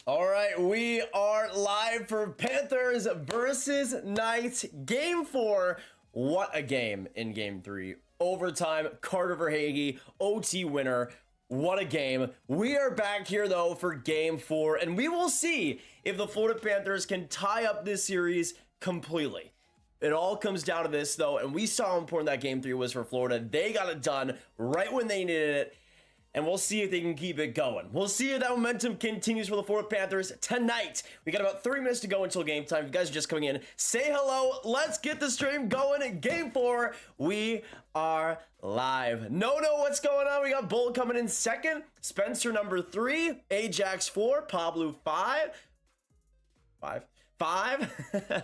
All right, we are live for Panthers versus Knights, Game 4. What a game in Game 3. Overtime, Carter Verhaeghe, OT winner. What a game. We are back here, though, for Game 4, and we will see if the Florida Panthers can tie up this series completely. It all comes down to this, though, and we saw how important that Game 3 was for Florida. They got it done right when they needed it. And we'll see if they can keep it going. We'll see if that momentum continues for the Florida Panthers tonight. We got about 3 minutes to go until game time. If you guys are just coming in, say hello. Let's get the stream going. Game 4, we are live. No, what's going on? We got Bull coming in second. Spencer number 3. Ajax 4. Pablo 5. 5.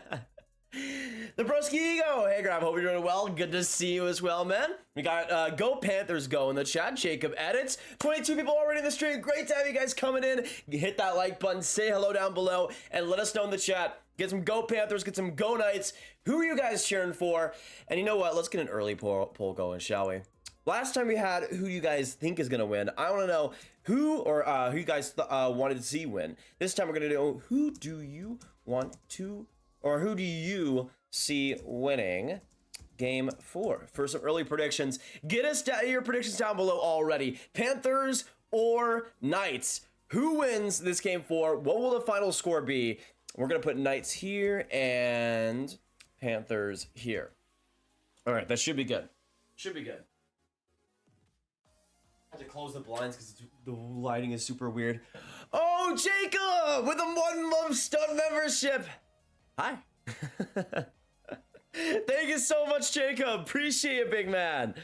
The Broski Ego. Hey, Grav, hope you're doing well. Good to see you as well, man. We got Go Panthers Go in the chat. Jacob edits. 22 people already in the stream. Great to have you guys coming in. Hit that like button. Say hello down below. And let us know in the chat. Get some Go Panthers. Get some Go Knights. Who are you guys cheering for? And you know what? Let's get an early poll going, shall we? Last time we had who you guys think is going to win. I want to know who you guys wanted to see win. This time we're going to do who do you want to or who do you see winning Game 4? For some early predictions, get us your predictions down below already. Panthers or Knights? Who wins this Game 4? What will the final score be? We're going to put Knights here and Panthers here. All right, that should be good. Should be good. I had to close the blinds because the lighting is super weird. Oh, Jacob with a 1-month stud membership. Hi. Thank you so much, Jacob. Appreciate it, big man.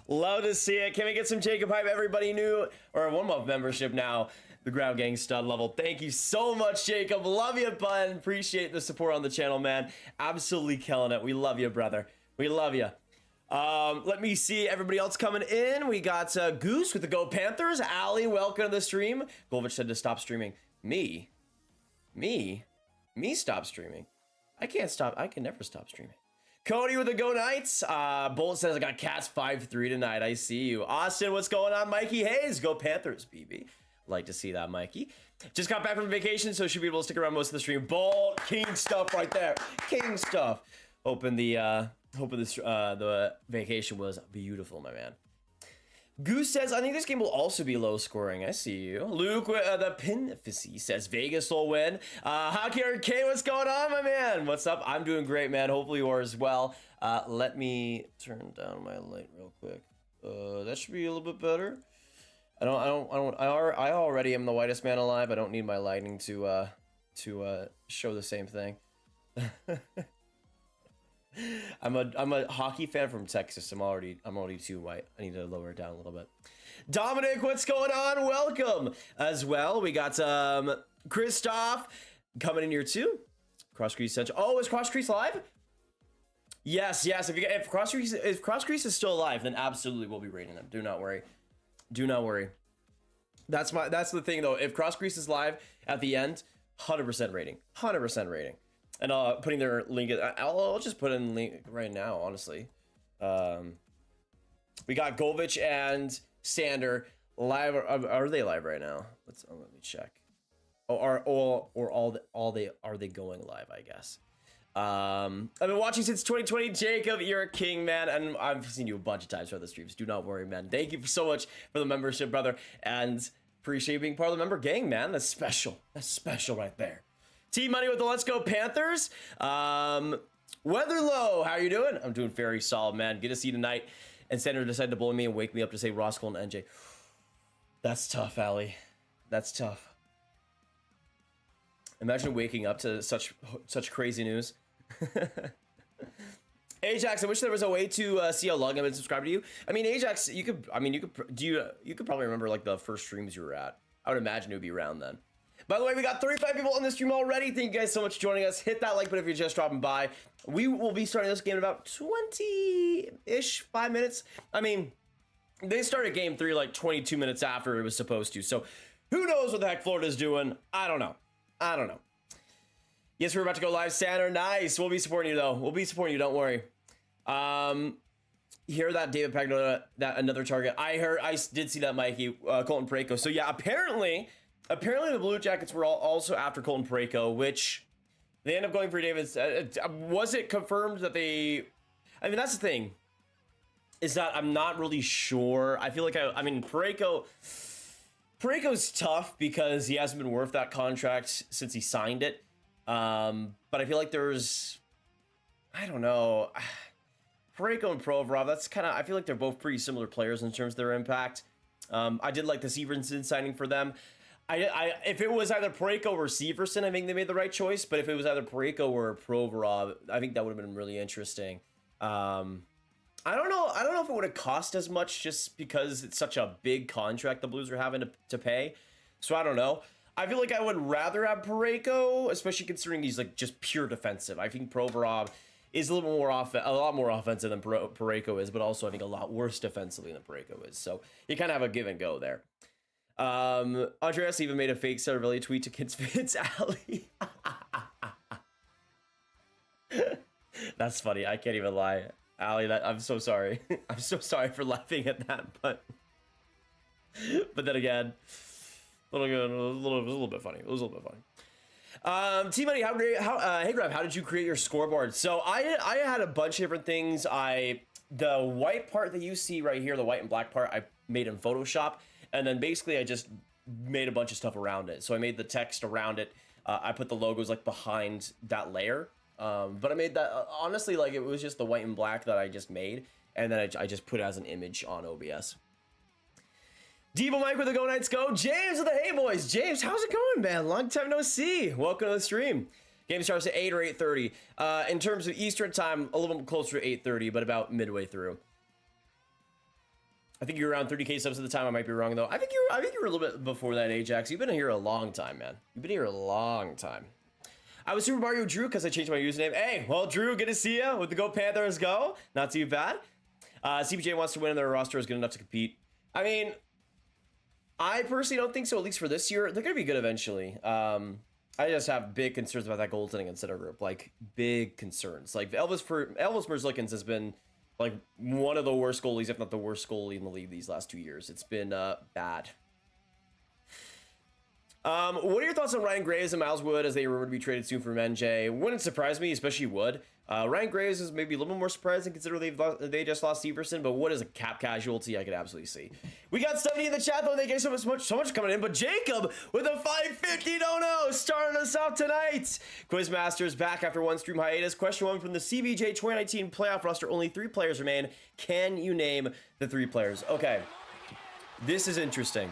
Love to see it. Can we get some Jacob hype? Everybody new or a 1-month membership now. The Ground Gang stud level. Thank you so much, Jacob. Love you, bud. Appreciate the support on the channel, man. Absolutely killing it. We love you, brother. We love you. Let me see everybody else coming in. We got Goose with the Go Panthers. Ali, welcome to the stream. Golvich said to stop streaming. Me stop streaming. I can't stop. I can never stop streaming. Cody with the Go Knights. Bolt says I got Cats 5-3 tonight. I see you. Austin, what's going on? Mikey Hayes, Go Panthers, BB. Like to see that, Mikey. Just got back from vacation, so should be able to stick around most of the stream. Bolt, king stuff right there. King stuff. Hoping the vacation was beautiful, my man. Goose says, I think this game will also be low scoring. I see you. Luke, the Pinficy says, Vegas will win. Hockey Arcade, what's going on, my man? What's up? I'm doing great, man. Hopefully you are as well. Let me turn down my light real quick. That should be a little bit better. I already am the whitest man alive. I don't need my lighting to show the same thing. I'm a hockey fan from Texas. I'm already too white. I need to lower it down a little bit. Dominic, what's going on? Welcome as well. We got Christoph coming in here too. Cross Crease Central. Oh, is Cross Crease live? Yes. If Cross Crease is still alive, then absolutely we'll be rating them. Do not worry. Do not worry. That's the thing though. If Cross Crease is live at the end, 100% rating. 100% rating. And putting their link, I'll just put in the link right now, honestly. We got Golvich and Sander live. Are they live right now? Let me check. Are they going live? I guess. I've been watching since 2020. Jacob, you're a king, man, and I've seen you a bunch of times throughout the streams. Do not worry, man. Thank you so much for the membership, brother, and appreciate you being part of the member gang, man. That's special. That's special right there. T-Money with the Let's Go Panthers. Weatherlow, how are you doing? I'm doing very solid, man. Good to see you tonight. And Senator decided to bully me and wake me up to say Ross Cole and NJ. That's tough, Ali. That's tough. Imagine waking up to such crazy news. Ajax, I wish there was a way to see how long I've been subscribed to you. I mean, Ajax, you could probably remember like the first streams you were at. I would imagine it would be around then. By the way, we got 35 people on the stream already. Thank you guys so much for joining us. Hit that like button if you're just dropping by. We will be starting this game in about 20-ish, 5 minutes. I mean, they started game 3 like 22 minutes after it was supposed to. So who knows what the heck Florida's doing? I don't know. Yes, we're about to go live, Sander. Nice. We'll be supporting you, though. We'll be supporting you. Don't worry. Hear that David Pagnotta, that another target. I did see that, Mikey, Colton Parayko. So yeah, apparently apparently the Blue Jackets were also after Colton Parayko, which they end up going for Davis. Was it confirmed that they? I mean, that's the thing. Is that I'm not really sure. I feel like I mean, Parayko's tough because he hasn't been worth that contract since he signed it. But I feel like I don't know. Parayko and Provorov, that's kind of, I feel like they're both pretty similar players in terms of their impact. I did like the Severson signing for them. If it was either Parayko or Severson, I think they made the right choice. But if it was either Parayko or Provorov, I think that would have been really interesting. I don't know if it would have cost as much just because it's such a big contract the Blues are having to pay. So I don't know. I feel like I would rather have Parayko, especially considering he's like just pure defensive. I think Provorov is a lot more offensive than Parayko is, but also I think a lot worse defensively than Parayko is. So you kind of have a give and go there. Andreas even made a fake Cervelli tweet to Kids Fits Alley. That's funny. I can't even lie. Ali, I'm so sorry. I'm so sorry for laughing at that, but then again, a little bit funny. It was a little bit funny. T Money, hey Grav, how did you create your scoreboard? So I had a bunch of different things. The white part that you see right here, the white and black part, I made in Photoshop, and then basically I just made a bunch of stuff around it. So I made the text around it. I put the logos like behind that layer. But I made that honestly, like it was just the white and black that I just made, and then I just put it as an image on OBS. Devo Mike with the Go Knights Go. James with the Hey Boys. James, how's it going, man? Long time no see. Welcome to the stream. Game starts at 8 or 8:30. In terms of Eastern time, a little bit closer to 8:30, but about midway through. I think you're around 30K subs at the time. I might be wrong though. I think you were a little bit before that, Ajax. You've been here a long time, man. You've been here a long time. I was Super Mario Drew because I changed my username. Hey, well, Drew, good to see you with the Go Panthers Go. Not too bad. CBJ wants to win and their roster is good enough to compete. I mean, I personally don't think so, at least for this year. They're going to be good eventually. I just have big concerns about that goaltending in center group. Like, big concerns. Like, Elvis Merzlikins has been, like, one of the worst goalies, if not the worst goalie in the league these last 2 years. It's been bad. What are your thoughts on Ryan Graves and Miles Wood as they rumored to be traded soon from NJ? Wouldn't surprise me, especially Wood. Ryan Graves is maybe a little bit more surprising considering they just lost Severson, but Wood is a cap casualty I could absolutely see. We got Stephanie in the chat though. Thank you so much coming in. But Jacob with a 550 dono starting us out tonight. Quizmaster's back after one stream hiatus. Question 1 from the CBJ 2019 playoff roster. Only 3 players remain. Can you name the 3 players? Okay, this is interesting.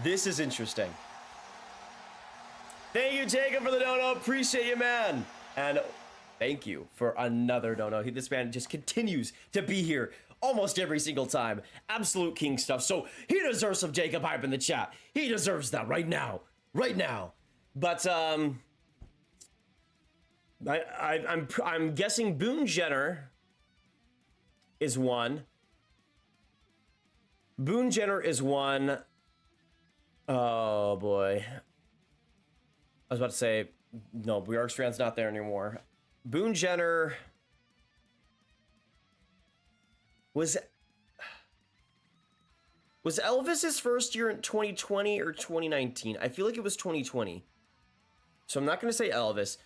This is interesting. Thank you, Jacob, for the dono. Appreciate you, man. And thank you for another dono. This man just continues to be here almost every single time. Absolute king stuff. So he deserves some Jacob hype in the chat. He deserves that right now. Right now. But I'm guessing Boone Jenner is one. Boone Jenner is one. Oh boy. I was about to say, no, Bjarkstrand's not there anymore. Boone Jenner was Elvis's first year in 2020 or 2019? I feel like it was 2020. So I'm not going to say Elvis.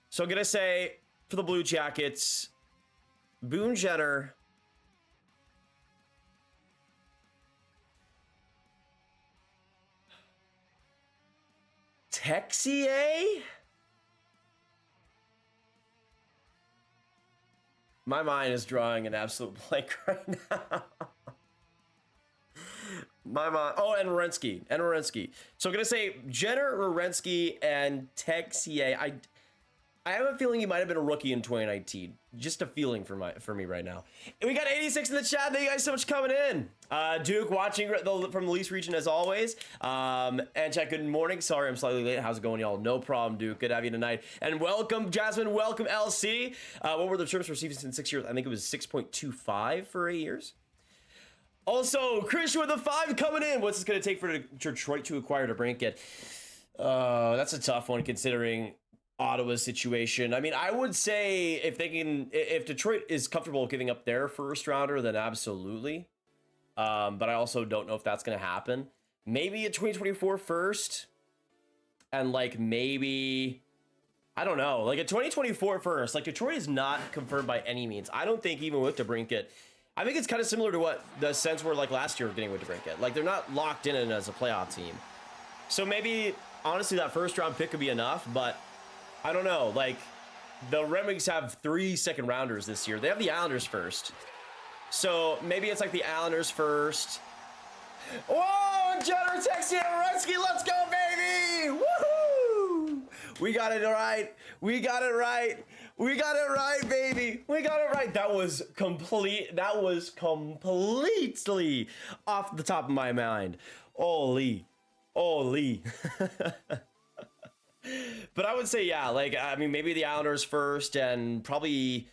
So I'm going to say for the Blue Jackets, Boone Jenner. Texier? My mind is drawing an absolute blank right now. My mind. Oh, and Werenski. So I'm going to say Jenner, Werenski, and Texier. I have a feeling he might have been a rookie in 2019. Just a feeling for me right now. And we got 86 in the chat. Thank you guys so much coming in. Duke watching from the Leafs region as always. And chat, good morning. Sorry I'm slightly late. How's it going, y'all? No problem, Duke. Good to have you tonight. And welcome, Jasmine. Welcome, LC. What were the terms for Stevenson in 6 years? I think it was 6.25 for 8 years. Also, Christian with a 5 coming in. What's this going to take for Detroit to acquire DeBrincat? That's a tough one considering Ottawa's situation. I mean, I would say if Detroit is comfortable giving up their first rounder, then absolutely. But I also don't know if that's going to happen. maybe a 2024 first, and like maybe, I don't know, like a 2024 first. Like Detroit is not confirmed by any means. I don't think even with DeBrincat, I think it's kind of similar to what the sense were like last year of getting with DeBrincat. Like they're not locked in as a playoff team. So maybe honestly that first round pick could be enough, but I don't know. Like the Red Wings have 3 second rounders this year. They have the Islanders first. So maybe it's like the Islanders first. Whoa, Jenner Texie Rescue, let's go, baby! Woohoo! We got it right. We got it right. We got it right, baby. We got it right. That was complete. That was completely off the top of my mind. Holy. Holy. But I would say, yeah, like, I mean, maybe the Islanders first, and probably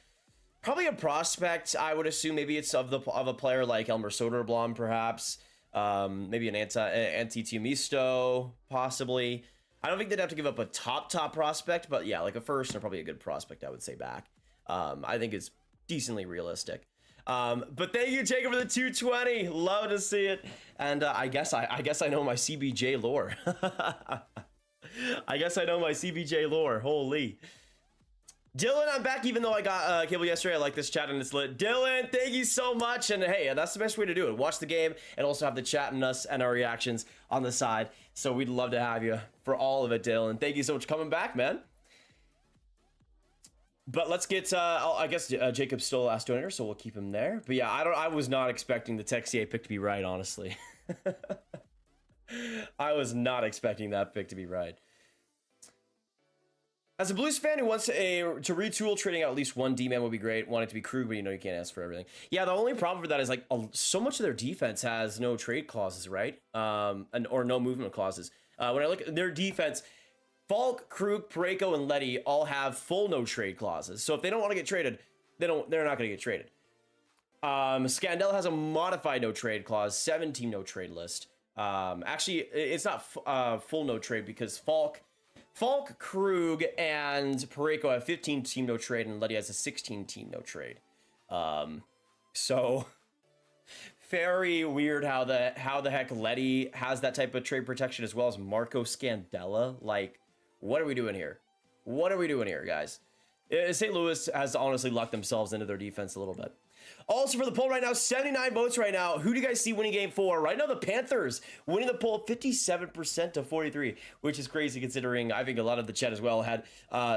a prospect. I would assume maybe it's of a player like Elmer Soderblom, perhaps. Maybe an Antetokounmpo, possibly. I don't think they'd have to give up a top prospect, but yeah, like a first or probably a good prospect, I would say back. I think it's decently realistic. But thank you, Jacob, for the 220. Love to see it. And I guess I know my CBJ lore. I guess I know my CBJ lore. Holy. Dylan, I'm back even though I got cable yesterday. I like this chat and it's lit. Dylan, thank you so much. And hey, that's the best way to do it. Watch the game and also have the chat and us and our reactions on the side. So we'd love to have you for all of it, Dylan. Thank you so much for coming back, man. But let's get, I guess Jacob's still the last donator, so we'll keep him there. But yeah, I was not expecting the Texier pick to be right, honestly. I was not expecting that pick to be right. As a Blues fan who wants to retool, trading out at least one D-man would be great. Want it to be Krug, but you know you can't ask for everything. Yeah, the only problem for that is like so much of their defense has no trade clauses, right? Or no movement clauses. When I look at their defense, Falk, Krug, Parayko, and Leddy all have full no trade clauses. So if they don't want to get traded, they're not going to get traded. Scandella has a modified no trade clause, 7-team no trade list. Actually, it's not full no trade because Falk, Krug, and Parayko have 15-team no trade, and Leddy has a 16-team no trade. So very weird how the heck Leddy has that type of trade protection as well as Marco Scandella. Like, what are we doing here? What are we doing here, guys? St. Louis has honestly locked themselves into their defense a little bit. Also for the poll right now, 79 votes right now. Who do you guys see winning game 4? Right now, the Panthers winning the poll 57% to 43, which is crazy considering I think a lot of the chat as well had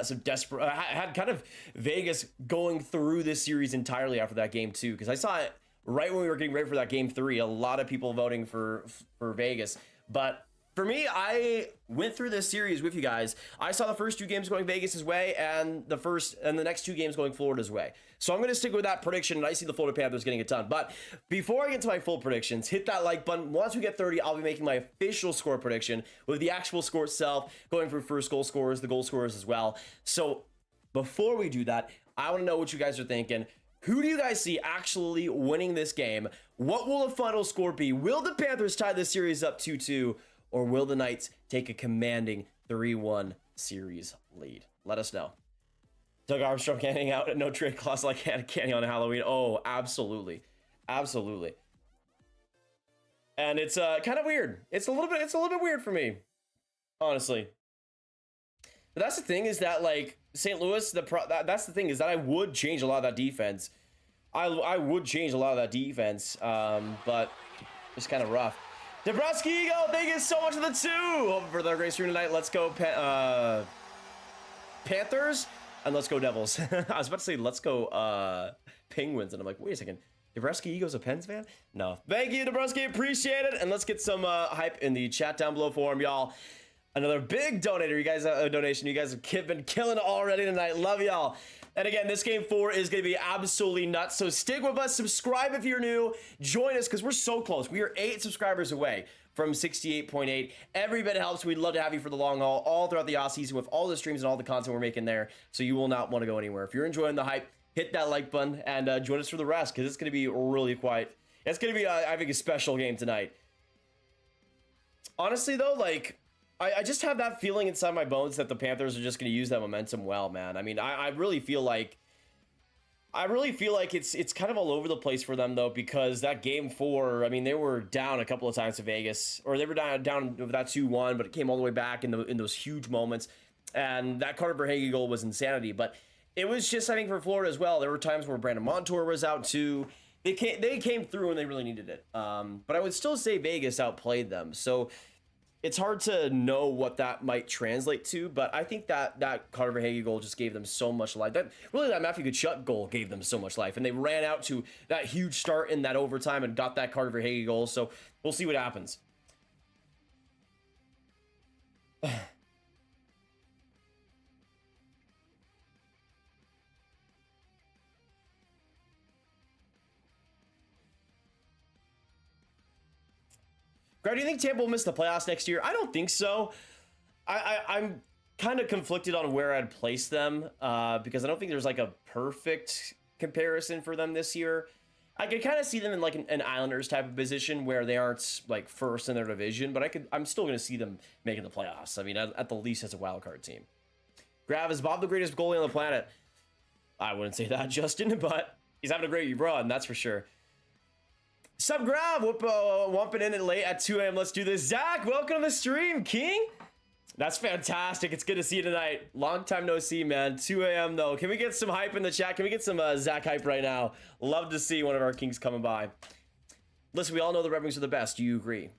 some desperate, had kind of Vegas going through this series entirely after that game too, because I saw it right when we were getting ready for that game 3. A lot of people voting for Vegas, but for me, I went through this series with you guys. I saw the first 2 games going Vegas' way and the next 2 games going Florida's way. So I'm going to stick with that prediction, and I see the Florida Panthers getting it done. But before I get to my full predictions, hit that like button. Once we get 30, I'll be making my official score prediction with the actual score itself, going for first goal scorers, the goal scorers as well. So before we do that, I want to know what you guys are thinking. Who do you guys see actually winning this game? What will the final score be? Will the Panthers tie this series up 2-2? Or will the Knights take a commanding 3-1 series lead? Let us know. Doug Armstrong handing out a no trade clause like candy on Halloween. Oh, absolutely. Absolutely. And it's kind of weird. It's a little bit weird for me, honestly. But that's the thing is that like St. Louis, that's the thing is that I would change a lot of that defense. I would change a lot of that defense, but it's kind of rough. Nebraska Eagle, thank you so much for the 2. Hoping for the great stream tonight. Let's go Panthers and let's go Devils. I was about to say let's go Penguins, and I'm like, wait a second. Nebraska Eagles a Pens fan? No. Thank you, Nebraska. Appreciate it. And let's get some hype in the chat down below for him, y'all. Another big donator. You guys, donation. You guys have been killing it already tonight. Love y'all. And again, this game 4 is going to be absolutely nuts. So stick with us. Subscribe if you're new. Join us because we're so close. We are 8 subscribers away from 68.8. Every bit helps. We'd love to have you for the long haul all throughout the offseason with all the streams and all the content we're making there. So you will not want to go anywhere. If you're enjoying the hype, hit that like button and join us for the rest because it's going to be really quite. It's going to be, I think, a special game tonight. Honestly, though, like, I just have that feeling inside my bones that the Panthers are just going to use that momentum well, man. I mean, I really feel like I really feel like it's kind of all over the place for them though, because that game 4, I mean, they were down a couple of times to Vegas, or they were down with that 2-1, but it came all the way back in those huge moments, and that Carter Verhaeghe goal was insanity. But it was just, I think, for Florida as well. There were times where Brandon Montour was out too. They came through and they really needed it. But I would still say Vegas outplayed them. So it's hard to know what that might translate to, but I think that Carter Verhaeghe goal just gave them so much life. That Matthew Tkachuk goal gave them so much life, and they ran out to that huge start in that overtime and got that Carter Verhaeghe goal. So we'll see what happens. Greg, do you think Tampa will miss the playoffs next year? I don't think so. I'm kind of conflicted on where I'd place them because I don't think there's like a perfect comparison for them this year. I could kind of see them in like an Islanders type of position where they aren't like first in their division, but I'm still going to see them making the playoffs. I mean, at the least as a wild card team. Grav, is Bob the greatest goalie on the planet? I wouldn't say that, Justin, but he's having a great run, that's for sure. Sup, Grav? Wumping in it late at 2 a.m. Let's do this. Zach, welcome to the stream, King. That's fantastic. It's good to see you tonight. Long time no see, man. 2 a.m. though. Can we get some hype in the chat? Can we get some Zach hype right now? Love to see one of our Kings coming by. Listen, we all know the Red Wings are the best. Do you agree?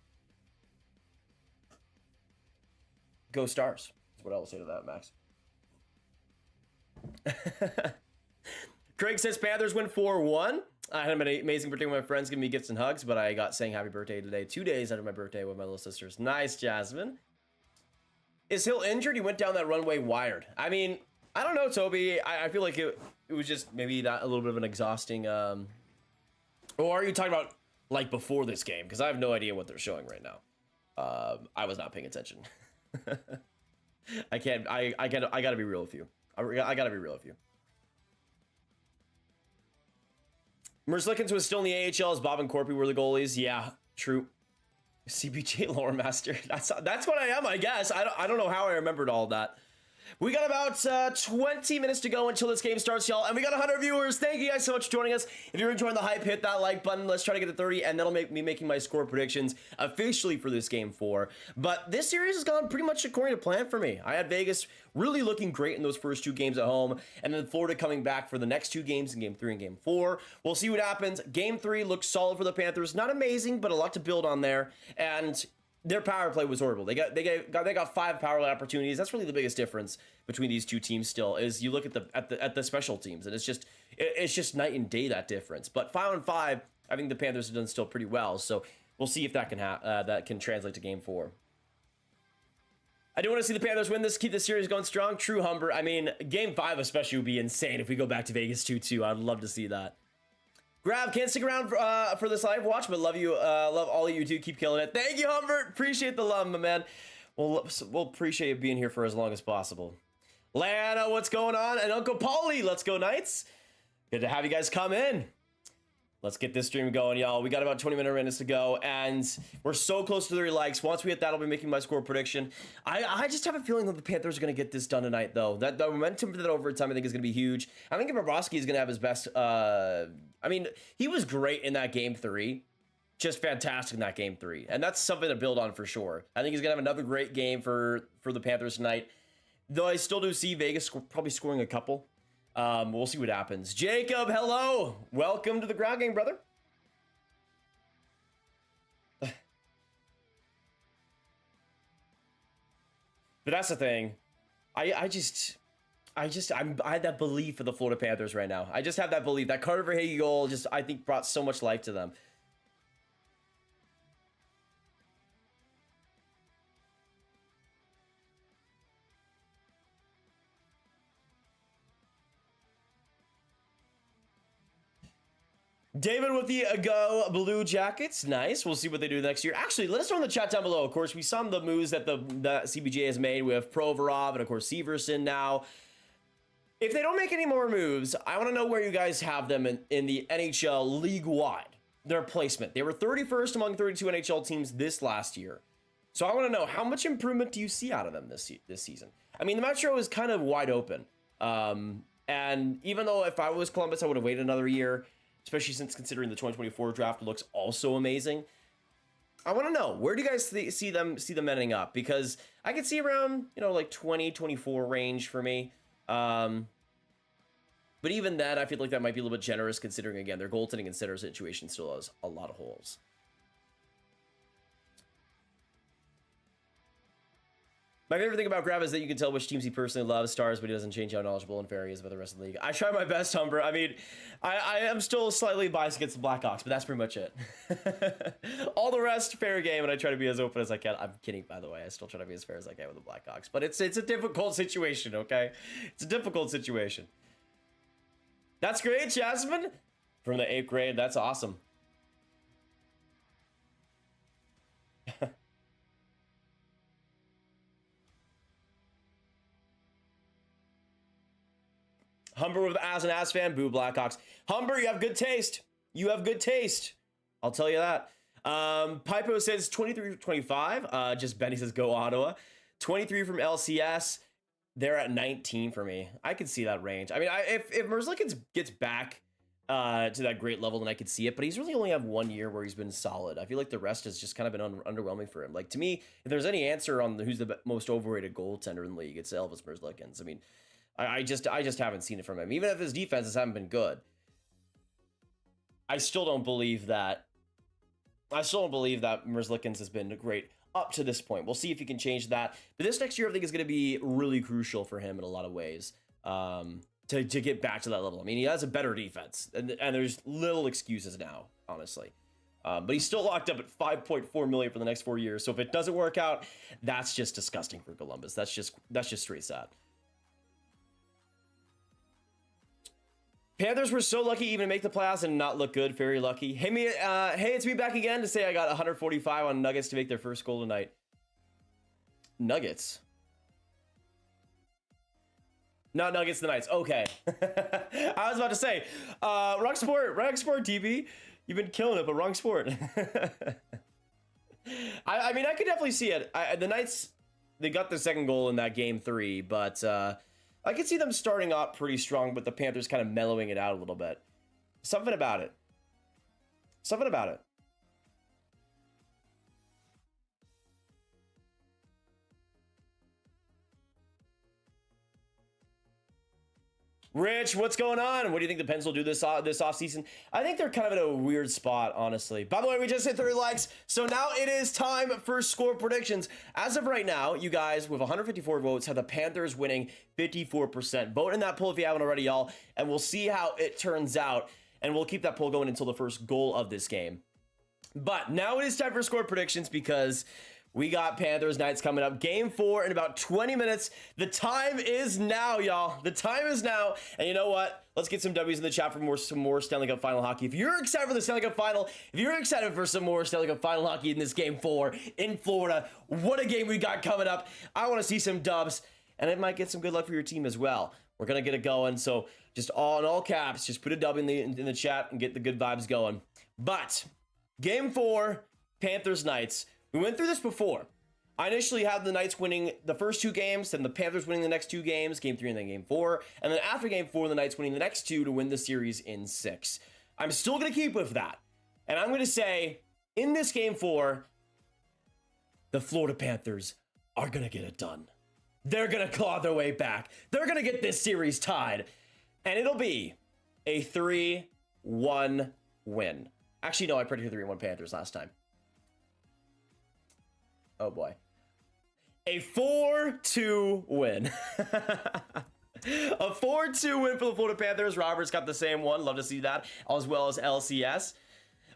Go Stars. That's what I will say to that, Max. Craig says Panthers win 4-1. I had an amazing birthday with my friends, giving me gifts and hugs, but I got saying happy birthday today, 2 days after my birthday with my little sisters. Nice, Jasmine. Is Hill injured? He went down that runway wired. I mean, I don't know, Toby. I feel like it was just maybe that a little bit of an exhausting... Or are you talking about, like, before this game? Because I have no idea what they're showing right now. I was not paying attention. I gotta be real with you. I gotta be real with you. Merzlikins was still in the AHL as Bob and Corpy were the goalies. Yeah, true. CBJ lore master. That's what I am, I guess. I don't know how I remembered all that. We got about 20 minutes to go until this game starts, y'all, and we got 100 viewers. Thank you guys so much for joining us. If you're enjoying the hype, hit that like button. Let's try to get to 30, and that'll make me making my score predictions officially for this game 4. But this series has gone pretty much according to plan for me. I had Vegas really looking great in those first 2 games at home, and then Florida coming back for the next 2 games in game 3 and game 4. We'll see what happens. Game 3 looks solid for the Panthers. Not amazing, but a lot to build on there, and their power play was horrible. They got 5 power play opportunities. That's really the biggest difference between these 2 teams. Still, is you look at the special teams, and it's just night and day, that difference. But 5-on-5, I think the Panthers have done still pretty well. So we'll see if that can translate to game 4. I do want to see the Panthers win this, keep the series going strong. True, Humber. I mean, game 5 especially would be insane if we go back to Vegas 2-2. I'd love to see that. Grav, can't stick around for this live watch, but love you, love all of you too. Keep killing it. Thank you, Humbert. Appreciate the love, my man. We'll appreciate you being here for as long as possible. Lana, what's going on? And Uncle Paulie, let's go Knights. Good to have you guys come in. Let's get this stream going, y'all. We got about 20 minutes to go, and we're so close to 30 likes. Once we hit that, I'll be making my score prediction. I just have a feeling that the Panthers are going to get this done tonight, though. That the momentum for that overtime, I think, is going to be huge. I think Bobrovsky is going to have his best... I mean, he was great in that game 3. Just fantastic in that game 3. And that's something to build on for sure. I think he's going to have another great game for the Panthers tonight. Though I still do see Vegas probably scoring a couple. We'll see what happens. Jacob, hello. Welcome to the ground game, brother. But that's the thing. I had that belief for the Florida Panthers right now. I just have that belief. That Carter Verhaeghe goal just, I think, brought so much life to them. David with the Go Blue Jackets. Nice. We'll see what they do next year. Actually, let us know in the chat down below. Of course, we saw the moves that the CBJ has made with Provorov and, of course, Severson now. If they don't make any more moves, I want to know where you guys have them in the NHL league-wide. Their placement. They were 31st among 32 NHL teams this last year. So I want to know, how much improvement do you see out of them this season? I mean, the Metro is kind of wide open. And And even though if I was Columbus, I would have waited another year, especially since considering the 2024 draft looks also amazing. I want to know, where do you guys see them ending up? Because I could see around, like 2024 range for me. But even then, I feel like that might be a little bit generous considering, again, their goaltending and center situation still has a lot of holes. My favorite thing about Grav is that you can tell which teams he personally loves, stars, but he doesn't change how knowledgeable and fair he is about the rest of the league. I try my best, Humber. I mean, I am still slightly biased against the Blackhawks, but that's pretty much it. All the rest, fair game, and I try to be as open as I can. I'm kidding, by the way. I still try to be as fair as I can with the Blackhawks, but it's a difficult situation, okay? It's a difficult situation. That's great, Jasmine. From the 8th grade, that's awesome. Humber with as an ass fan, boo Blackhawks. Humber, you have good taste. You have good taste. I'll tell you that. Pipo says 23-25. Just Benny says go Ottawa. 23 from LCS. They're at 19 for me. I could see that range. I mean, if Merzlikins gets back to that great level, then I could see it. But he's really only have 1 year where he's been solid. I feel like the rest has just kind of been underwhelming for him. Like, to me, if there's any answer on who's the most overrated goaltender in the league, it's Elvis Merzlikins. I mean, I just haven't seen it from him. Even if his defenses haven't been good, I still don't believe that. Merzlikins has been great up to this point. We'll see if he can change that. But this next year, I think, is going to be really crucial for him in a lot of ways to get back to that level. I mean, he has a better defense, and there's little excuses now, honestly. But he's still locked up at $5.4 million for the next 4 years. So if it doesn't work out, that's just disgusting for Columbus. That's just straight sad. Panthers were so lucky even to make the playoffs and not look good. Very lucky. Hey, it's me back again to say I got 145 on Nuggets to make their first goal tonight. Nuggets? Not Nuggets, the Knights. Okay. I was about to say, wrong sport TV. You've been killing it, but wrong sport. I mean, I could definitely see it. The Knights, they got the second goal in that game 3, but I could see them starting out pretty strong, but the Panthers kind of mellowing it out a little bit. Something about it. Rich, what's going on? What do you think the Pens will do this offseason? I think they're kind of in a weird spot, honestly. By the way, we just hit 30 likes, so now it is time for score predictions. As of right now, you guys, with 154 votes, have the Panthers winning 54%. Vote in that poll if you haven't already, y'all, and we'll see how it turns out, and we'll keep that poll going until the first goal of this game. But now it is time for score predictions because we got Panthers Knights coming up. Game 4 in about 20 minutes. The time is now, y'all. The time is now. And you know what? Let's get some W's in the chat for some more Stanley Cup Final hockey. If you're excited for the Stanley Cup Final, if you're excited for some more Stanley Cup Final hockey in this Game 4 in Florida, what a game we got coming up. I want to see some dubs, and it might get some good luck for your team as well. We're going to get it going. So just in all caps, just put a dub in the chat and get the good vibes going. But Game 4, Panthers Knights. We went through this before. I initially had the Knights winning the first 2 games, then the Panthers winning the next 2 games, Game 3 and then Game 4, and then after Game 4, the Knights winning the next 2 to win the series in 6. I'm still going to keep with that. And I'm going to say, in this Game 4, the Florida Panthers are going to get it done. They're going to claw their way back. They're going to get this series tied. And it'll be a 3-1 win. Actually, no, I predicted 3-1 Panthers last time. Oh boy. A 4-2 win. A 4-2 win for the Florida Panthers. Robert's got the same one. Love to see that. As well as LCS.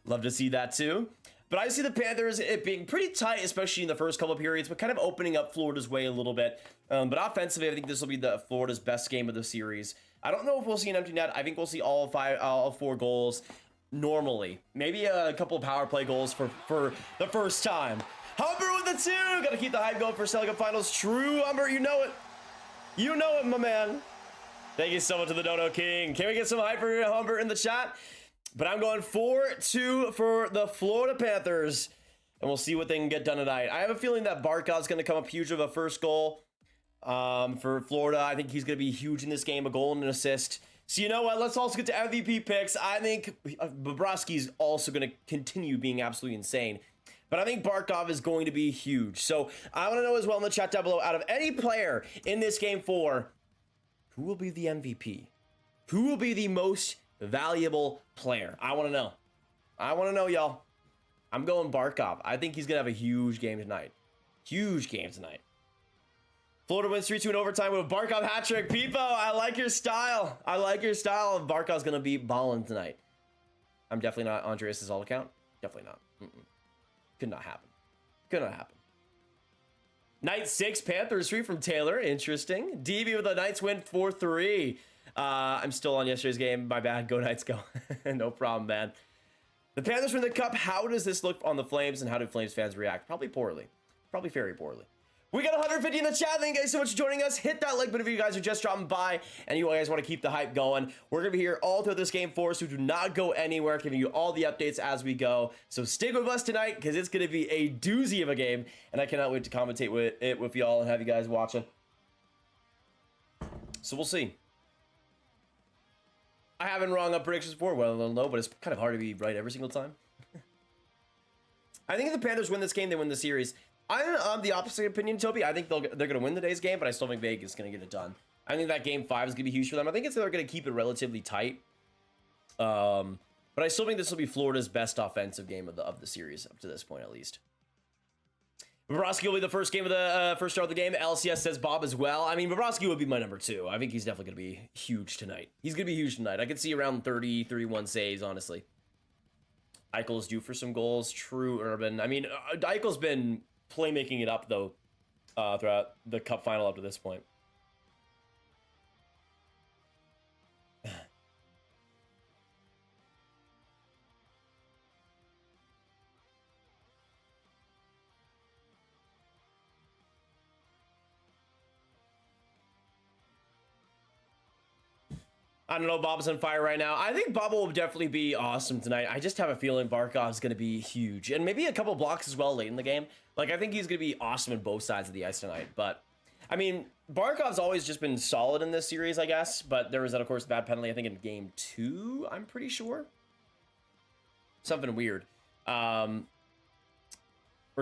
Love to see that too. But I see the Panthers, it being pretty tight, especially in the first couple of periods, but kind of opening up Florida's way a little bit. But offensively, I think this will be the Florida's best game of the series. I don't know if we'll see an empty net. I think we'll see all 4 goals normally. Maybe a couple of power play goals for the first time. Humber with the 2. Got to keep the hype going for Stanley Cup Finals. True, Humber. You know it. You know it, my man. Thank you so much to the Dono King. Can we get some hype for Humber in the chat? But I'm going 4-2 for the Florida Panthers. And we'll see what they can get done tonight. I have a feeling that Barkov's going to come up huge with a first goal. for Florida. I think he's going to be huge in this game, a goal and an assist. So you know what? Let's also get to MVP picks. I think Bobrovsky's also going to continue being absolutely insane. But I think Barkov is going to be huge. So I want to know as well in the chat down below, out of any player in this game 4, who will be the MVP? Who will be the most valuable player? I want to know. I want to know, y'all. I'm going Barkov. I think he's going to have a huge game tonight. Huge game tonight. Florida wins 3-2 in overtime with a Barkov hat trick. Peepo, I like your style. I like your style. Barkov's going to be balling tonight. I'm definitely not Andreas' all account. Definitely not. Could not happen. Could not happen. Night 6, Panthers 3 from Taylor. Interesting. DB with a Knights win 4-3. I'm still on yesterday's game. My bad. Go Knights, go. No problem, man. The Panthers win the cup. How does this look on the Flames, and how do Flames fans react? Probably poorly. Probably very poorly. We got 150 in the chat. Thank you guys so much for joining us. Hit that like button if you guys are just dropping by and you guys want to keep the hype going. We're going to be here all through this game 4, so do not go anywhere, giving you all the updates as we go. So stick with us tonight because it's going to be a doozy of a game, and I cannot wait to commentate with y'all and have you guys watching. So we'll see. I haven't wrong up predictions before. Well, I don't know, but it's kind of hard to be right every single time. I think if the Panthers win this game, they win the series. I'm the opposite opinion, Toby. I think they're going to win today's game, but I still think Vegas is going to get it done. I think that game 5 is going to be huge for them. I think they're going to keep it relatively tight. But I still think this will be Florida's best offensive game of the series up to this point, at least. Bobrovsky will be the first game of the first start of the game. LCS says Bob as well. I mean, Bobrovsky would be my number 2. I think he's definitely going to be huge tonight. He's going to be huge tonight. I could see around 30, 31 saves, honestly. Eichel's due for some goals. True, Urban. I mean, Eichel's been playmaking it up, though, throughout the cup final up to this point. I don't know. Bob's on fire right now. I think Bob will definitely be awesome tonight. I just have a feeling Barkov's going to be huge. And maybe a couple blocks as well late in the game. Like, I think he's going to be awesome on both sides of the ice tonight. But, I mean, Barkov's always just been solid in this series, I guess. But there was, of course, a bad penalty, I think, in game 2, I'm pretty sure. Something weird. Or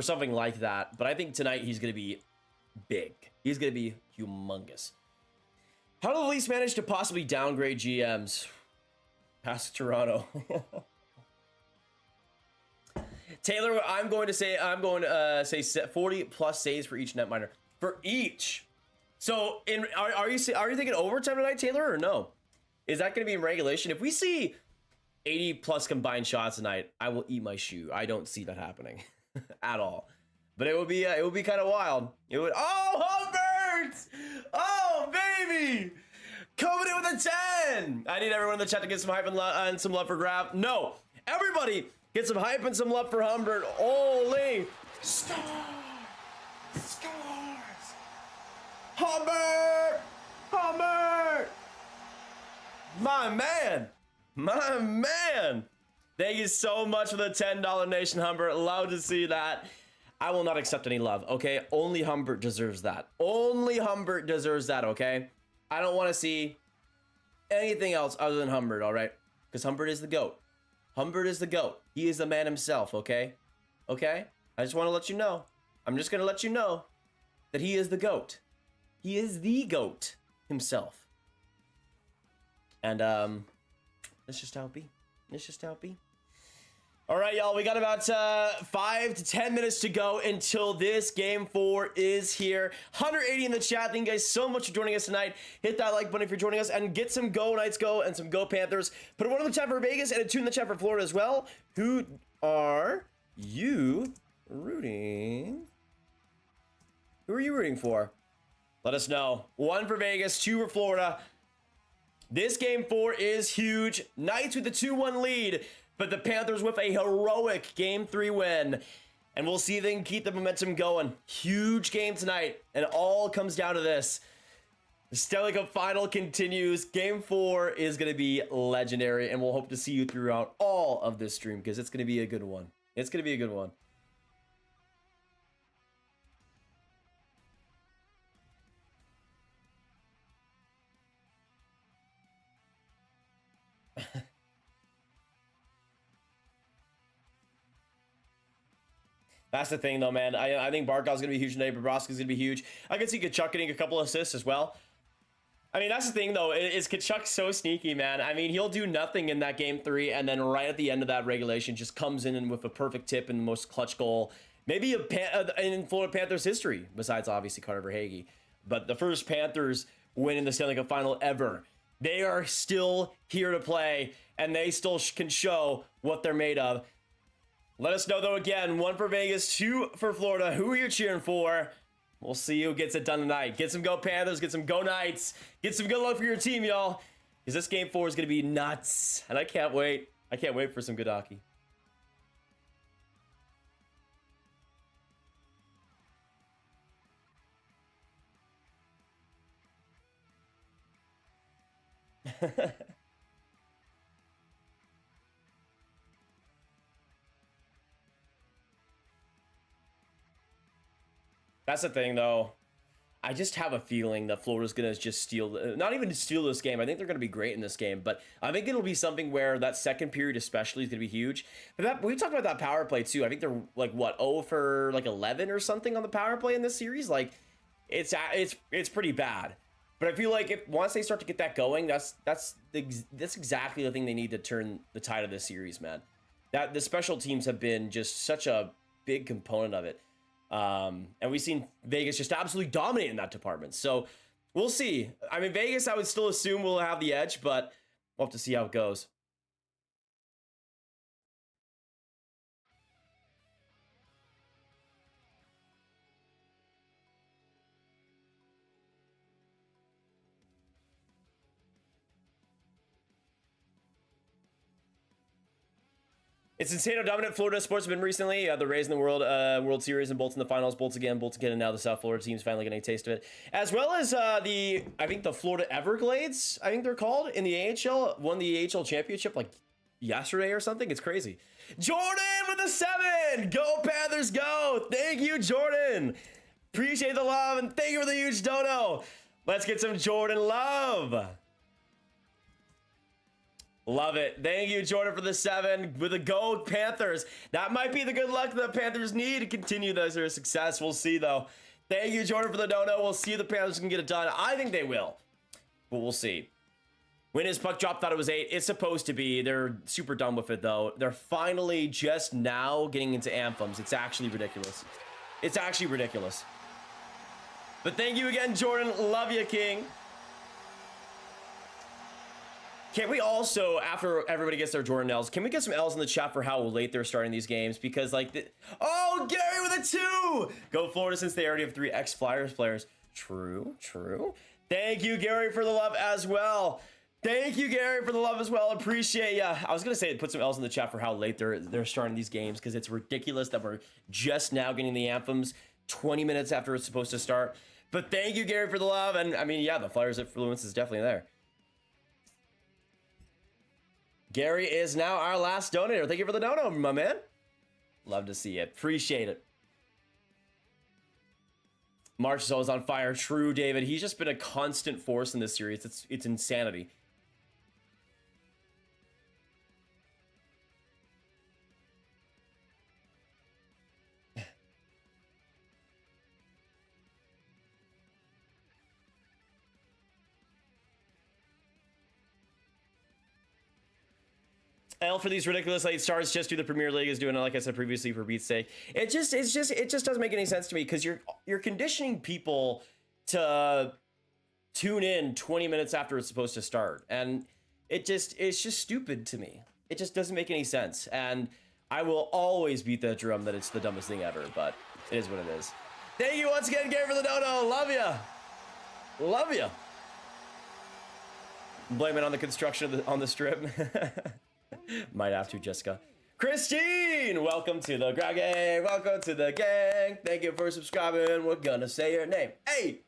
something like that. But I think tonight he's going to be big. He's going to be humongous. How do the Leafs manage to possibly downgrade GMs? Past Toronto. Taylor, I'm going to say 40 plus saves for each netminder. For each. So are you thinking overtime tonight, Taylor, or no? Is that going to be in regulation? If we see 80 plus combined shots tonight, I will eat my shoe. I don't see that happening at all. But it would be kind of wild. It would. Oh, Humbert! Oh, baby! Coming in with a 10! I need everyone in the chat to get some hype and some love for Grav. No! Everybody get some hype and some love for Humbert. Holy! Scores! Scores! Humbert! Humbert! My man! My man! Thank you so much for the $10 Nation, Humbert. Love to see that. I will not accept any love, okay? Only Humbert deserves that. Only Humbert deserves that, okay? I don't want to see anything else other than Humbert, all right? Because Humbert is the GOAT. Humbert is the GOAT. He is the man himself, okay? Okay? I just want to let you know. I'm just going to let you know that he is the GOAT. He is the GOAT himself. And, that's just how it be. It's just how it be. All right, y'all, we got about 5 to 10 minutes to go until this game 4 is here. 180 in the chat. Thank you guys so much for joining us tonight. Hit that like button if you're joining us and get some Go Knights Go and some Go Panthers. Put a 1 in the chat for Vegas and a 2 in the chat for Florida as well. Who are you rooting? Who are you rooting for? Let us know. 1 for Vegas, 2 for Florida. This game 4 is huge. Knights with the 2-1 lead. But the Panthers with a heroic Game 3 win. And we'll see if they can keep the momentum going. Huge game tonight. And it all comes down to this. The Stanley Cup final continues. Game 4 is going to be legendary. And we'll hope to see you throughout all of this stream. Because it's going to be a good one. It's going to be a good one. That's the thing, though, man. I think Barkov's going to be huge today. Bobrovsky's going to be huge. I can see Tkachuk getting a couple assists as well. I mean, that's the thing, though. Is Tkachuk so sneaky, man? I mean, he'll do nothing in that game 3, and then right at the end of that regulation, just comes in and with a perfect tip and the most clutch goal. Maybe in Florida Panthers history, besides, obviously, Carter Verhaeghe. But the first Panthers win in the Stanley Cup Final ever. They are still here to play, and they still can show what they're made of. Let us know, though, again, 1 for Vegas, 2 for Florida. Who are you cheering for? We'll see who gets it done tonight. Get some Go Panthers, get some Go Knights, get some good luck for your team, y'all. Because this game 4 is going to be nuts, and I can't wait. I can't wait for some good hockey. That's the thing, though. I just have a feeling that Florida's going to just steal, not even steal this game. I think they're going to be great in this game, but I think it'll be something where that second period especially is going to be huge. But we talked about that power play too. I think they're like, what, 0 for like 11 or something on the power play in this series? Like, it's pretty bad. But I feel like if once they start to get that going, that's exactly the thing they need to turn the tide of this series, man. That the special teams have been just such a big component of it. And we've seen Vegas just absolutely dominate in that department. So we'll see. I mean, Vegas, I would still assume will have the edge, but we'll have to see how it goes. It's insane how dominant Florida sports have been recently. The Rays in the World Series and Bolts in the finals. Bolts again, and now the South Florida team's finally getting a taste of it. As well as I think the Florida Everglades, I think they're called, in the AHL, won the AHL championship like yesterday or something. It's crazy. Jordan with a 7. Go Panthers, go. Thank you, Jordan. Appreciate the love, and thank you for the huge dono. Let's get some Jordan love. Love it. Thank you, Jordan, for the 7 with the Go Panthers. That might be the good luck the Panthers need to continue their success. We'll see, though. Thank you, Jordan, for the dono. We'll see if the Panthers can get it done. I think they will, but we'll see. When his puck drop, thought it was 8. It's supposed to be. They're super done with it, though. They're finally just now getting into anthems. It's actually ridiculous. It's actually ridiculous. But thank you again, Jordan. Love you, King. Can we also, after everybody gets their Jordan L's, can we get some L's in the chat for how late they're starting these games? Because, like, oh, Gary with a 2! Go Florida, since they already have 3 ex-Flyers players. True, true. Thank you, Gary, for the love as well. Thank you, Gary, for the love as well. Appreciate ya. I was going to say, put some L's in the chat for how late they're starting these games, because it's ridiculous that we're just now getting the anthems 20 minutes after it's supposed to start. But thank you, Gary, for the love. And, I mean, yeah, the Flyers' influence is definitely there. Gary is now our last donator. Thank you for the dono, my man. Love to see it. Appreciate it. March is always on fire. True, David. He's just been a constant force in this series. It's insanity. L for these ridiculous late starts. Just do the Premier League is doing it, like I said previously, for beat's sake. It just doesn't make any sense to me, because you're conditioning people to tune in 20 minutes after it's supposed to start, and it's just stupid to me. It just doesn't make any sense, and I will always beat the drum that it's the dumbest thing ever, but it is what it is. Thank you once again, Gary, for the dono. Love ya. Love ya. Blame it on the construction on the strip. Might have to, Jessica. Christine, welcome to the gang. Welcome to the gang. Thank you for subscribing. We're gonna say your name. Hey,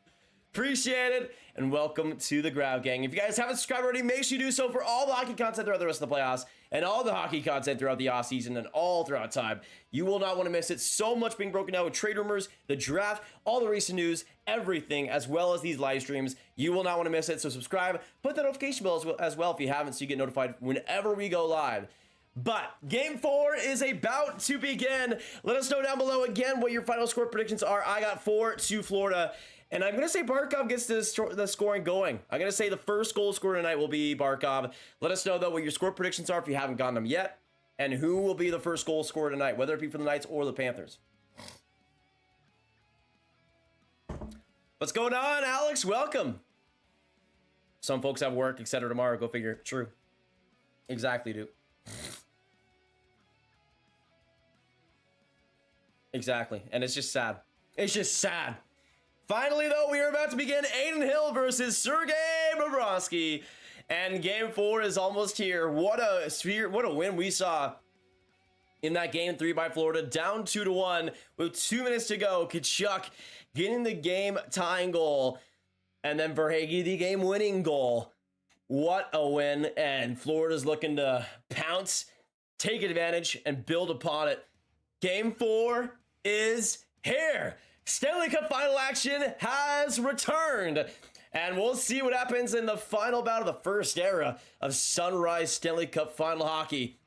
Appreciate it, and welcome to the Grav Gang. If you guys haven't subscribed already, make sure you do so for all the hockey content throughout the rest of the playoffs, and all the hockey content throughout the offseason, and all throughout time. You will not want to miss it. So much being broken down with trade rumors, the draft, all the recent news, everything, as well as these live streams. You will not want to miss it, so subscribe. Put the notification bell as well if you haven't, so you get notified whenever we go live. But Game 4 is about to begin. Let us know down below again what your final score predictions are. I got 4 to Florida. And I'm going to say Barkov gets the scoring going. I'm going to say the first goal scorer tonight will be Barkov. Let us know, though, what your score predictions are if you haven't gotten them yet. And who will be the first goal scorer tonight, whether it be for the Knights or the Panthers. What's going on, Alex? Welcome. Some folks have work, etc. tomorrow. Go figure. True. Exactly, dude. Exactly. And it's just sad. It's just sad. Finally, though, we are about to begin Adin Hill versus Sergei Bobrovsky. And Game 4 is almost here. What a win we saw in that Game 3 by Florida. Down 2-1 with 2 minutes to go. Tkachuk getting the game-tying goal. And then Verhaeghe the game-winning goal. What a win. And Florida's looking to pounce, take advantage, and build upon it. Game 4 is here. Stanley Cup final action has returned, and we'll see what happens in the final bout of the first era of Sunrise Stanley Cup final hockey.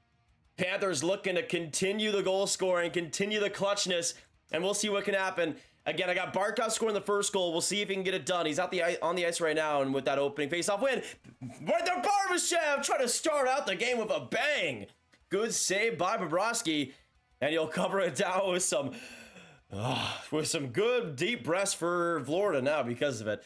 Panthers looking to continue the goal scoring, continue the clutchness, and we'll see what can happen. Again, I got Barkov scoring the first goal. We'll see if he can get it done. He's on the ice right now, and with that opening faceoff win, right there, Barbashev trying to start out the game with a bang. Good save by Bobrovsky, and he'll cover it down with some good deep breaths for Florida now because of it.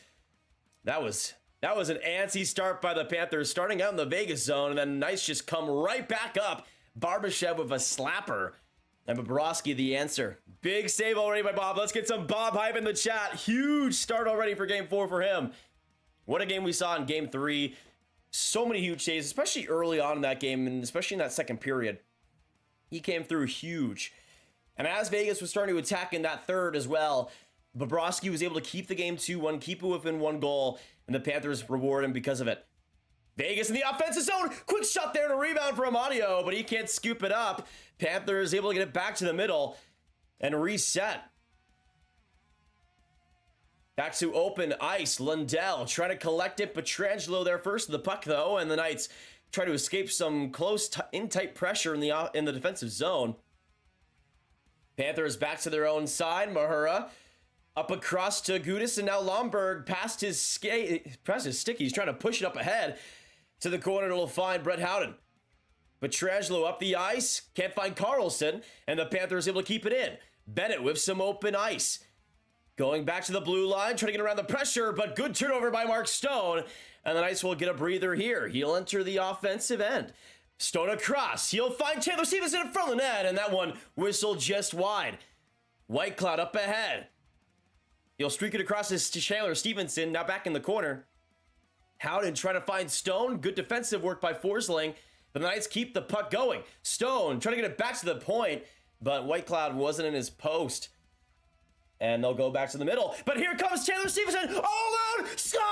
That was an antsy start by the Panthers, starting out in the Vegas zone, and then Knights just come right back up. Barbashev with a slapper, and Bobrovsky the answer. Big save already by Bob. Let's get some Bob hype in the chat. Huge start already for Game 4 for him. What a game we saw in Game 3. So many huge saves, especially early on in that game, and especially in that second period. He came through huge. And as Vegas was starting to attack in that third as well, Bobrovsky was able to keep the game 2-1, keep it within 1 goal, and the Panthers reward him because of it. Vegas in the offensive zone, quick shot there to rebound from Audio, but he can't scoop it up. Panthers able to get it back to the middle and reset. Back to open ice, Lundell trying to collect it, Pietrangelo there first to the puck though, and the Knights try to escape some close in tight pressure in the defensive zone. Panthers back to their own side. Mahura up across to Gudis, and now Lomberg past his stick. He's trying to push it up ahead to the corner to find Brett Howden. Pietrangelo up the ice, can't find Carlson, and the Panthers able to keep it in. Bennett with some open ice. Going back to the blue line, trying to get around the pressure, but good turnover by Mark Stone, and the Knights will get a breather here. He'll enter the offensive end. Stone across. He'll find Taylor Stevenson in front of the net, and that one whistled just wide. Whitecloud up ahead. He'll streak it across to Taylor Stevenson, now back in the corner. Howden trying to find Stone. Good defensive work by Forsling. The Knights keep the puck going. Stone trying to get it back to the point, but Whitecloud wasn't in his post. And they'll go back to the middle. But here comes Taylor Stevenson. All out. Scores!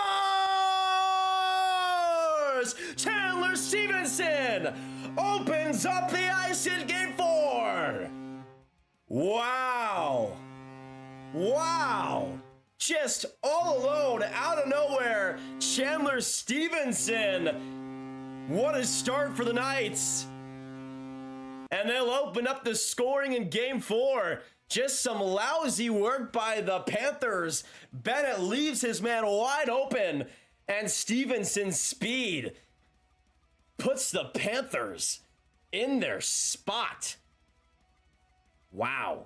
Taylor Stevenson opens up the ice in Game 4. Wow. Wow. Just all alone, out of nowhere, Chandler Stevenson. What a start for the Knights. And they'll open up the scoring in Game 4. Just some lousy work by the Panthers. Bennett leaves his man wide open, and Stevenson's speed puts the Panthers in their spot. Wow.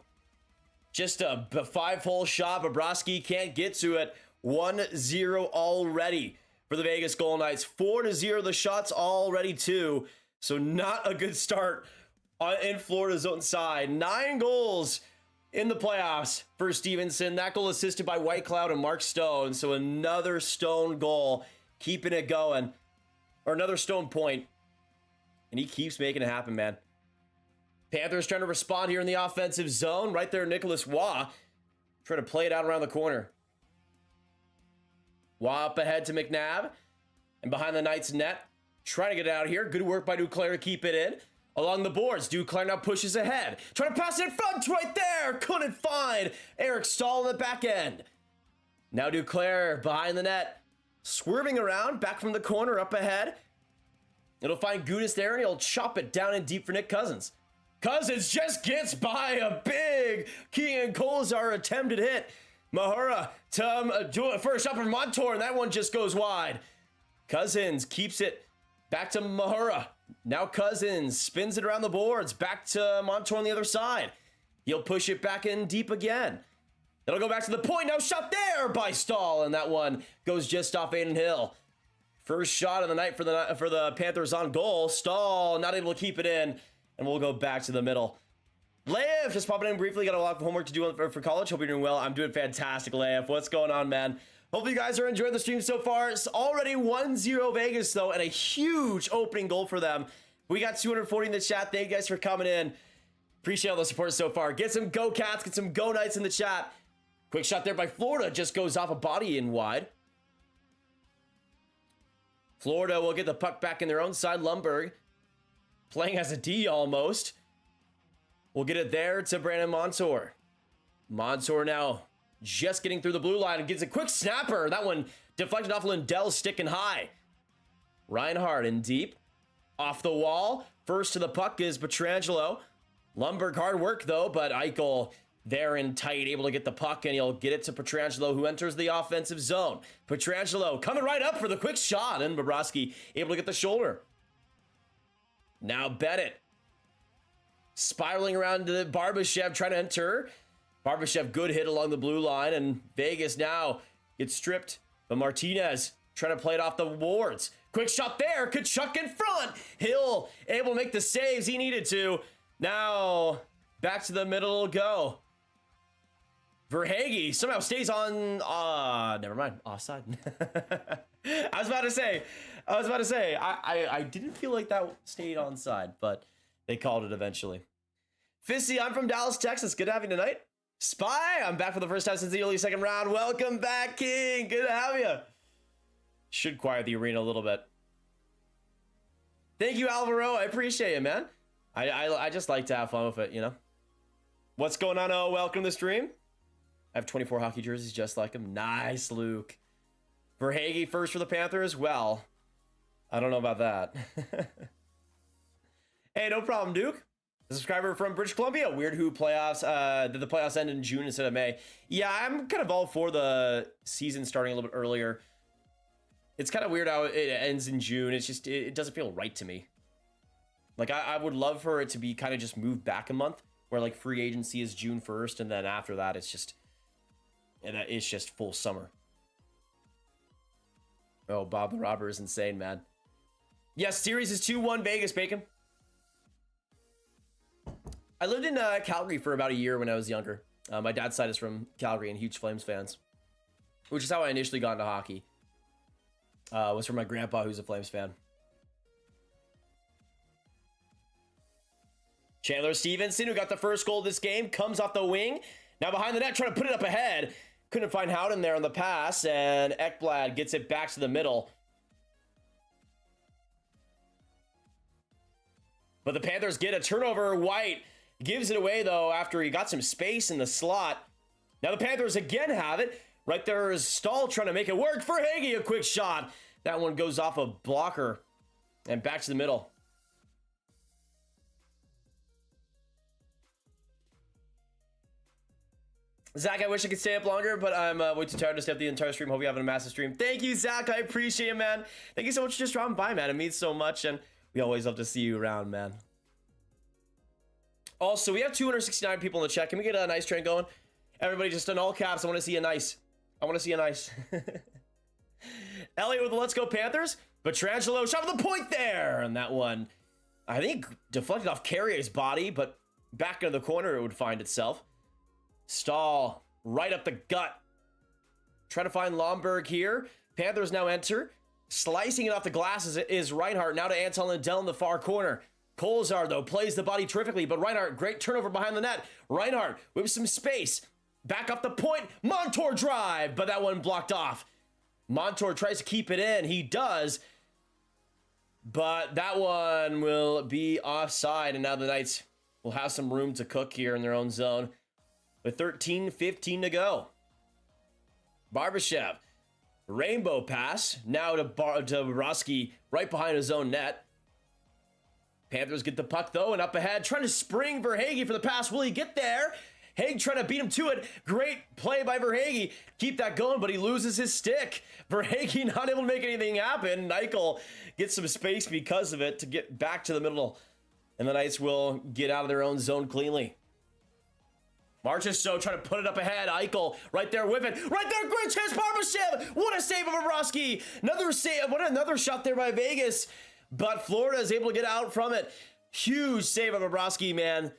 Just a 5-hole shot. Bobrovsky can't get to it. 1-0 already for the Vegas Golden Knights. 4-0 the shots already too. So not a good start in Florida's own side. 9 goals in the playoffs for Stevenson. That goal assisted by Whitecloud and Mark Stone. So another Stone goal, keeping it going. Or another Stone point. And he keeps making it happen, man. Panthers trying to respond here in the offensive zone. Right there, Nicholas Waugh trying to play it out around the corner. Wop ahead to McNabb. And behind the Knights net. Trying to get it out here. Good work by Duclair to keep it in. Along the boards, Duclair now pushes ahead. Trying to pass it in front, right there. Couldn't find Eric Staal in the back end. Now Duclair behind the net. Swerving around, back from the corner, up ahead. It'll find Gudas there, and he'll chop it down in deep for Nick Cousins. Cousins just gets by a big Keegan Kolesar attempted hit. Mahura to first shot from Montour, and that one just goes wide. Cousins keeps it back to Mahura. Now Cousins spins it around the boards, back to Montour on the other side. He'll push it back in deep again. It'll go back to the point. Now shot there by Staal, and that one goes just off Adin Hill. First shot of the night for the Panthers on goal. Staal not able to keep it in, and we'll go back to the middle. Leif just popping in briefly. Got a lot of homework to do for college. Hope you're doing well. I'm doing fantastic, Leif. What's going on, man? Hopefully you guys are enjoying the stream so far. It's already 1-0 Vegas, though, and a huge opening goal for them. We got 240 in the chat. Thank you guys for coming in. Appreciate all the support so far. Get some Go Cats, get some Go Knights in the chat. Quick shot there by Florida. Just goes off a body in wide. Florida will get the puck back in their own side. Lundberg playing as a D almost. We'll get it there to Brandon Montour. Montour now just getting through the blue line and gets a quick snapper. That one deflected off Lindell, sticking high. Reinhardt in deep. Off the wall. First to the puck is Pietrangelo. Lundberg hard work though, but Eichel there in tight, able to get the puck, and he'll get it to Pietrangelo, who enters the offensive zone. Pietrangelo coming right up for the quick shot, and Bobrovsky able to get the shoulder. Now Bennett spiraling around to Barbashev, trying to enter. Barbashev, good hit along the blue line, and Vegas now gets stripped. But Martinez trying to play it off the boards. Quick shot there, Kachuk in front. Hill able to make the saves he needed to. Now back to the middle it'll go. Verhaeghe somehow stays on, never mind, offside. I was about to say, I didn't feel like that stayed onside, but they called it eventually. Fissy, I'm from Dallas, Texas. Good to have you tonight. Spy, I'm back for the first time since the early second round. Welcome back, King. Good to have you. Should quiet the arena a little bit. Thank you, Alvaro. I appreciate it, man. I just like to have fun with it, you know? What's going on? Oh, welcome to the stream. I have 24 hockey jerseys just like him. Nice, Luke. Verhaeghe first for the Panthers? Well, I don't know about that. Hey, no problem, Duke. A subscriber from British Columbia. Weird who playoffs, did the playoffs end in June instead of May? Yeah, I'm kind of all for the season starting a little bit earlier. It's kind of weird how it ends in June. It's just, it doesn't feel right to me. Like, I would love for it to be kind of just moved back a month, where like free agency is June 1st, and then after that, it's just full summer. Oh, Bob the Robber is insane, man. Yes, series is 2-1 Vegas, Bacon. I lived in Calgary for about a year when I was younger. My dad's side is from Calgary and huge Flames fans, which is how I initially got into hockey. Was from my grandpa, who's a Flames fan. Chandler Stevenson, who got the first goal of this game, comes off the wing. Now behind the net, trying to put it up ahead. Couldn't find Howden there on the pass, and Ekblad gets it back to the middle. But the Panthers get a turnover. White gives it away, though, after he got some space in the slot. Now the Panthers again have it. Right there is Staal trying to make it work. For Verhaeghe, a quick shot. That one goes off a blocker and back to the middle. Zach, I wish I could stay up longer, but I'm way too tired to stay up the entire stream. Hope you're having a massive stream. Thank you, Zach. I appreciate it, man. Thank you so much for just dropping by, man. It means so much, and we always love to see you around, man. Also, we have 269 people in the chat. Can we get a nice train going? Everybody just in all caps. I want to see a nice. I want to see a nice. Elliotte with the Let's Go Panthers. Pietrangelo shot for the point there. And that one, I think, deflected off Carrier's body, but back into the corner it would find itself. Staal right up the gut. Trying to find Lomberg here. Panthers now enter. Slicing it off the glass is Reinhardt. Now to Anton Lindell in the far corner. Kolesar, though, plays the body terrifically, but Reinhardt, great turnover behind the net. Reinhardt with some space. Back up the point. Montour drive, but that one blocked off. Montour tries to keep it in. He does. But that one will be offside. And now the Knights will have some room to cook here in their own zone. With 13:15 to go. Barbashev. Rainbow pass. Now to Bobrovsky right behind his own net. Panthers get the puck though and up ahead. Trying to spring Verhaeghe for the pass. Will he get there? Haig trying to beat him to it. Great play by Verhaeghe. Keep that going, but he loses his stick. Verhaeghe not able to make anything happen. Eichel gets some space because of it to get back to the middle. And the Knights will get out of their own zone cleanly. Marchessault trying to put it up ahead. Eichel right there with it. Right there, great chance, Barbashev. What a save of Bobrovsky. Another save. What another shot there by Vegas. But Florida is able to get out from it. Huge save of Bobrovsky, man.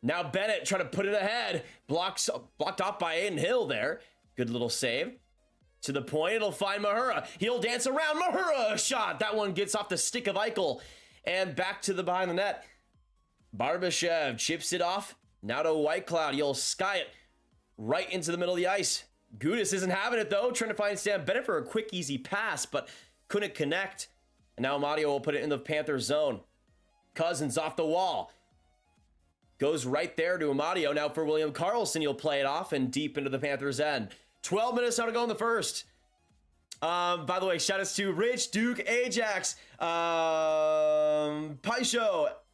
Now Bennett trying to put it ahead. Blocked off by Adin Hill there. Good little save. To the point, it'll find Mahura. He'll dance around. Mahura shot. That one gets off the stick of Eichel. And back to the behind the net. Barbashev chips it off. Now to Whitecloud. He'll sky it right into the middle of the ice. Gudas isn't having it though. Trying to find Sam Bennett for a quick, easy pass, but couldn't connect. And now Amadio will put it in the Panthers zone. Cousins off the wall. Goes right there to Amadio. Now for William Karlsson, he'll play it off and deep into the Panthers' end. 12 minutes now to go in the first. By the way, shout outs to Rich, Duke, Ajax, Paisho,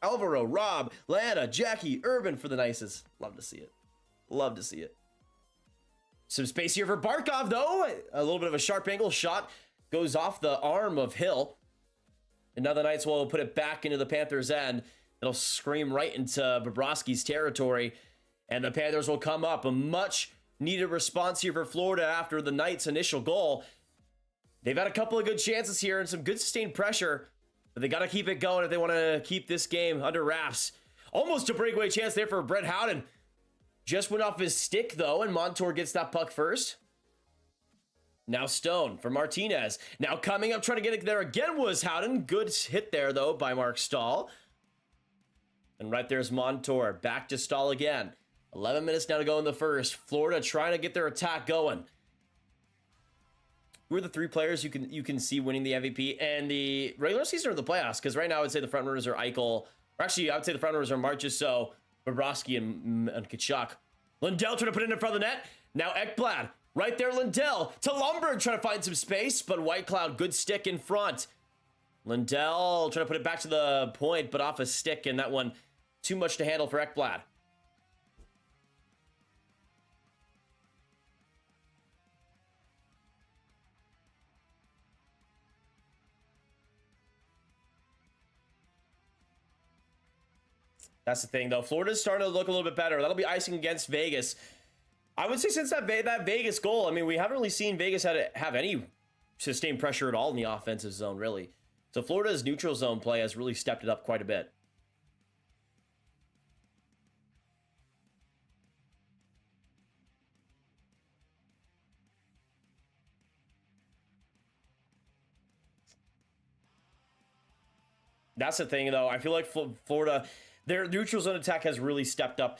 Alvaro, Rob, Lana, Jackie, Urban for the nicest. Love to see it. Love to see it. Some space here for Barkov, though. A little bit of a sharp angle shot. Goes off the arm of Hill. And now the Knights will put it back into the Panthers' end. It'll scream right into Bobrovsky's territory. And the Panthers will come up. A much needed response here for Florida after the Knights' initial goal. They've had a couple of good chances here and some good sustained pressure. But they got to keep it going if they want to keep this game under wraps. Almost a breakaway chance there for Brett Howden. Just went off his stick, though, and Montour gets that puck first. Now Stone for Martinez. Now coming up, trying to get it there again was Howden. Good hit there, though, by Mark Stahl. And right there's Montour. Back to Stahl again. 11 minutes now to go in the first. Florida trying to get their attack going. Who are the three players you can see winning the MVP and the regular season or the playoffs? Because right now I would say the front runners are Eichel. Or actually, I would say the front runners are Marchessault, Bobrovsky, and Tkachuk. Lindell trying to put it in front of the net. Now Ekblad. Right there, Lindell. To Lundberg trying to find some space, but Whitecloud, good stick in front. Lindell trying to put it back to the point, but off a stick, and that one too much to handle for Ekblad. That's the thing, though. Florida's starting to look a little bit better. That'll be icing against Vegas. I would say since that Vegas goal, I mean, we haven't really seen Vegas have any sustained pressure at all in the offensive zone, really. So Florida's neutral zone play has really stepped it up quite a bit. That's the thing, though. I feel like Florida, their neutral zone attack has really stepped up.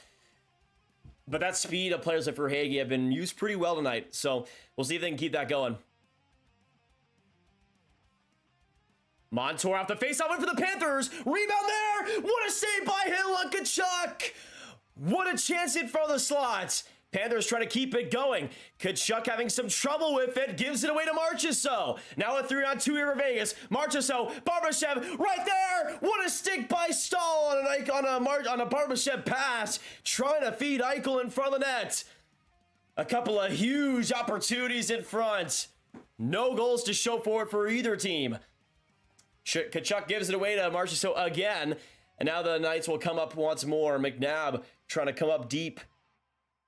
But that speed of players like Verhaeghe have been used pretty well tonight. So we'll see if they can keep that going. Montour off the faceoff for the Panthers. Rebound there. What a save by Hill on Tkachuk. What a chance in front of the slots. Panthers trying to keep it going. Tkachuk having some trouble with it. Gives it away to Marchessault. Now a 3-on-2 here for Vegas. Marchessault, Barbashev right there. What a stick by Stahl on a Barbashev pass. Trying to feed Eichel in front of the net. A couple of huge opportunities in front. No goals to show for it for either team. Tkachuk gives it away to Marchessault again. And now the Knights will come up once more. McNabb trying to come up deep.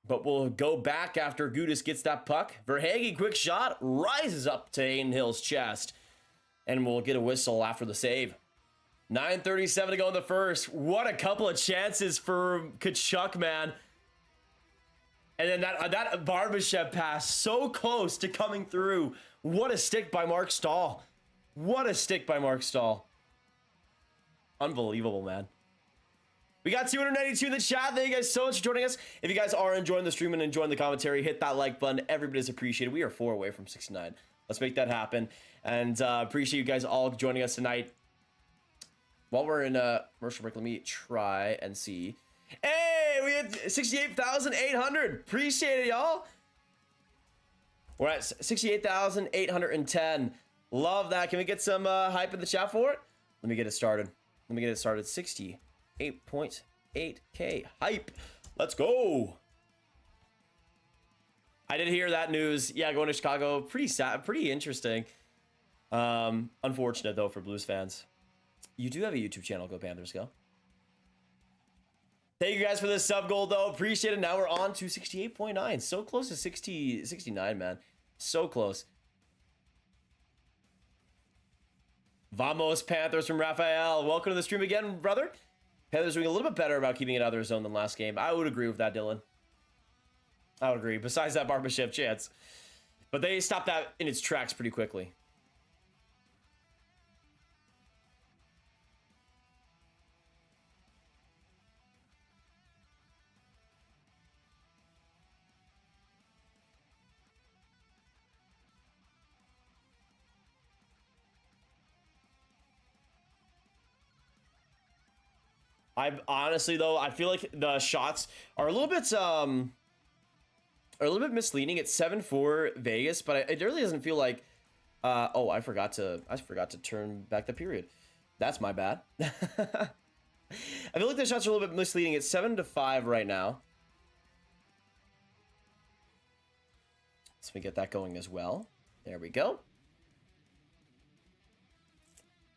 But we'll go back after Gudas gets that puck. Verhaeghe, quick shot, rises up to Adin Hill's chest. And we'll get a whistle after the save. 9:37 to go in the first. What a couple of chances for Tkachuk, man. And then that Barbashev pass, so close to coming through. What a stick by Mark Stahl. What a stick by Mark Stahl. Unbelievable, man. We got 292 in the chat. Thank you guys so much for joining us. If you guys are enjoying the stream and enjoying the commentary, hit that like button. Everybody's appreciated. We are 4 away from 69. Let's make that happen. And appreciate you guys all joining us tonight. While we're in commercial break, let me try and see. Hey, we had 68,800. Appreciate it, y'all. We're at 68,810. Love that. Can we get some hype in the chat for it? Let me get it started. 68.8K hype. Let's go. I did hear that news. Yeah, going to Chicago. Pretty sad. Pretty interesting. Unfortunate, though, for Blues fans. You do have a YouTube channel. Go Panthers, go. Thank you guys for this sub goal, though. Appreciate it. Now we're on to 68.9. So close to 69, man. So close. Vamos, Panthers from Raphael. Welcome to the stream again, brother. Panthers doing a little bit better about keeping it out of their zone than last game. I would agree with that, Dylan. I would agree. Besides that Barbashev chance. But they stopped that in its tracks pretty quickly. I honestly, though, I feel like the shots are a little bit misleading. It's 7-4 Vegas, but it really doesn't feel like. Oh, I forgot to turn back the period. That's my bad. I feel like the shots are a little bit misleading. It's 7-5 right now. So we get that going as well. There we go.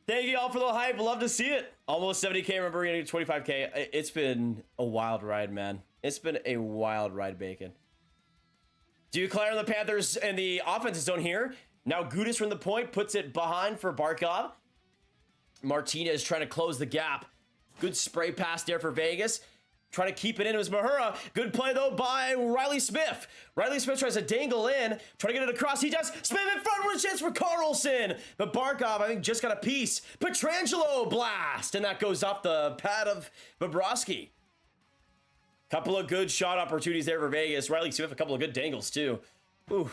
Thank you all for the hype. Love to see it. Almost 70K. Remember, we're going to get 25K. It's been a wild ride, man. It's been a wild ride, Bacon. Duclair on the Panthers and the offensive zone here. Now Gudas from the point puts it behind for Barkov. Martinez trying to close the gap. Good spray pass there for Vegas. Trying to keep it in. It was Mahura. Good play, though, by Riley Smith. Riley Smith tries to dangle in. Trying to get it across. He does. Smith in front with a chance for Carlson. But Barkov, I think, just got a piece. Pietrangelo blast. And that goes off the pad of Bobrovsky. Couple of good shot opportunities there for Vegas. Riley Smith, a couple of good dangles, too. Ooh.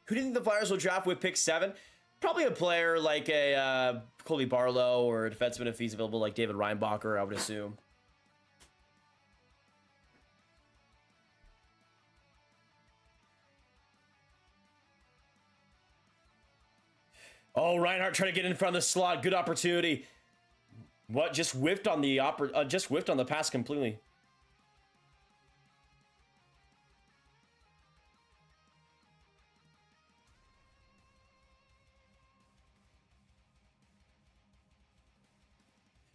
Who do you think the Flyers will draft with pick 7? Probably a player like a Colby Barlow or a defenseman if he's available, like David Reinbacher, I would assume. Oh, Reinhart trying to get in front of the slot. Good opportunity. What? Just whiffed on the pass completely.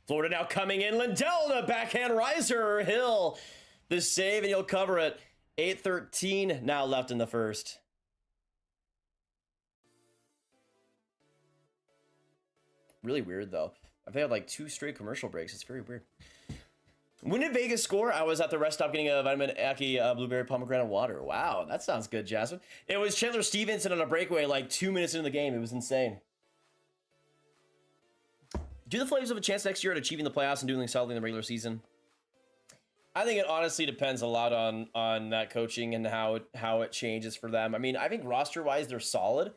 Florida now coming in. Lindell, the backhand riser. Hill, the save, and he'll cover it. 8:13 now left in the first. Really weird, though. I've had like 2 straight commercial breaks. It's very weird. When did Vegas score? I was at the rest stop getting a vitamin Aki blueberry pomegranate water. Wow, that sounds good, Jasmine. It was Chandler Stevenson on a breakaway like 2 minutes into the game. It was insane. Do the Flames have a chance next year at achieving the playoffs and doing solidly in the regular season? I think it honestly depends a lot on that coaching and how it changes for them. I mean, I think roster-wise, they're solid.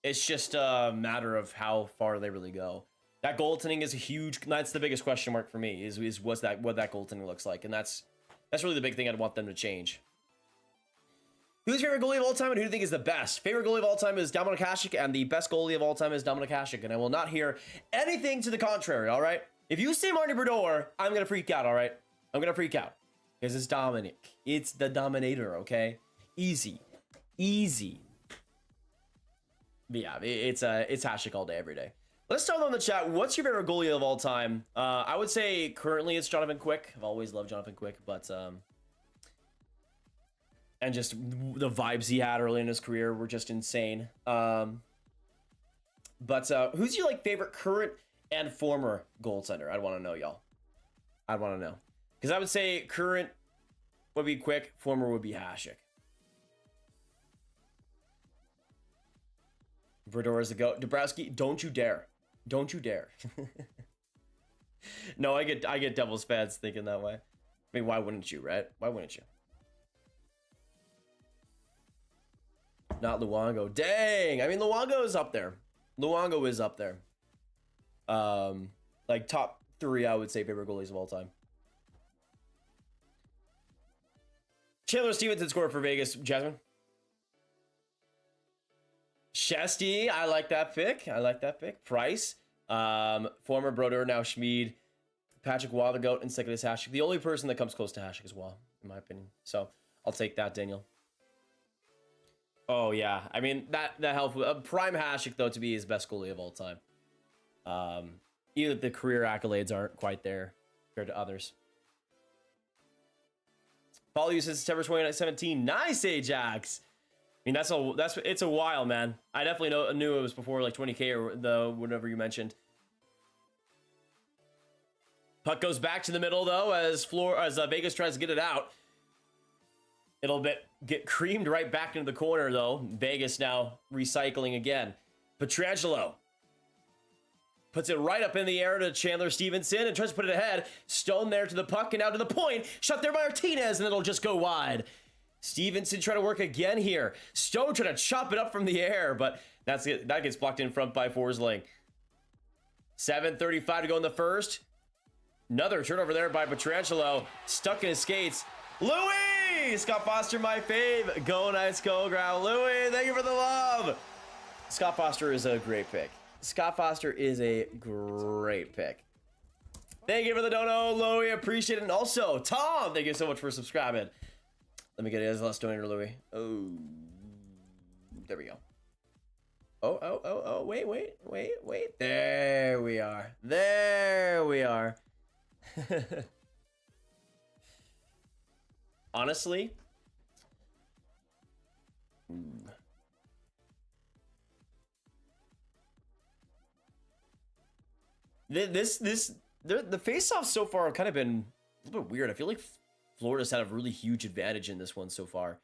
It's just a matter of how far they really go. That goaltending is a huge. That's the biggest question mark for me. Is what that goaltending looks like, and that's really the big thing I'd want them to change. Who's your favorite goalie of all time, and who do you think is the best? Favorite goalie of all time is Dominik Hasek, and the best goalie of all time is Dominik Hasek, and I will not hear anything to the contrary, all right? If you say Marty Brodeur, I'm going to freak out, all right? I'm going to freak out. Because it's Dominic. It's the Dominator, okay? Easy. Easy. But yeah, it's Hasek all day, every day. Let's start on the chat. What's your favorite goalie of all time? I would say currently it's Jonathan Quick. I've always loved Jonathan Quick, but... and just the vibes he had early in his career were just insane. But who's your favorite current and former goaltender? I'd want to know, y'all. I'd want to know. Because I would say current would be Quick, former would be Hasek. Brodeur is the goat. Dabrowski, don't you dare. Don't you dare. No, I get Devils fans thinking that way. I mean, why wouldn't you, right? Why wouldn't you? Not Luongo. Dang. I mean, Luongo is up there. Luongo is up there. Like top 3, I would say, favorite goalies of all time. Chandler Stevenson scored for Vegas. Jasmine. Shesty. I like that pick. I like that pick. Price. Former Brodeur, now Schmid. Patrick Waugh, the GOAT, and Nicholas Hasek. The only person that comes close to Hasek is Waugh, in my opinion. So I'll take that, Daniel. Oh, yeah. I mean, that helped. Prime Hasek, though, to be his best goalie of all time. Either the career accolades aren't quite there compared to others. Follow you since September 2017. Nice, Ajax. I mean, it's a while, man. I definitely knew it was before like 20K or whatever you mentioned. Puck goes back to the middle though as Vegas tries to get it out. It'll get creamed right back into the corner though. Vegas now recycling again. Pietrangelo puts it right up in the air to Chandler Stevenson and tries to put it ahead. Stone there to the puck and out to the point. Shot there by Martinez and it'll just go wide. Stevenson trying to work again here. Stone trying to chop it up from the air, but that gets blocked in front by Forsling. 7:35 to go in the first. Another turnover there by Pietrangelo. Stuck in his skates. Louis! Scott Foster, my fave. Go nice, go ground. Louis, thank you for the love. Scott Foster is a great pick. Scott Foster is a great pick. Thank you for the dono, Louis. Appreciate it. And also, Tom, thank you so much for subscribing. Let me get it as last donator, Louis. Oh, there we go. Oh, wait. There we are. There we are. Honestly, the face-offs so far have kind of been a little bit weird. I feel like Florida's had a really huge advantage in this one so far.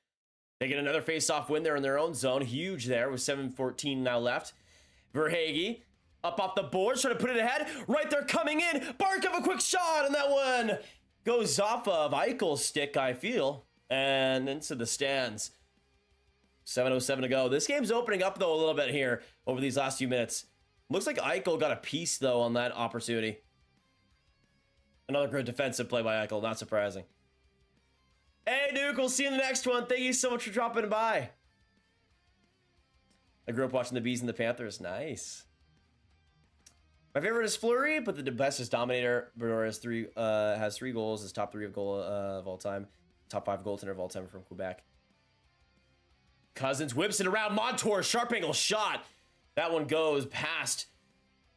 They get another face-off win there in their own zone. Huge there with 7:14 now left. Verhaeghe up off the boards, trying to put it ahead. Right there coming in. Barkov a quick shot, and that one goes off of Eichel's stick, I feel, and into the stands. 7:07 to go. This game's opening up, though, a little bit here over these last few minutes. Looks like Eichel got a piece, though, on that opportunity. Another good defensive play by Eichel. Not surprising. Hey, Duke, we'll see you in the next one. Thank you so much for dropping by. I grew up watching the Bees and the Panthers. Nice. My favorite is Fleury, but the best is Dominator. Brodeur has three goals. His top 3 of all time. Top 5 goaltender of all time from Quebec. Cousins whips it around. Montour, sharp angle shot. That one goes past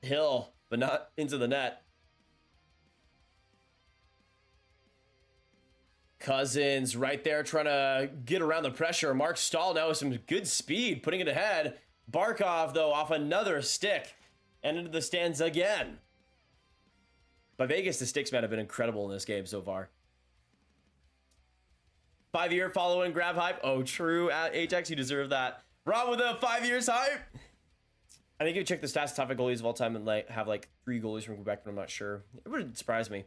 Hill, but not into the net. Cousins right there trying to get around the pressure. Mark Stahl now with some good speed, putting it ahead. Barkov, though, off another stick and into the stands again. By Vegas, the sticks, man, have been incredible in this game so far. 5-year following grab hype. Oh, true. Ajax, you deserve that. Rob with a 5 years hype. I think you check the stats, top 5 goalies of all time, and have 3 goalies from Quebec, but I'm not sure. It wouldn't surprise me.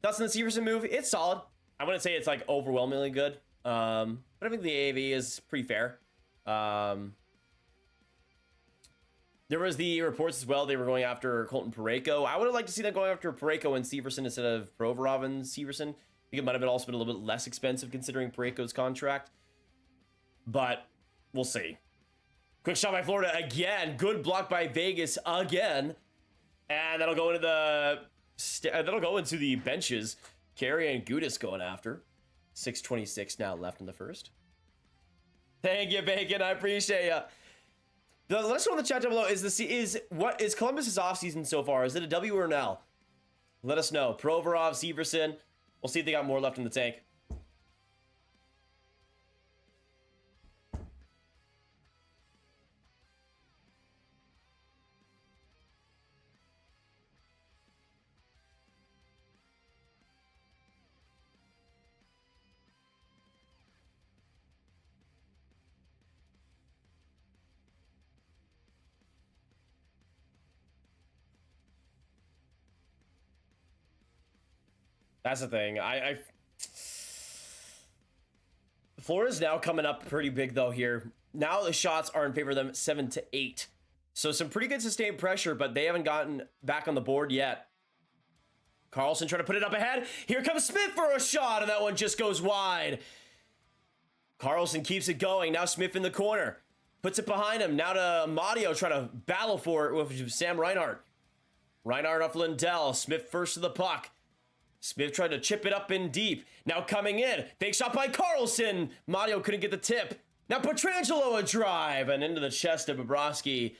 Thoughts on the Severson move? It's solid. I wouldn't say it's overwhelmingly good, but I think the AAV is pretty fair. There was the reports as well. They were going after Colton Parayko. I would have liked to see them going after Parayko and Severson instead of Provorov and Severson. I think it might have also been a little bit less expensive considering Parayko's contract, but we'll see. Quick shot by Florida again. Good block by Vegas again, and that'll go into the benches. Carey and Gudis going after. 6:26 now left in the first. Thank you, Bacon. I appreciate you. Let us know in the chat down below. What is Columbus's offseason so far? Is it a W or an L? Let us know. Provorov, Severson. We'll see if they got more left in the tank. That's the thing. Florida's now coming up pretty big though here. Now the shots are in favor of them 7-8. So some pretty good sustained pressure, but they haven't gotten back on the board yet. Carlson trying to put it up ahead. Here comes Smith for a shot, and that one just goes wide. Carlson keeps it going. Now Smith in the corner. Puts it behind him. Now to Mario trying to battle for it with Sam Reinhart. Reinhart off Lindell. Smith first to the puck. Smith tried to chip it up in deep. Now coming in. Fake shot by Carlson. Mario couldn't get the tip. Now Pietrangelo a drive. And into the chest of Bobrovsky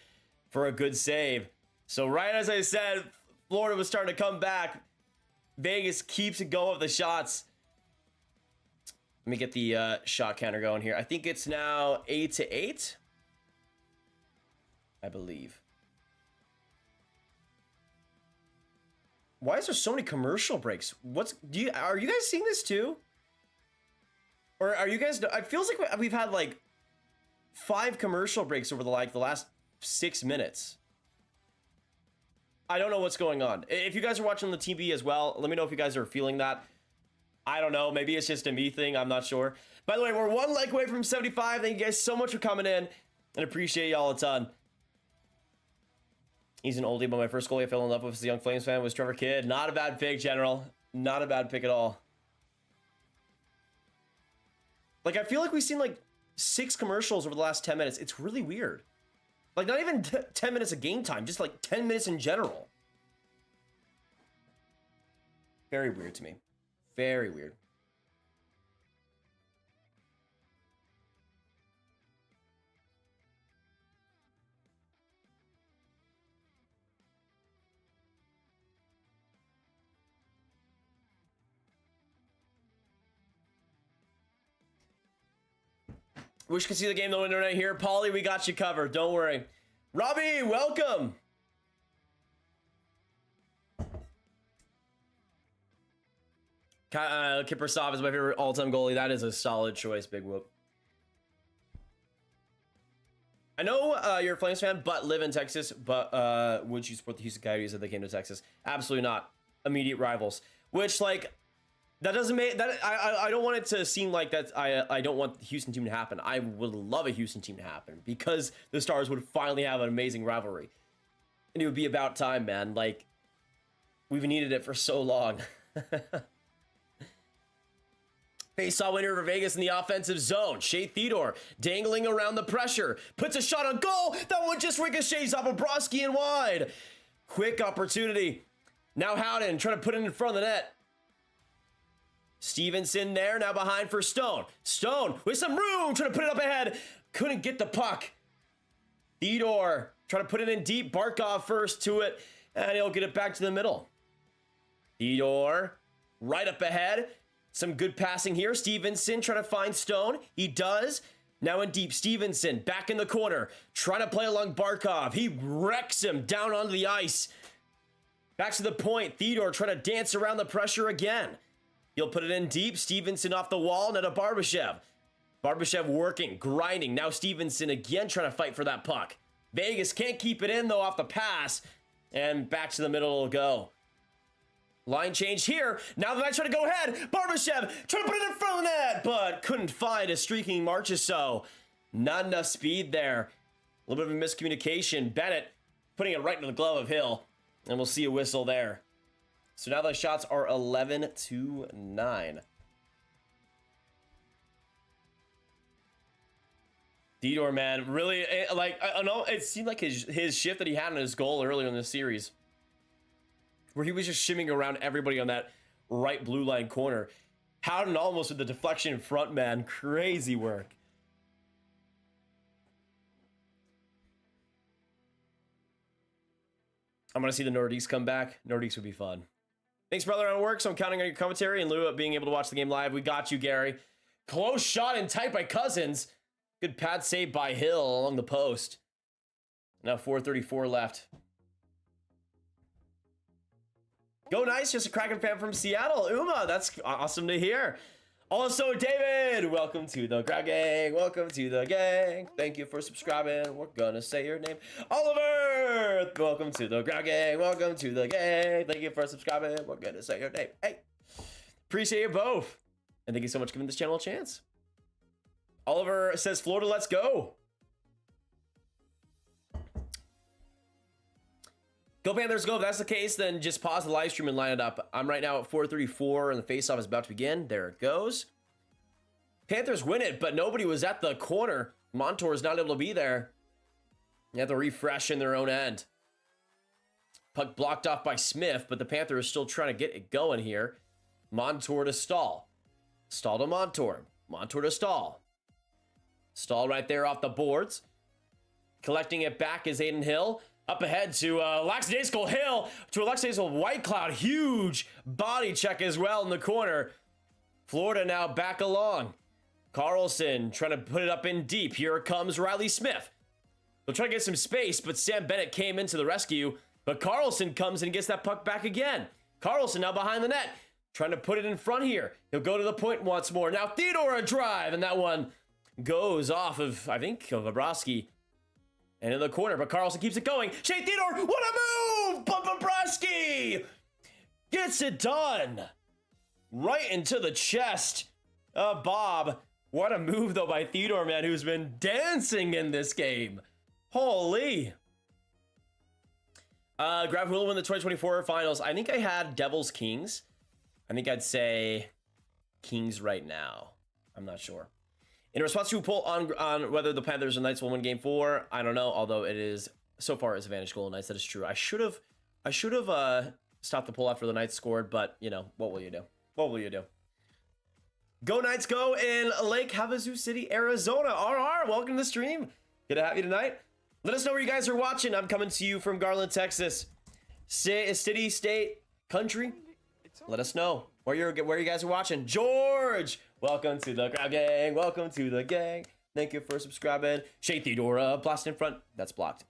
for a good save. So right as I said, Florida was starting to come back. Vegas keeps it going with the shots. Let me get the shot counter going here. I think it's now 8-8. I believe. Why is there so many commercial breaks? Are you guys seeing this too? Or are you guys? It feels like we've had like 5 commercial breaks over the last 6 minutes. I don't know what's going on. If you guys are watching the TV as well, let me know if you guys are feeling that. I don't know. Maybe it's just a me thing. I'm not sure. By the way, we're 1 like away from 75. Thank you guys so much for coming in, and appreciate y'all a ton. He's an oldie, but my first goalie I fell in love with as a young Flames fan was Trevor Kidd. Not a bad pick, General. Not a bad pick at all. Like, I feel like we've seen like 6 commercials over the last 10 minutes. It's really weird. Like, not even 10 minutes of game time, just like 10 minutes in general. Very weird to me. Very weird. Wish you could see the game though internet here. Paulie, we got you covered. Don't worry. Robbie, welcome. Kiprasov is my favorite all-time goalie. That is a solid choice, Big Whoop. I know you're a Flames fan, but live in Texas. But would you support the Houston Coyotes if they came to Texas? Absolutely not. Immediate rivals. Which, like, that doesn't make that. I don't want it to seem like that. I don't want the Houston team to happen. I would love a Houston team to happen because the Stars would finally have an amazing rivalry, and it would be about time, man. Like, we've needed it for so long. Face-off winner for Vegas in the offensive zone. Shea Theodore dangling around the pressure. Puts a shot on goal. That one just ricochets off of Bobrovsky and wide. Quick opportunity. Now Howden trying to put it in front of the net. Stevenson there, now behind for Stone. Stone with some room, trying to put it up ahead. Couldn't get the puck. Theodore trying to put it in deep. Barkov first to it, and he'll get it back to the middle. Theodore right up ahead. Some good passing here. Stevenson trying to find Stone. He does. Now in deep, Stevenson back in the corner, trying to play along Barkov. He wrecks him down onto the ice. Back to the point. Theodore trying to dance around the pressure again. He'll put it in deep. Stevenson off the wall. Now to Barbashev. Barbashev working, grinding. Now Stevenson again trying to fight for that puck. Vegas can't keep it in though off the pass. And back to the middle it'll go. Line change here. Now the Knights trying to go ahead. Barbashev trying to put it in front of the net, but couldn't find a streaking March or so. Not enough speed there. A little bit of a miscommunication. Bennett putting it right into the glove of Hill. And we'll see a whistle there. So now the shots are 11-9. Theodore, man, really, like, I know it seemed like his shift that he had on his goal earlier in the series, where he was just shimming around everybody on that right blue line corner. Howden almost with the deflection in front, man. Crazy work. I'm going to see the Nordiques come back. Nordiques would be fun. Thanks, brother, on work, so I'm counting on your commentary in lieu of being able to watch the game live. We got you, Gary. Close shot and tight by Cousins. Good pad save by Hill along the post. Now 4:34 left. Go nice, just a Kraken fan from Seattle. Uma, that's awesome to hear. Also, David, welcome to the Grab Gang. Welcome to the gang. Thank you for subscribing. We're gonna say your name. Oliver, welcome to the Grab Gang. Welcome to the gang. Thank you for subscribing. We're gonna say your name. Hey, appreciate you both. And thank you so much for giving this channel a chance. Oliver says, Florida, let's go. Go Panthers, go. If that's the case, then just pause the live stream and line it up. I'm right now at 4:34, and the faceoff is about to begin. There it goes. Panthers win it, but nobody was at the corner. Montour's not able to be there. They have to refresh in their own end. Puck blocked off by Smith, but the Panthers are still trying to get it going here. Montour to Stahl. Stahl to Montour. Montour to Stahl. Stahl right there off the boards. Collecting it back is Aiden Hill. Up ahead to lackadaisical Hill. To a lackadaisical Whitecloud. Huge body check as well in the corner. Florida now back along. Carlson trying to put it up in deep. Here comes Riley Smith. They'll try to get some space, but Sam Bennett came into the rescue. But Carlson comes and gets that puck back again. Carlson now behind the net. Trying to put it in front here. He'll go to the point once more. Now Theodore a drive, and that one goes off of, I think, of Bobrovsky. And in the corner, but Carlson keeps it going. Shea Theodore, what a move! But Bobrovsky gets it done. Right into the chest of Bob. What a move, though, by Theodore, man, who's been dancing in this game. Holy. Graviteh will win the 2024 finals. I think I had Devils Kings. I think I'd say Kings right now. I'm not sure. In response to a poll on whether the Panthers and Knights will win Game 4, I don't know. Although it is so far as advantage Golden Knights, that is true. I should have stopped the poll after the Knights scored, but you know what will you do? What will you do? Go Knights, go in Lake Havasu City, Arizona. RR, welcome to the stream. Good to have you tonight. Let us know where you guys are watching. I'm coming to you from Garland, Texas. City, state, country. Let us know where you guys are watching. George, welcome to the Grab Gang. Welcome to the gang. Thank you for subscribing. Shea Theodora, blast in front. That's blocked.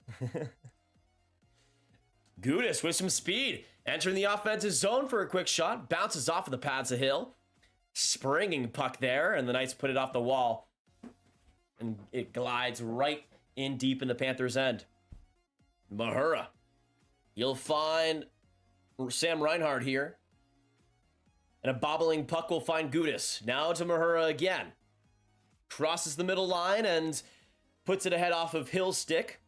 Gudis with some speed. Entering the offensive zone for a quick shot. Bounces off of the pads of Hill. Springing puck there, and the Knights put it off the wall. And it glides right in deep in the Panthers' end. Mahura. You'll find Sam Reinhart here. And a bobbling puck will find Gudis. Now to Mahura again. Crosses the middle line and puts it ahead off of Hill's stick.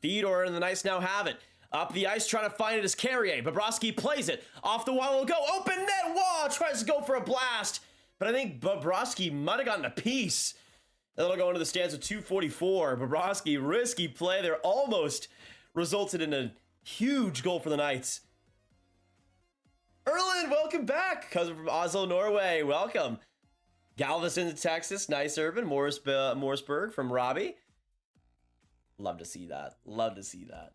Theodore and the Knights now have it. Up the ice trying to find it is Carrier. Bobrovsky plays it. Off the wall will go. Open net wall. Tries to go for a blast. But I think Bobrovsky might have gotten a piece. That'll go into the stands with 2:44. Bobrovsky, risky play there. Almost resulted in a huge goal for the Knights. Erland, welcome back. Cousin from Oslo, Norway. Welcome. Galveston, Texas. Nice urban. Morrisburg from Robbie. Love to see that. Love to see that.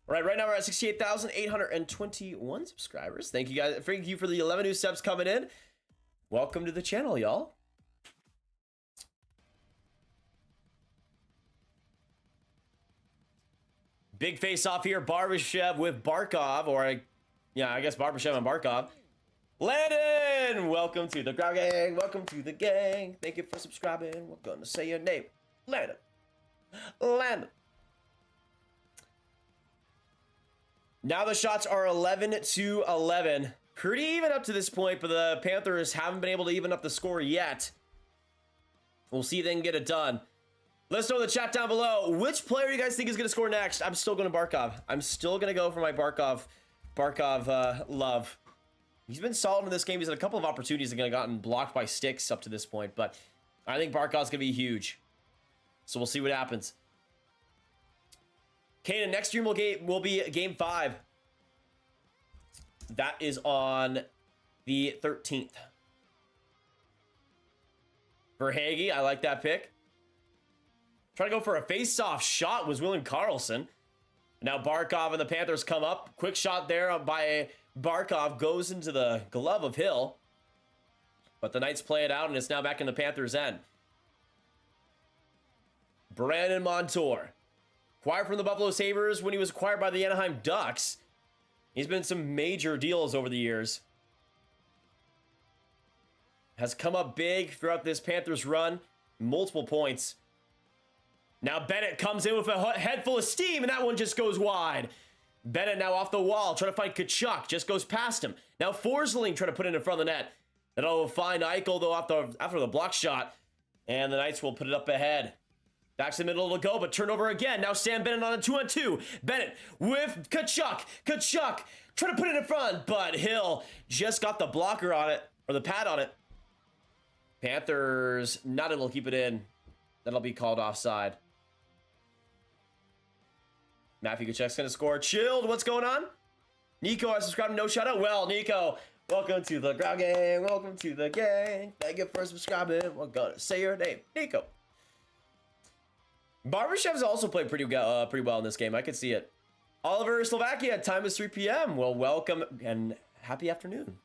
All right now we're at 68,821 subscribers. Thank you guys. Thank you for the 11 new subs coming in. Welcome to the channel, y'all. Big face off here. Barbashev with Barkov, or I guess Barbashev and Barkov. Landon, welcome to the Grab Gang. Welcome to the gang. Thank you for subscribing. We're going to say your name. Landon. Landon. Now the shots are 11-11. Pretty even up to this point, but the Panthers haven't been able to even up the score yet. We'll see if they can get it done. Let us know in the chat down below. Which player you guys think is going to score next? I'm still going to Barkov. I'm still going to go for my Barkov love. He's been solid in this game. He's had a couple of opportunities that have gotten blocked by sticks up to this point, but I think Barkov's going to be huge. So we'll see what happens. Kanan, next stream will be Game 5. That is on the 13th. For Hagee, I like that pick. Trying to go for a face-off shot was William Karlsson. Now Barkov and the Panthers come up. Quick shot there by Barkov goes into the glove of Hill. But the Knights play it out, and it's now back in the Panthers' end. Brandon Montour. Acquired from the Buffalo Sabres when he was acquired by the Anaheim Ducks. He's been some major deals over the years. Has come up big throughout this Panthers run. Multiple points. Now Bennett comes in with a head full of steam, and that one just goes wide. Bennett now off the wall, trying to find Kachuk. Just goes past him. Now Forsling trying to put it in front of the net. That'll find Eichel, though, after the block shot. And the Knights will put it up ahead. Back to the middle to go, but turnover again. Now Sam Bennett on a 2-on-2. Bennett with Tkachuk. Tkachuk trying to put it in front, but Hill just got the blocker on it, or the pad on it. Panthers not able to keep it in. That'll be called offside. Matthew Tkachuk's going to score. Chilled, what's going on? Nico, I subscribed, no shout out. Well, Nico, welcome to the ground gang. Welcome to the gang. Thank you for subscribing. We're going to say your name. Nico. Barbashev's also played pretty well in this game. I could see it. Oliver, Slovakia, time is 3 p.m. Well, welcome and happy afternoon.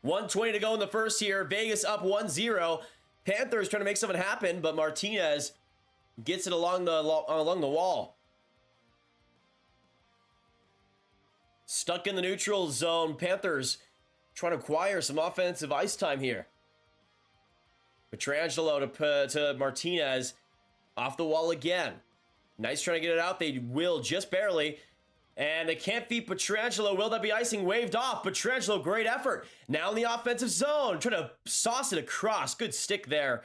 $1:20 to go in the first here. Vegas up 1-0. Panthers trying to make something happen, but Martinez gets it along the wall. Stuck in the neutral zone. Panthers trying to acquire some offensive ice time here. Pietrangelo to Martinez. Off the wall again. Nice trying to get it out. They will just barely. And they can't beat Pietrangelo. Will that be icing? Waved off. Pietrangelo, great effort. Now in the offensive zone. Trying to sauce it across. Good stick there.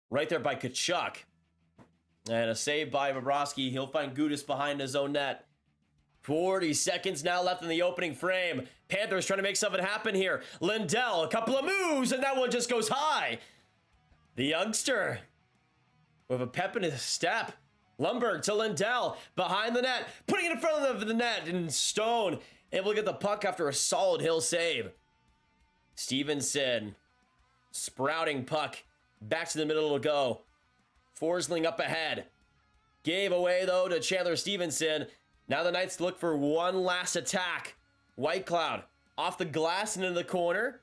Right there by Tkachuk. And a save by Bobrovsky. He'll find Gudas behind his own net. 40 seconds now left in the opening frame. Panthers trying to make something happen here. Lindell, a couple of moves, and that one just goes high. The youngster with a pep in his step. Lundberg to Lindell, behind the net, putting it in front of the net, and Stone able to get the puck after a solid Hill save. Stevenson, sprouting puck, back to the middle to go. Forsling up ahead. Gave away, though, to Chandler Stevenson. Now the Knights look for one last attack. Whitecloud off the glass and into the corner.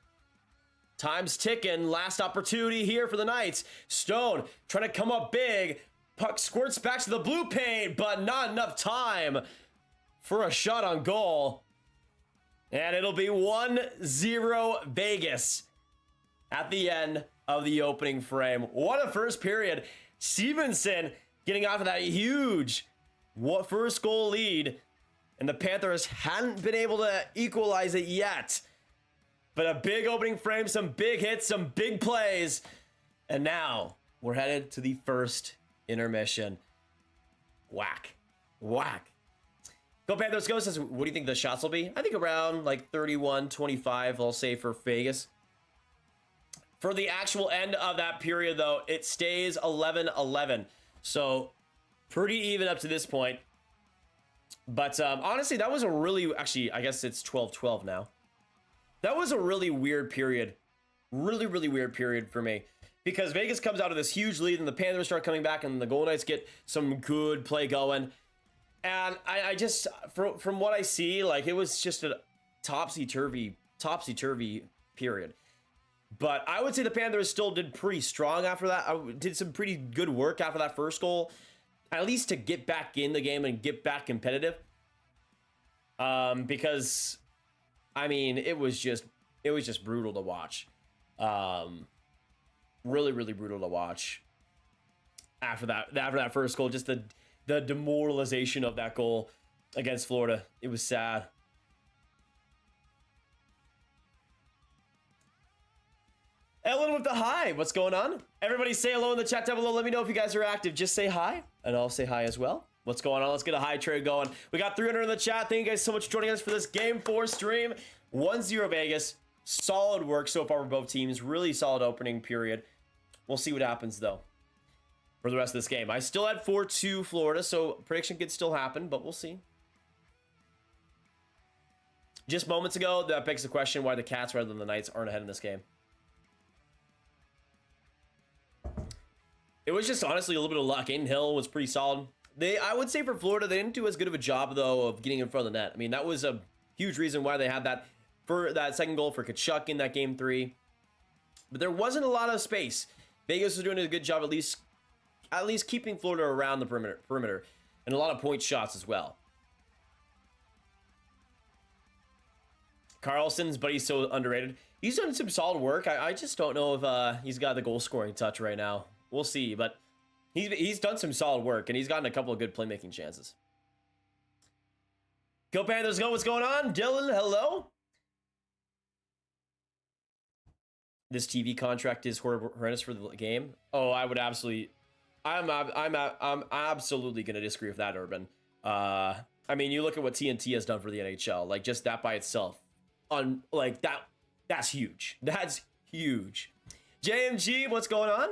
Time's ticking. Last opportunity here for the Knights. Stone trying to come up big. Puck squirts back to the blue paint, but not enough time for a shot on goal. And it'll be 1-0 Vegas at the end of the opening frame. What a first period. Stevenson getting off of that huge first goal lead, and the Panthers hadn't been able to equalize it yet. But a big opening frame, some big hits, some big plays. And now we're headed to the first intermission. Whack. Whack. Go Panthers Go says, what do you think the shots will be? I think around like 31-25, I'll say, for Vegas. For the actual end of that period, though, it stays 11-11. So pretty even up to this point. But honestly, that was a really, actually, I guess it's 12-12 now. That was a really weird period. Really, really weird period for me. Because Vegas comes out of this huge lead and the Panthers start coming back and the Golden Knights get some good play going. And I just, from what I see, like, it was just a topsy-turvy period. But I would say the Panthers still did pretty strong after that. I did some pretty good work after that first goal. At least to get back in the game and get back competitive. Because, I mean, it was just brutal to watch. Really, really brutal to watch. After that first goal, just the demoralization of that goal against Florida. It was sad. Ellen with the hi. What's going on? Everybody say hello in the chat down below. Let me know if you guys are active. Just say hi, and I'll say hi as well. What's going on? Let's get a high trade going. We got 300 in the chat. Thank you guys so much for joining us for this Game 4 stream. 1-0 Vegas. Solid work so far for both teams. Really solid opening period. We'll see what happens, though, for the rest of this game. I still had 4-2 Florida, so prediction could still happen, but we'll see. Just moments ago, that begs the question why the Cats rather than the Knights aren't ahead in this game. It was just honestly a little bit of luck. Aiden Hill was pretty solid. I would say for Florida, they didn't do as good of a job, though, of getting in front of the net. I mean, that was a huge reason why they had that second goal for Tkachuk in that Game 3. But there wasn't a lot of space. Vegas was doing a good job at least keeping Florida around the perimeter. And a lot of point shots as well. Carlson's, but he's so underrated. He's done some solid work. I just don't know if he's got the goal-scoring touch right now. We'll see, but he's done some solid work, and he's gotten a couple of good playmaking chances. Go Panthers, go. What's going on? Dylan, hello. This TV contract is horrendous for the game. Oh, I would absolutely... I'm absolutely going to disagree with that, Urban. I mean, you look at what TNT has done for the NHL. Like, just that by itself. That's huge. That's huge. JMG, what's going on?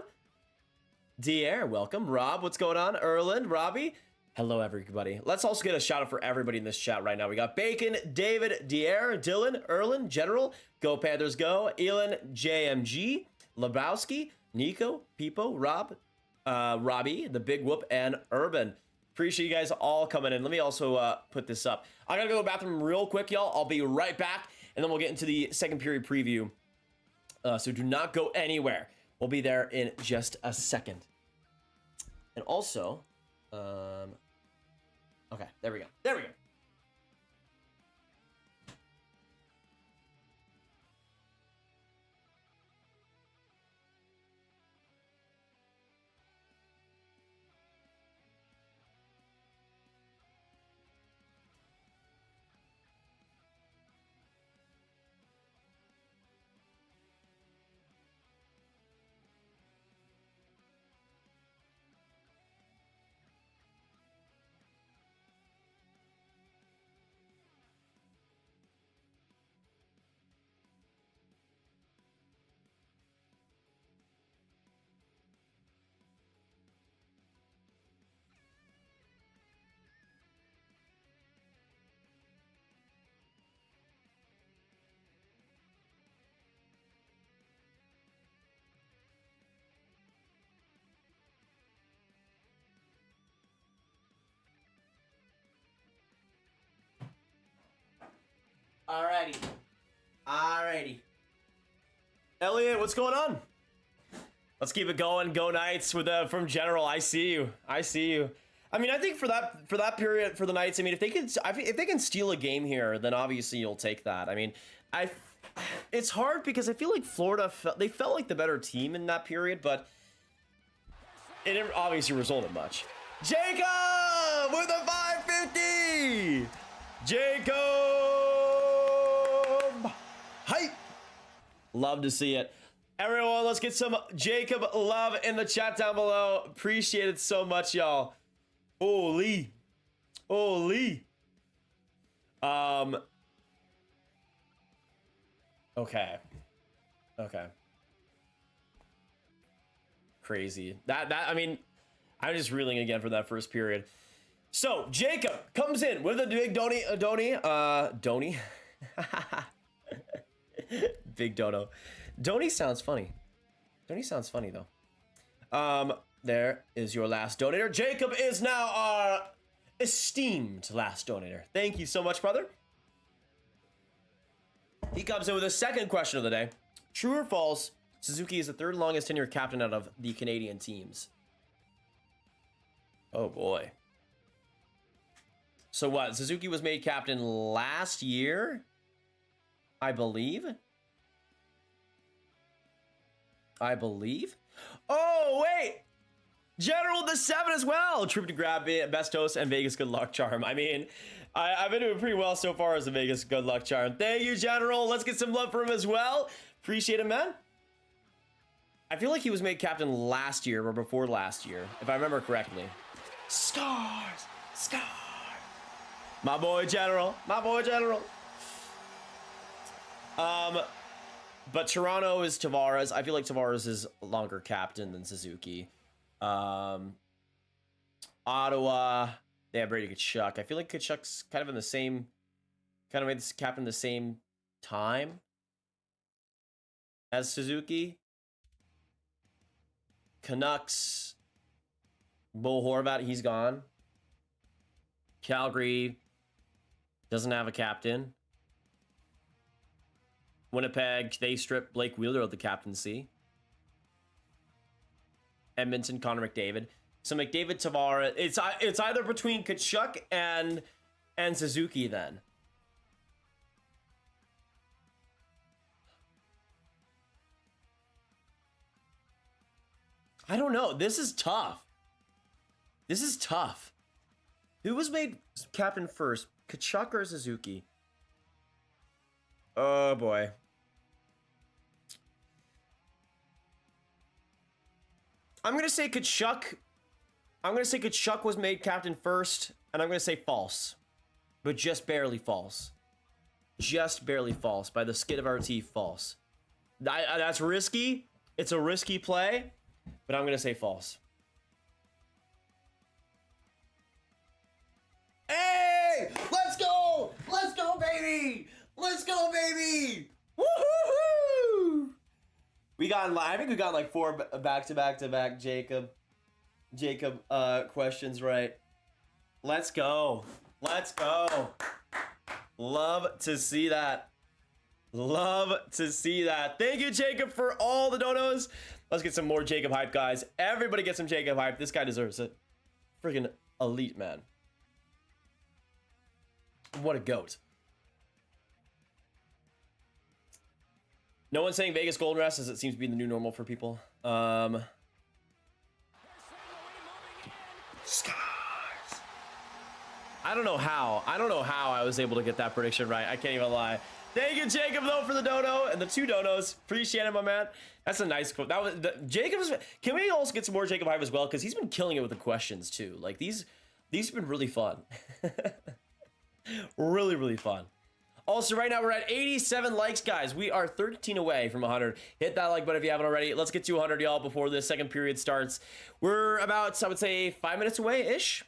Dier, welcome. Rob, what's going on? Erland, Robbie. Hello, everybody. Let's also get a shout out for everybody in this chat right now. We got Bacon, David, Dier, Dylan, Erland, General, Go Panthers Go, Elon, JMG, Lebowski, Nico, Peepo, Rob, Robbie, the Big Whoop, and Urban. Appreciate you guys all coming in. Let me also put this up. I gotta go to the bathroom real quick, y'all. I'll be right back, and then we'll get into the second period preview. So do not go anywhere. We'll be there in just a second. And also, okay, there we go. There we go. Alrighty. Elliotte, what's going on? Let's keep it going. Go Knights with from General. I see you. I mean, I think for that period for the Knights, I mean, if they can steal a game here, then obviously you'll take that. I mean, it's hard because I feel like Florida felt like the better team in that period, but it didn't obviously result in much. Jacob with a 550. Jacob, hype. Love to see it. Everyone, let's get some Jacob love in the chat down below. Appreciate it so much, y'all. Holy. Okay. Crazy. I mean, I'm just reeling again for that first period. So Jacob comes in with a big Donny. Big dono. Donny sounds funny. Donny sounds funny though. There is your last donator. Jacob is now our esteemed last donator. Thank you so much, brother. He comes in with a second question of the day. True or false, Suzuki is the third longest tenured captain out of the Canadian teams? Oh boy. So what? Suzuki was made captain last year, I believe. Oh, wait. General the 7 as well. Trip to grab best host and Vegas good luck charm. I mean, I've been doing pretty well so far as a Vegas good luck charm. Thank you, General. Let's get some love for him as well. Appreciate it, man. I feel like he was made captain last year or before last year, if I remember correctly. Scars. My boy, General. But Toronto is Tavares. I feel like Tavares is a longer captain than Suzuki. Ottawa, they have Brady Tkachuk. I feel like Tkachuk's kind of in the same, kind of made this captain the same time as Suzuki. Canucks, Bo Horvat, he's gone. Calgary doesn't have a captain. Winnipeg, they stripped Blake Wheeler of the captaincy. Edmonton, Connor McDavid. So McDavid, Tavares. It's either between Tkachuk and Suzuki then. I don't know. This is tough. Who was made captain first? Kachuk or Suzuki? Oh boy. I'm gonna say Kachuk. I'm gonna say Kachuk was made captain first, and I'm gonna say false, but just barely false. Just barely false by the skin of our teeth. False. That's risky. It's a risky play, but I'm gonna say false. Hey, let's go! Let's go, baby! Let's go, baby! Woohoo! I think we got like 4 back-to-back Jacob questions right. Let's go. Let's go. Love to see that. Love to see that. Thank you, Jacob, for all the donos. Let's get some more Jacob hype, guys. Everybody get some Jacob hype. This guy deserves it. Freaking elite, man. What a goat. No one's saying Vegas Golden Rest, as it seems to be the new normal for people. Scars. I don't know how I was able to get that prediction right. I can't even lie. Thank you, Jacob, though, for the dono and the 2 donos. Appreciate it, my man. That's a nice quote. That was Jacob's. Can we also get some more Jacob hype as well? Because he's been killing it with the questions too. Like these have been really fun. Really, really fun. Also, right now we're at 87 likes, guys. We are 13 away from 100. Hit that like button if you haven't already. Let's get to 100, y'all, before the second period starts. We're about, I would say, 5 minutes away-ish.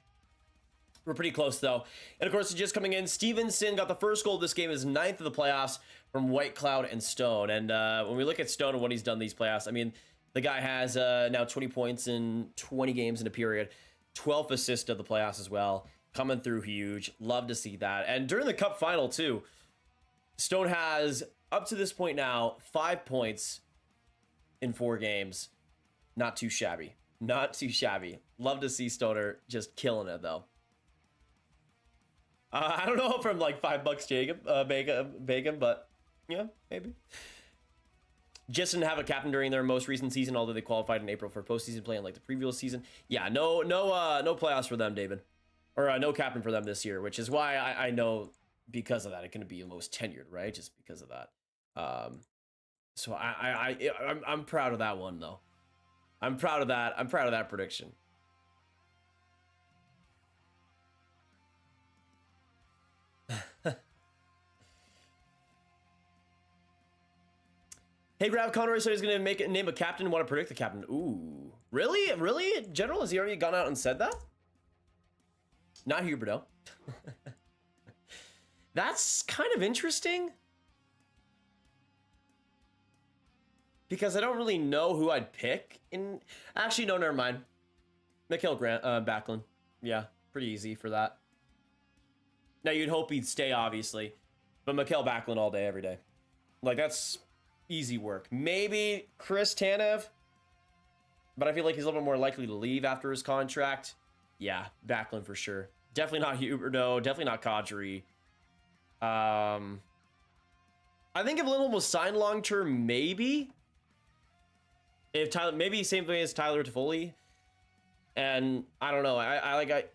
We're pretty close, though. And, of course, just coming in, Stevenson got the first goal of this game, his 9th of the playoffs from White Cloud and Stone. And when we look at Stone and what he's done these playoffs, I mean, the guy has now 20 points in 20 games in a period, 12th assist of the playoffs as well. Coming through huge. Love to see that. And during the Cup final, too, Stone has, up to this point now, 5 points in 4 games. Not too shabby. Not too shabby. Love to see Stoner just killing it, though. I don't know from like $5 Jacob, Bacon, but yeah, maybe. Just didn't have a captain during their most recent season, although they qualified in April for postseason play like the previous season. Yeah, no playoffs for them, David. Or no captain for them this year, which is why I know because of that it can be the most tenured, right? Just because of that. So I'm proud of that one though. I'm proud of that. I'm proud of that prediction. Hey, Grav, Conroy said he's gonna name a captain and want to predict the captain. Ooh, really? Really? General, has he already gone out and said that? Not Huberto. That's kind of interesting. Because I don't really know who I'd pick. Actually, no, never mind. Mikhail Backlund. Yeah, pretty easy for that. Now, you'd hope he'd stay, obviously. But Mikhail Backlund all day, every day. Like, that's easy work. Maybe Chris Tanev. But I feel like he's a little bit more likely to leave after his contract. Yeah, Backlund for sure. Definitely not Huberto. Definitely not Kadri. I think if Lindholm was signed long-term, maybe. If Tyler, maybe same thing as Tyler Toffoli. And I don't know. I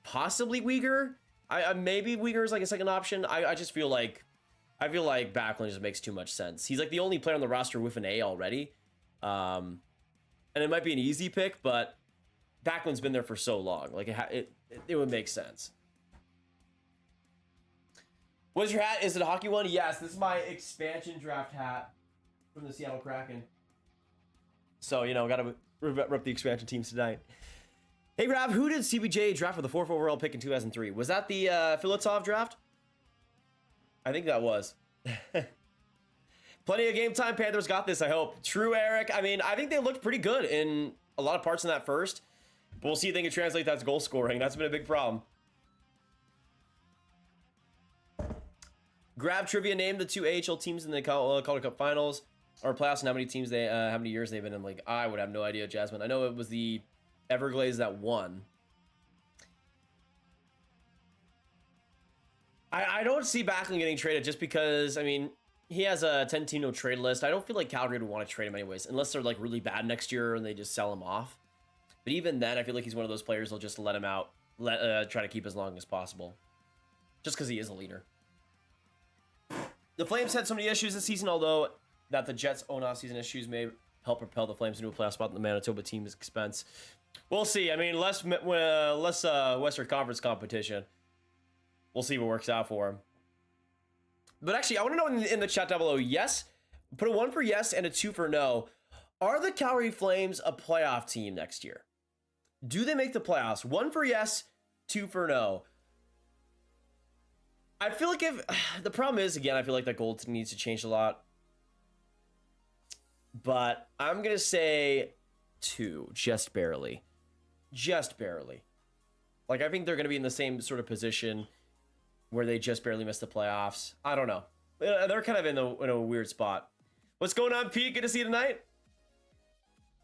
possibly Uyghur. Maybe Uyghur is like a second option. I just feel like Backlund just makes too much sense. He's like the only player on the roster with an A already. And it might be an easy pick, but Backlund's been there for so long. Like it would make sense. What's your hat? Is it a hockey one? Yes, this is my expansion draft hat from the Seattle Kraken. So, you know, gotta rep the expansion teams tonight. Hey, Grav, who did CBJ draft with the 4th overall pick in 2003? Was that the Filatov draft? I think that was. Plenty of game time. Panthers got this, I hope. True, Eric. I mean, I think they looked pretty good in a lot of parts in that first. But we'll see if they can translate that to goal scoring. That's been a big problem. Grab trivia, name the 2 AHL teams in the Calder Cup Finals or playoffs and how many teams how many years they've been in. Like, I would have no idea, Jasmine. I know it was the Everglades that won. I don't see Backlund getting traded just because, I mean, he has a 10-team no trade list. I don't feel like Calgary would want to trade him anyways, unless they're like really bad next year and they just sell him off. But even then, I feel like he's one of those players who'll just let him out, try to keep as long as possible. Just because he is a leader. The Flames had so many issues this season, although that the Jets' own off-season issues may help propel the Flames into a playoff spot in the Manitoba team's expense. We'll see. I mean, less Western Conference competition. We'll see what works out for him. But actually, I want to know in the chat down below, yes, put a 1 for yes and a 2 for no. Are the Calgary Flames a playoff team next year? Do they make the playoffs? 1 for yes, 2 for no. I feel like if the problem is, again, I feel like that goal needs to change a lot. But I'm going to say 2, just barely. Just barely. Like, I think they're going to be in the same sort of position where they just barely missed the playoffs. I don't know. They're kind of in a weird spot. What's going on, Pete? Good to see you tonight.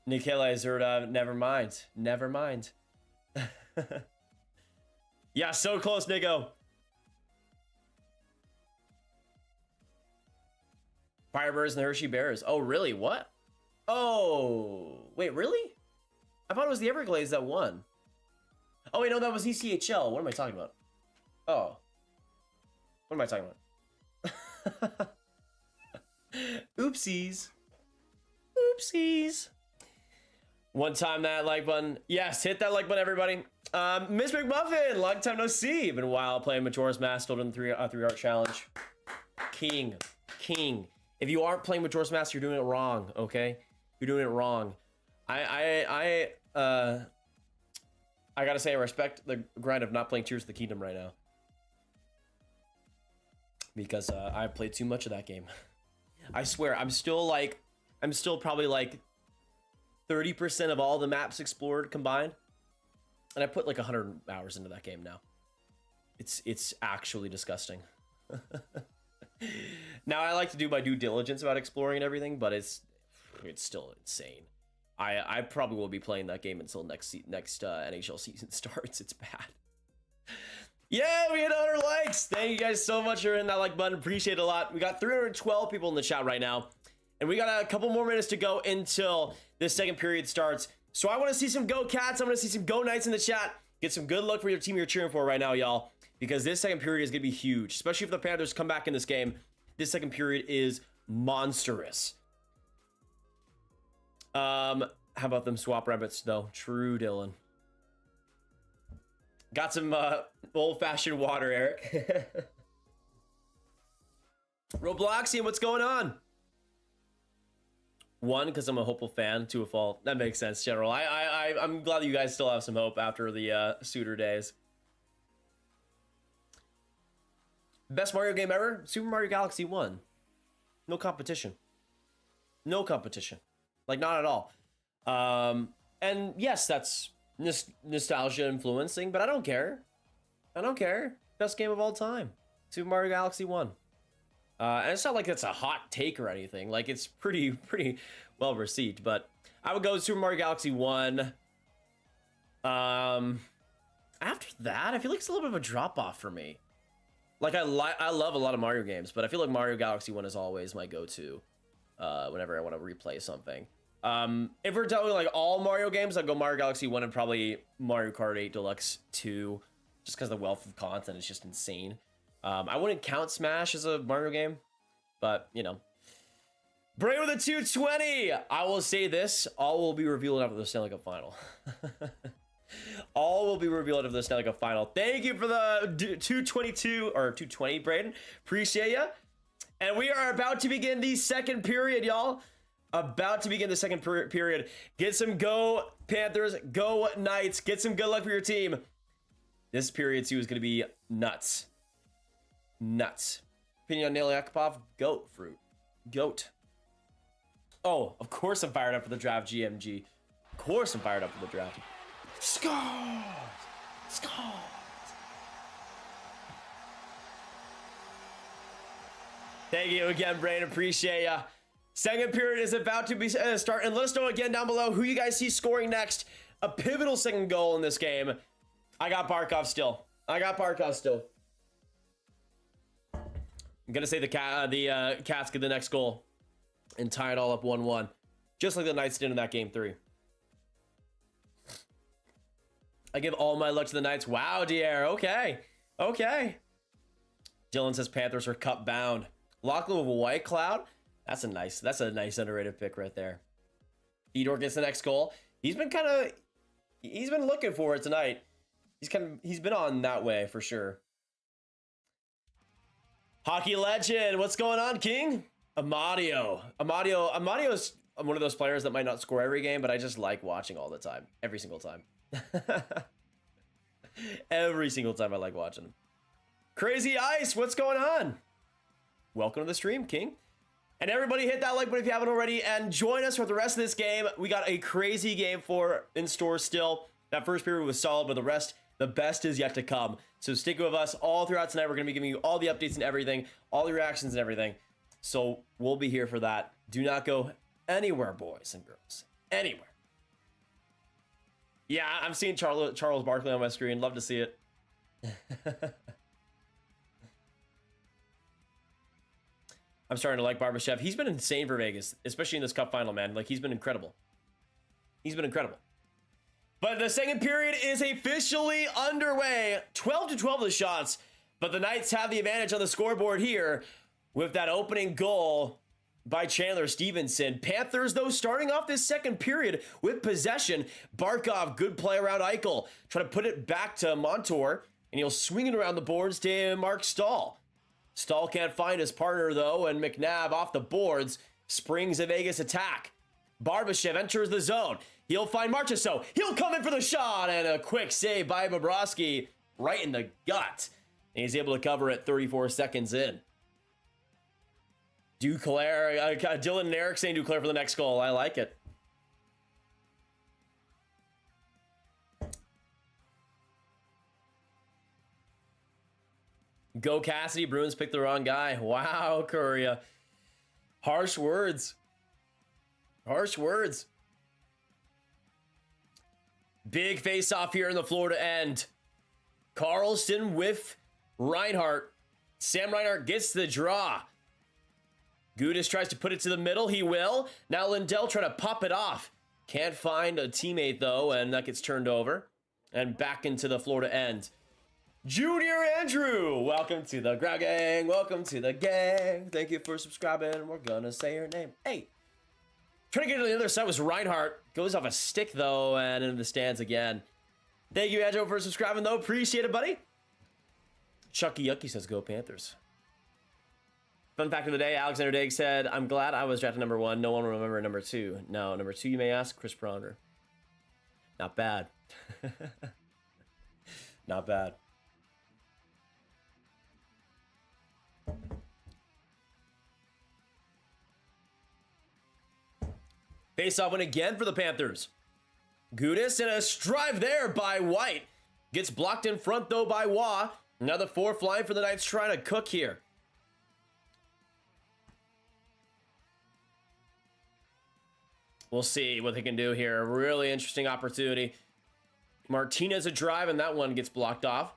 Nikela Zerda, never mind. Never mind. Yeah, so close, Nico. Firebirds and the Hershey Bears. Oh, really? What? Oh, wait, really? I thought it was the Everglades that won. Oh, wait, no, that was ECHL. What am I talking about? Oh. What am I talking about? Oopsies. Oopsies. One time that like button. Yes, hit that like button, everybody. Miss McMuffin, long time no see. Been a while playing Majora's Mask, still doing the 3 art challenge. King. If you aren't playing Majora's Mask, you're doing it wrong, okay? You're doing it wrong. I gotta say, I respect the grind of not playing Tears of the Kingdom right now. Because I've played too much of that game. I swear, I'm still probably like 30% of all the maps explored combined. And I put like 100 hours into that game now. It's actually disgusting. Now I like to do my due diligence about exploring and everything, but it's still insane. I probably will be playing that game until next NHL season starts. It's bad. Yeah, we hit 100 likes. Thank you guys so much for hitting that like button. Appreciate it a lot. We got 312 people in the chat right now, and we got a couple more minutes to go until this second period starts. So I want to see some Go Cats. I want to see some Go Knights in the chat. Get some good luck for your team you're cheering for right now, y'all, because this second period is going to be huge, especially if the Panthers come back in this game. This second period is monstrous. How about them swap rabbits, though? True, Dylan. Got some old-fashioned water, Eric. Robloxian, what's going on? 1, because I'm a hopeful fan. 2, a fault. That makes sense, General. I'm glad that you guys still have some hope after the Suitor days. Best Mario game ever? Super Mario Galaxy 1. No competition. No competition. Like, not at all. And yes, that's nostalgia influencing, but I don't care. I don't care. Best game of all time. Super Mario Galaxy 1. And it's not like it's a hot take or anything. Like, it's pretty well received, but I would go Super Mario Galaxy 1. After that, I feel like it's a little bit of a drop off for me. Like, I love a lot of Mario games, but I feel like Mario Galaxy 1 is always my go-to whenever I want to replay something. If we're talking like all Mario games, I'd go Mario Galaxy 1 and probably Mario Kart 8 Deluxe 2, just because the wealth of content is just insane. I wouldn't count Smash as a Mario game, but, you know. Bray with a 220! I will say this, all will be revealed after the Stanley Cup final. All will be revealed after the Stanley Cup final. Thank you for the 222, or 220, Braden. Appreciate ya. And we are about to begin the second period, y'all. About to begin the second period. Get some Go Panthers, Go Knights. Get some good luck for your team. This period 2 is going to be nuts. Nuts. Opinion on Nail Yakupov? Goat fruit. Goat. Oh, of course I'm fired up for the draft, GMG. Of course I'm fired up for the draft. Scores! Scores! Thank you again, Brain. Appreciate ya. Second period is about to be start, and let us know again down below who you guys see scoring next. A pivotal second goal in this game. I got Barkov still. I got Barkov still. I'm gonna say the Cats get the next goal and tie it all up 1-1, just like the Knights did in that game 3. I give all my luck to the Knights. Wow, Dier. Okay. Okay. Dylan says Panthers are cup bound. Lachlan with a White Cloud. That's a nice underrated pick right there. Fedor gets the next goal. He's been looking for it tonight. He's been on that way for sure. Hockey legend. What's going on, King? Amadio is one of those players that might not score every game, but I just like watching all the time. Every single time. Every single time I like watching him. Crazy Ice, what's going on? Welcome to the stream, King. And everybody hit that like button if you haven't already, and join us for the rest of this game. We got a crazy game in store still. That first period was solid, but the best is yet to come. So stick with us all throughout tonight. We're going to be giving you all the updates and everything, all the reactions and everything. So we'll be here for that. Do not go anywhere, boys and girls. Anywhere. Yeah, I'm seeing Charles Barkley on my screen. Love to see it. I'm starting to like Barbashev. He's been insane for Vegas, especially in this cup final, man. Like, he's been incredible. He's been incredible. But the second period is officially underway. 12-12 the shots, but the Knights have the advantage on the scoreboard here with that opening goal by Chandler Stevenson. Panthers, though, starting off this second period with possession. Barkov, good play around Eichel. Try to put it back to Montour, and he'll swing it around the boards to Mark Stahl. Stahl can't find his partner, though, and McNabb off the boards springs a Vegas attack. Barbashev enters the zone. He'll find Marchessault. He'll come in for the shot, and a quick save by Bobrovsky right in the gut. And he's able to cover it 34 seconds in. Duclair, Dylan and Eric saying Duclair for the next goal. I like it. Go Cassidy, Bruins picked the wrong guy. Wow, Courier. Harsh words. Harsh words. Big face-off here in the Florida end. Carlson with Reinhart. Sam Reinhart gets the draw. Gudas tries to put it to the middle. He will. Now Lindell trying to pop it off. Can't find a teammate, though, and that gets turned over. And back into the Florida end. Junior Andrew, welcome to the Grab Gang. Welcome to the gang. Thank you for subscribing. We're gonna say your name. Hey. Trying to get to the other side was Reinhart. Goes off a stick, though, and into the stands again. Thank you, Andrew, for subscribing, though. Appreciate it, buddy. Chucky Yucky says, go Panthers. Fun fact of the day, Alexander Diggs said, I'm glad I was drafted number 1. No one will remember number 2. No, number 2, you may ask, Chris Pronger. Not bad. Not bad. Face-off win again for the Panthers. Gudas and a strive there by White. Gets blocked in front, though, by Waugh. Another 4 flying for the Knights trying to cook here. We'll see what they can do here. Really interesting opportunity. Martinez a drive, and that one gets blocked off.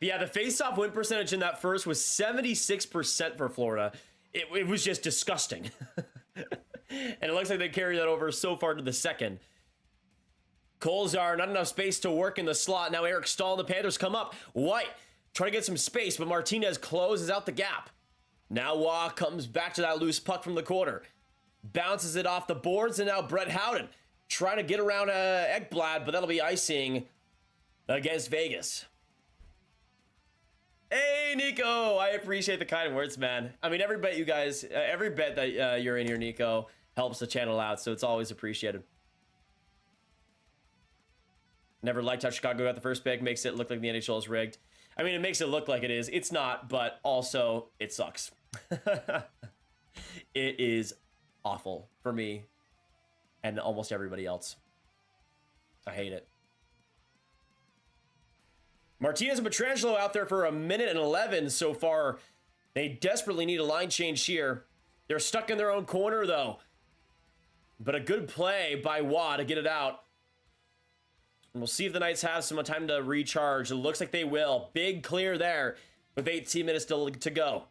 But yeah, the face-off win percentage in that first was 76% for Florida. It was just disgusting. And it looks like they carry that over so far to the second. Kolzar, not enough space to work in the slot. Now Eric Stahl and the Panthers come up. White trying to get some space, but Martinez closes out the gap. Now Waugh comes back to that loose puck from the corner. Bounces it off the boards, and now Brett Howden trying to get around Ekblad, but that'll be icing against Vegas. Hey, Nico, I appreciate the kind words, man. I mean, every bet you guys, every bet that you're in here, Nico, helps the channel out, so it's always appreciated. Never liked how Chicago got the first pick. Makes it look like the NHL is rigged. I mean, it makes it look like it is. It's not, but also it sucks. It is awful for me and almost everybody else. I hate it. Martinez and Pietrangelo out there for 1:11 so far. They desperately need a line change here. They're stuck in their own corner, though. But a good play by Waugh to get it out. And we'll see if the Knights have some time to recharge. It looks like they will. Big clear there with 18 minutes to go.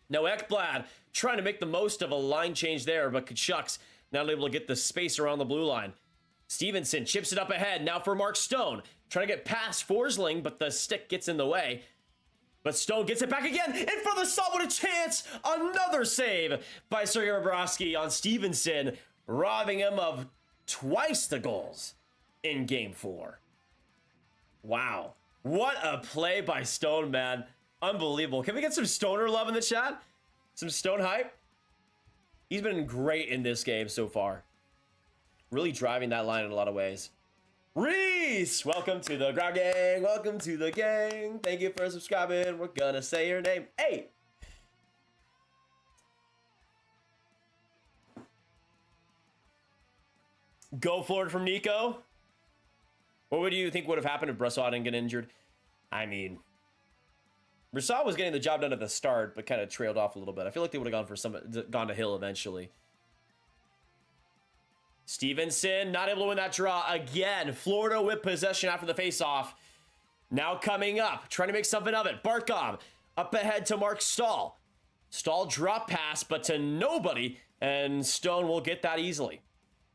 Now Ekblad trying to make the most of a line change there, but Kachuk's not able to get the space around the blue line. Stevenson chips it up ahead. Now for Mark Stone. Trying to get past Forsling, but the stick gets in the way. But Stone gets it back again. In front of the stop, what a chance. Another save by Sergei Bobrovsky on Stevenson, robbing him of twice the goals in Game 4. Wow. What a play by Stone, man. Unbelievable. Can we get some Stoner love in the chat? Some Stone hype? He's been great in this game so far. Really driving that line in a lot of ways. Reese, welcome to the Grab Gang. Welcome to the gang. Thank you for subscribing. We're gonna say your name. Hey. Go Florida from Nico. What would you think would have happened if Brassard didn't get injured? I mean, Brassard was getting the job done at the start, but kind of trailed off a little bit. I feel like they would have gone to Hill eventually. Stevenson not able to win that draw again. Florida with possession after the faceoff. Now coming up, trying to make something of it. Barkov up ahead to Mark Stahl. Stahl drop pass, but to nobody, and Stone will get that easily.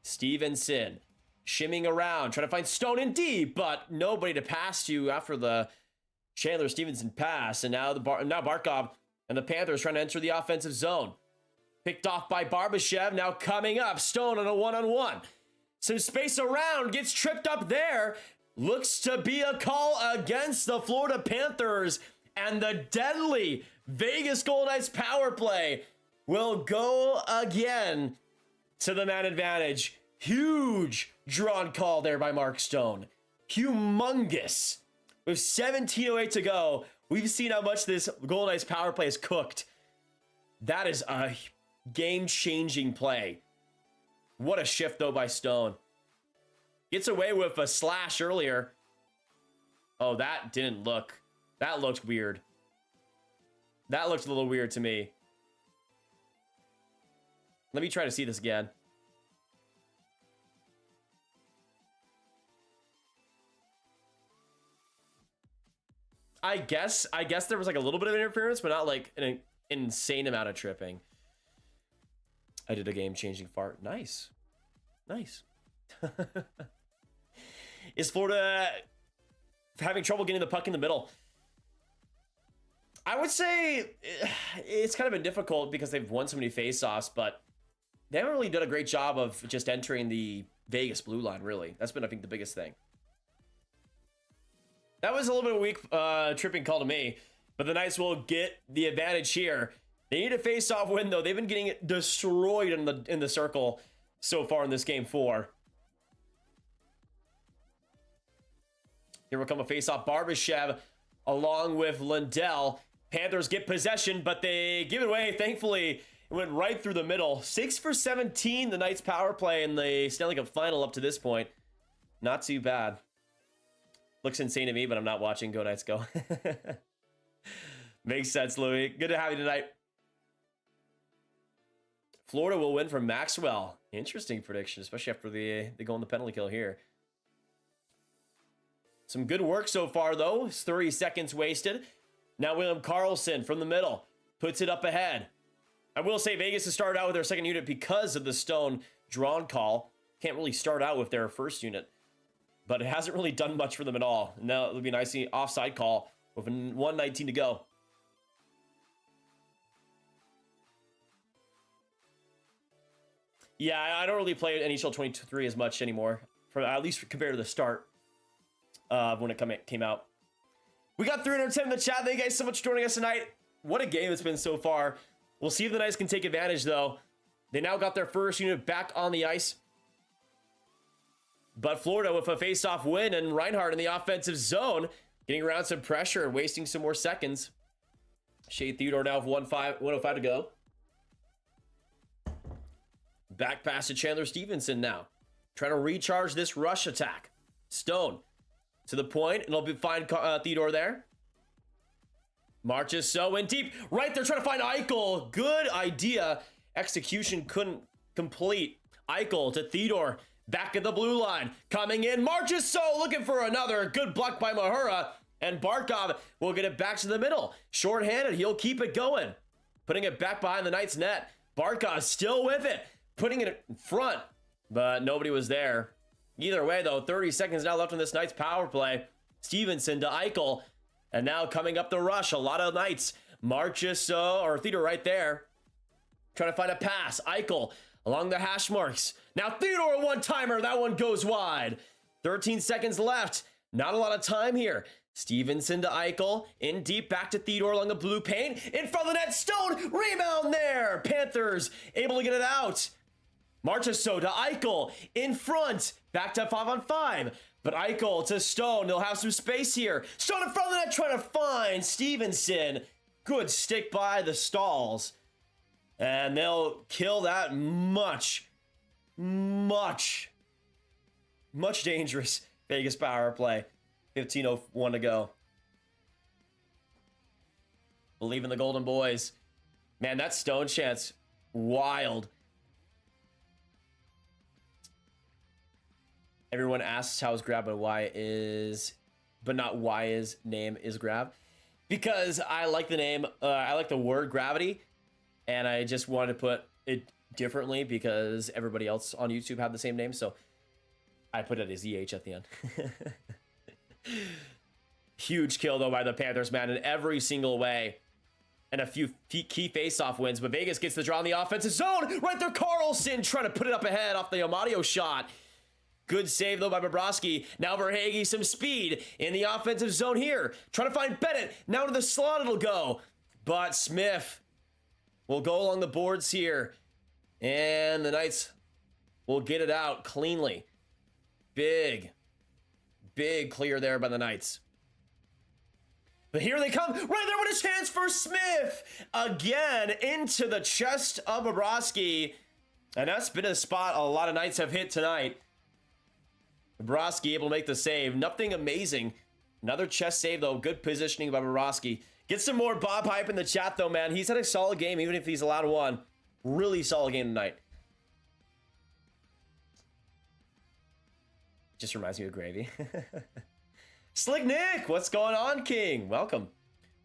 Stevenson shimming around, trying to find Stone in D, but nobody to pass to after the Chandler Stevenson pass. And now Barkov and the Panthers trying to enter the offensive zone. Picked off by Barbashev. Now coming up, Stone on a one-on-one. Some space around, gets tripped up there. Looks to be a call against the Florida Panthers. And the deadly Vegas Golden Knights power play will go again to the man advantage. Huge drawn call there by Mark Stone. Humongous. With 17:08 to go, we've seen how much this Golden Knights power play is cooked. That is a game-changing play. What a shift, though, by Stone. Gets away with a slash earlier. Oh, that didn't look... That looked weird. That looked a little weird to me. Let me try to see this again. I guess there was like a little bit of interference, but not like an insane amount of tripping. I did a game-changing fart. Nice. Nice. Is Florida having trouble getting the puck in the middle? I would say it's kind of been difficult because they've won so many face-offs, but they haven't really done a great job of just entering the Vegas blue line, really. That's been, I think, the biggest thing. That was a little bit of a weak tripping call to me, but the Knights will get the advantage here. They need a face-off win, though. They've been getting it destroyed in the circle so far in this Game 4. Here will come a face-off. Barbashev along with Lundell. Panthers get possession, but they give it away. Thankfully, it went right through the middle. 6 for 17, the Knights power play in the Stanley Cup final up to this point. Not too bad. Looks insane to me, but I'm not watching. Go Knights, go. Makes sense, Louis. Good to have you tonight. Florida will win from Maxwell. Interesting prediction, especially after they go on the penalty kill here. Some good work so far, though. It's 30 seconds wasted. Now William Karlsson from the middle puts it up ahead. I will say Vegas has started out with their second unit because of the Stone drawn call. Can't really start out with their first unit, but it hasn't really done much for them at all. Now it'll be a nice offside call with 1:19 to go. Yeah, I don't really play NHL 23 as much anymore, at least compared to the start when it came out. We got 310 in the chat. Thank you guys so much for joining us tonight. What a game it's been so far. We'll see if the Knights can take advantage, though. They now got their first unit back on the ice. But Florida with a face-off win, and Reinhardt in the offensive zone, getting around some pressure and wasting some more seconds. Shea Theodore now with 105 to go. Back pass to Chandler Stevenson now. Trying to recharge this rush attack. Stone to the point, and it'll be find Theodore there. Marches so in deep. Right there, trying to find Eichel. Good idea. Execution couldn't complete. Eichel to Theodore. Back at the blue line. Coming in. Marches so looking for another. Good block by Mahura. And Barkov will get it back to the middle. Short-handed. He'll keep it going. Putting it back behind the Knights net. Barkov still with it. Putting it in front. But nobody was there. Either way, though, 30 seconds now left on this night's power play. Stevenson to Eichel. And now coming up the rush, a lot of Knights. Marchessault, or Theodore right there. Trying to find a pass. Eichel along the hash marks. Now Theodore, a one-timer. That one goes wide. 13 seconds left. Not a lot of time here. Stevenson to Eichel. In deep, back to Theodore along the blue paint. In front of the net, Stone. Rebound there. Panthers able to get it out. Marchessault to Eichel. In front. Back to 5-on-5. But Eichel to Stone. They'll have some space here. Stone in front of the net trying to find Stevenson. Good stick by the Stalls. And they'll kill that much dangerous Vegas power play. 15:01 to go. Believe in the Golden Boys. Man, that Stone chance, wild. Everyone asks how is Grab, but not why his name is Grab. Because I like the name, I like the word Graviteh, and I just wanted to put it differently because everybody else on YouTube had the same name, so I put it as EH at the end. Huge kill, though, by the Panthers, man, in every single way. And a few key face-off wins, but Vegas gets the draw in the offensive zone. Right there, Carlson trying to put it up ahead off the Amadio shot. Good save, though, by Bobrovsky. Now Verhaeghe, some speed in the offensive zone here. Trying to find Bennett. Now to the slot it'll go. But Smith will go along the boards here. And the Knights will get it out cleanly. Big clear there by the Knights. But here they come. Right there with a chance for Smith. Again, into the chest of Bobrovsky. And that's been a spot a lot of Knights have hit tonight. Bobrovsky able to make the save. Nothing amazing. Another chest save, though. Good positioning by Bobrovsky. Get some more Bob hype in the chat, though, man. He's had a solid game, even if he's allowed one. Really solid game tonight. Just reminds me of gravy. Slick Nick, what's going on, King? Welcome.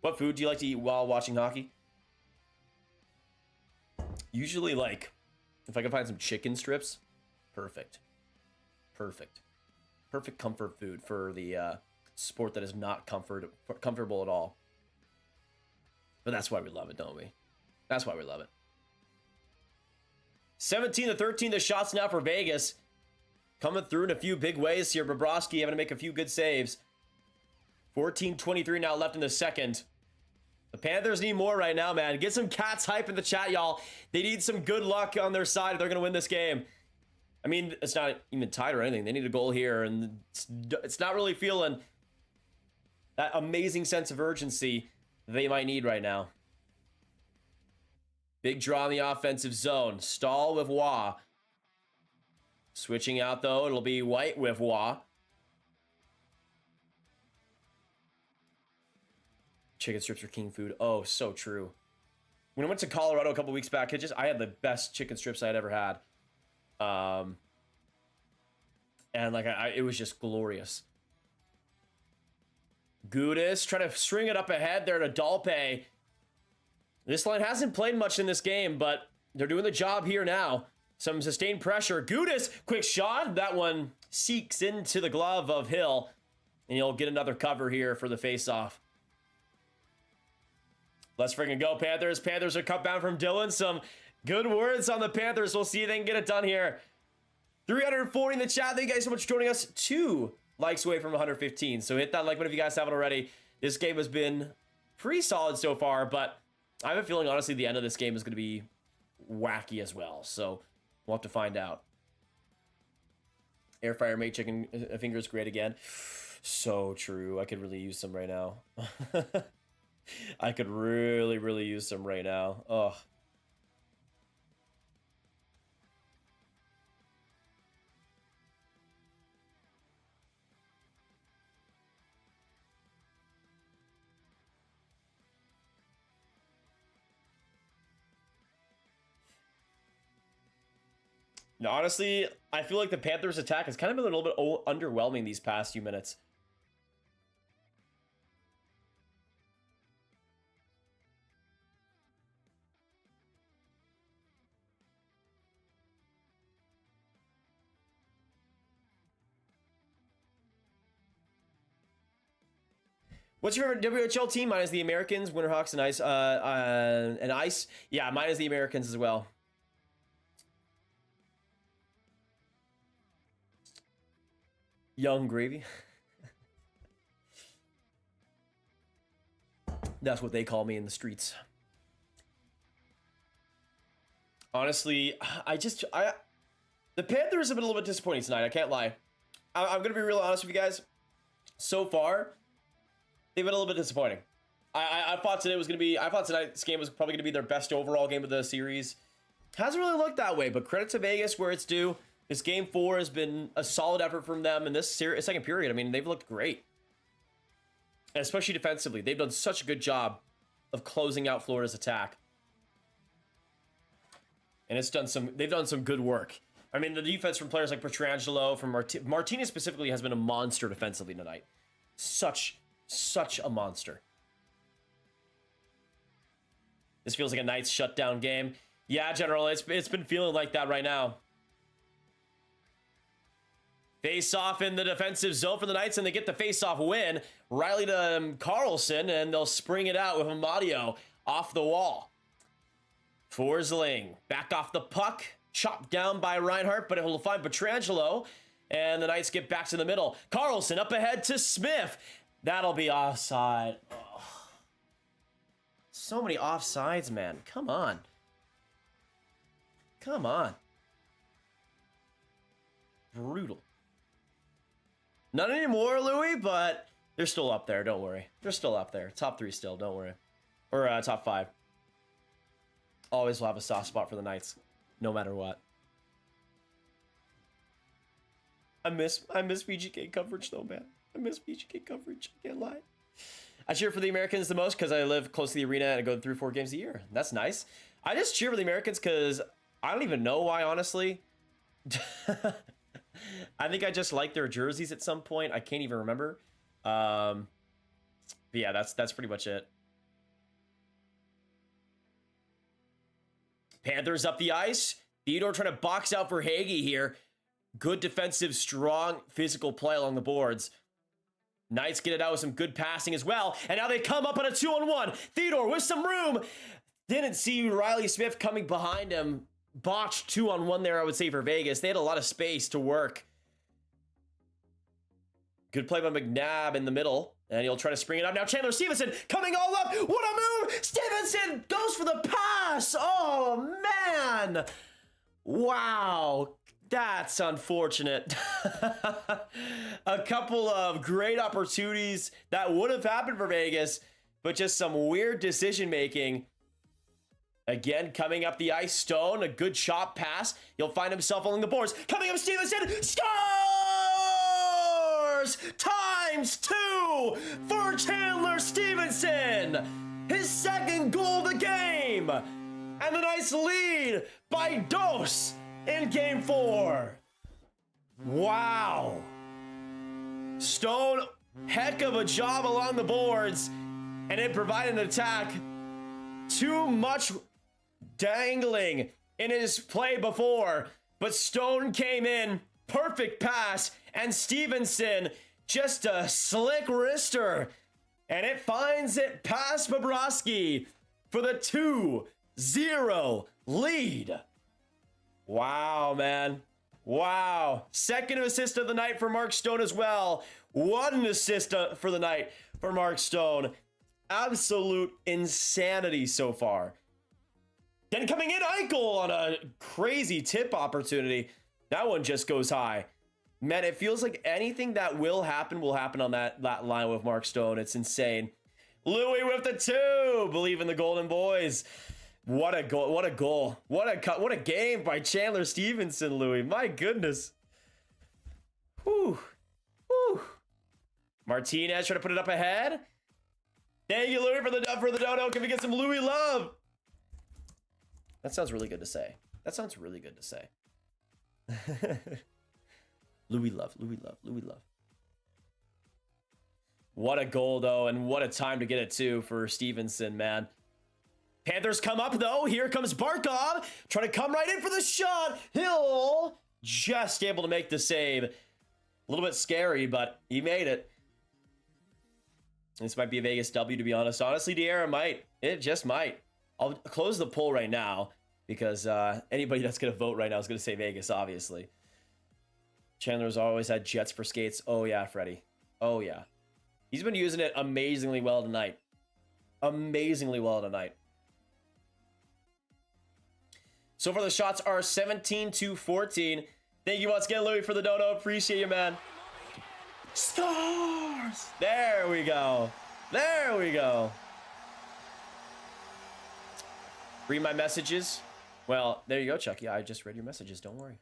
What food do you like to eat while watching hockey? Usually, like, if I can find some chicken strips, perfect. Perfect comfort food for the sport that is not comfortable at all. But that's why we love it, don't we? That's why we love it. 17-13, the shots now for Vegas. Coming through in a few big ways here. Bobrovsky having to make a few good saves. 14:23 now left in the second. The Panthers need more right now, man. Get some Cats hype in the chat, y'all. They need some good luck on their side if they're going to win this game. I mean, it's not even tied or anything. They need a goal here, and it's not really feeling that amazing sense of urgency they might need right now. Big draw in the offensive zone. Stahl with Waugh. Switching out, though, it'll be White with Waugh. Chicken strips are king food. Oh, so true. When I went to Colorado a couple weeks back, I had the best chicken strips I had ever had. And like it was just glorious. Gudis trying to string it up ahead there to Dalpe. This line hasn't played much in this game, but they're doing the job here now. Some sustained pressure. Gudis, quick shot. That one seeks into the glove of Hill, and he'll get another cover here for the face-off. Let's freaking go, Panthers. Panthers are cut down from Dylan. Some good words on the Panthers. We'll see if they can get it done here. 340 in the chat. Thank you guys so much for joining us. 2 likes away from 115. So hit that like button if you guys haven't already. This game has been pretty solid so far, but I have a feeling, honestly, the end of this game is going to be wacky as well. So we'll have to find out. Air fryer made chicken fingers great again. So true. I could really use some right now. I could really use some right now. Ugh. No, honestly, I feel like the Panthers' attack has kind of been a little bit underwhelming these past few minutes. What's your favorite WHL team? Mine is the Americans, Winterhawks, and Ice. And Ice. Yeah, mine is the Americans as well. Young Gravy. That's what they call me in the streets. Honestly, the Panthers have been a little bit disappointing tonight. I can't lie. I'm going to be real honest with you guys. So far, they've been a little bit disappointing. I thought tonight's game was probably going to be their best overall game of the series. Hasn't really looked that way, but credit to Vegas where it's due. This game 4 has been a solid effort from them in this second period. I mean, they've looked great. And especially defensively. They've done such a good job of closing out Florida's attack. And they've done some good work. I mean, the defense from players like Pietrangelo, from Martinez specifically, has been a monster defensively tonight. Such a monster. This feels like a Knights shutdown game. Yeah, General, it's been feeling like that right now. Face off in the defensive zone for the Knights, and they get the face-off win. Riley to Carlson, and they'll spring it out with Amadio off the wall. Forsling back off the puck, chopped down by Reinhart, but he'll find Pietrangelo, and the Knights get back to the middle. Carlson up ahead to Smith. That'll be offside. Oh. So many offsides, man. Come on. Come on. Brutal. Not anymore, Louis, but they're still up there. Don't worry. They're still up there. Top 3 still. Don't worry. Or top 5. Always will have a soft spot for the Knights, no matter what. I miss VGK coverage though, man. I miss VGK coverage. I can't lie. I cheer for the Americans the most because I live close to the arena and I go through 4 games a year. That's nice. I just cheer for the Americans because I don't even know why, honestly. I think I just like their jerseys at some point. I can't even remember. But yeah, that's pretty much it. Panthers up the ice. Theodore trying to box out for Hagee here. Good defensive, strong, physical play along the boards. Knights get it out with some good passing as well. And now they come up on a 2-on-1. Theodore with some room. Didn't see Riley Smith coming behind him. Botched 2-on-1 there, I would say, for Vegas. They had a lot of space to work. Good play by McNabb in the middle. And he'll try to spring it up. Now Chandler Stevenson coming all up. What a move! Stevenson goes for the pass. Oh, man. Wow. That's unfortunate. A couple of great opportunities that would have happened for Vegas, but just some weird decision making. Again, coming up the ice, Stone, a good chop pass. He'll find himself along the boards. Coming up, Stevenson scores! ×2 for Chandler Stevenson. His second goal of the game. And a nice lead by Dos in game 4. Wow. Stone, heck of a job along the boards. And it provided an attack. Too much dangling in his play before, but Stone came in, perfect pass, and Stevenson just a slick wrister, and it finds it past Bobrovsky for the 2-0 lead. Wow, man. Wow. Second assist of the night for Mark Stone as well. What an assist for the night for Mark Stone. Absolute insanity so far. Then coming in, Eichel on a crazy tip opportunity. That one just goes high. Man, it feels like anything that will happen on that line with Mark Stone. It's insane. Louis with the 2. Believe in the Golden Boys. What a goal. What a goal. What a game by Chandler Stevenson, Louis. My goodness. Whew. Whew. Martinez trying to put it up ahead. Thank you, Louis, for the dono. Can we get some Louis love? That sounds really good to say. That sounds really good to say. Louis love, Louis love, Louis love. What a goal, though, and what a time to get it, too, for Stevenson, man. Panthers come up, though. Here comes Barkov. Trying to come right in for the shot. Hill just able to make the save. A little bit scary, but he made it. This might be a Vegas W, to be honest. Honestly, De'Ara might. It just might. I'll close the poll right now because anybody that's going to vote right now is going to say Vegas, obviously. Chandler's always had Jets for skates. Oh, yeah, Freddie. Oh, yeah. He's been using it amazingly well tonight. Amazingly well tonight. So far, the shots are 17-14. Thank you once again, Louis, for the dono. Appreciate you, man. Stars! There we go. There we go. Read my messages. Well, there you go, Chucky. I just read your messages. Don't worry.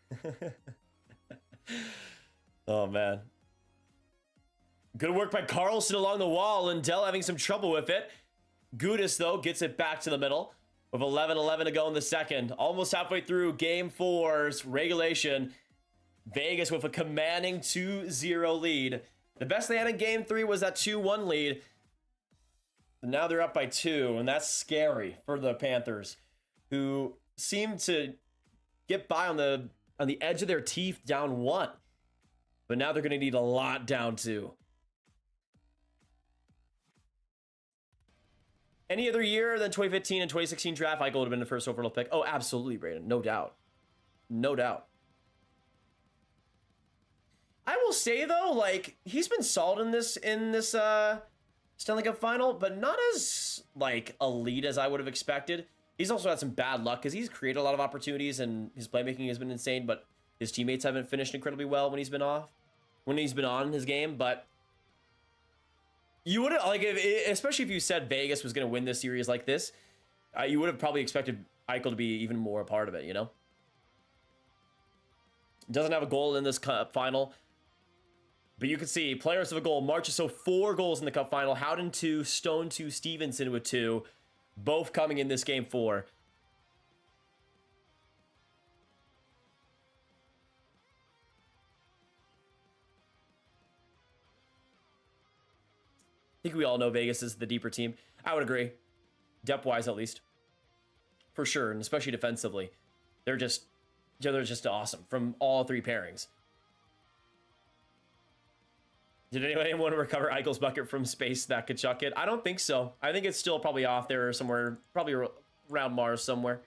Oh, man. Good work by Carlson along the wall. Lindell having some trouble with it. Gudis, though, gets it back to the middle with 11-11 to go in the second. Almost halfway through Game 4's regulation. Vegas with a commanding 2-0 lead. The best they had in Game 3 was that 2-1 lead. And now they're up by 2, and that's scary for the Panthers, who seem to get by on the edge of their teeth down 1. But now they're going to need a lot down 2. Any other year than 2015 and 2016 draft, Eichel would have been the first overall pick. Oh, absolutely, Brayden. No doubt. No doubt. I will say, though, like, he's been solid in this Stanley Cup final, but not as, like, elite as I would have expected. He's also had some bad luck because he's created a lot of opportunities and his playmaking has been insane, but his teammates haven't finished incredibly well when he's been on his game. But you would have, like, especially if you said Vegas was going to win this series like this, you would have probably expected Eichel to be even more a part of it, you know? Doesn't have a goal in this cup final. But you can see players of a goal. Marchessault 4 goals in the cup final. Howden 2, Stone 2, Stevenson with 2. Both coming in this Game 4. I think we all know Vegas is the deeper team. I would agree. Depth-wise, at least. For sure, and especially defensively. They're just awesome from all 3 pairings. Did anyone want to recover Eichel's bucket from space that could chuck it? I don't think so. I think it's still probably off there somewhere, probably around Mars somewhere.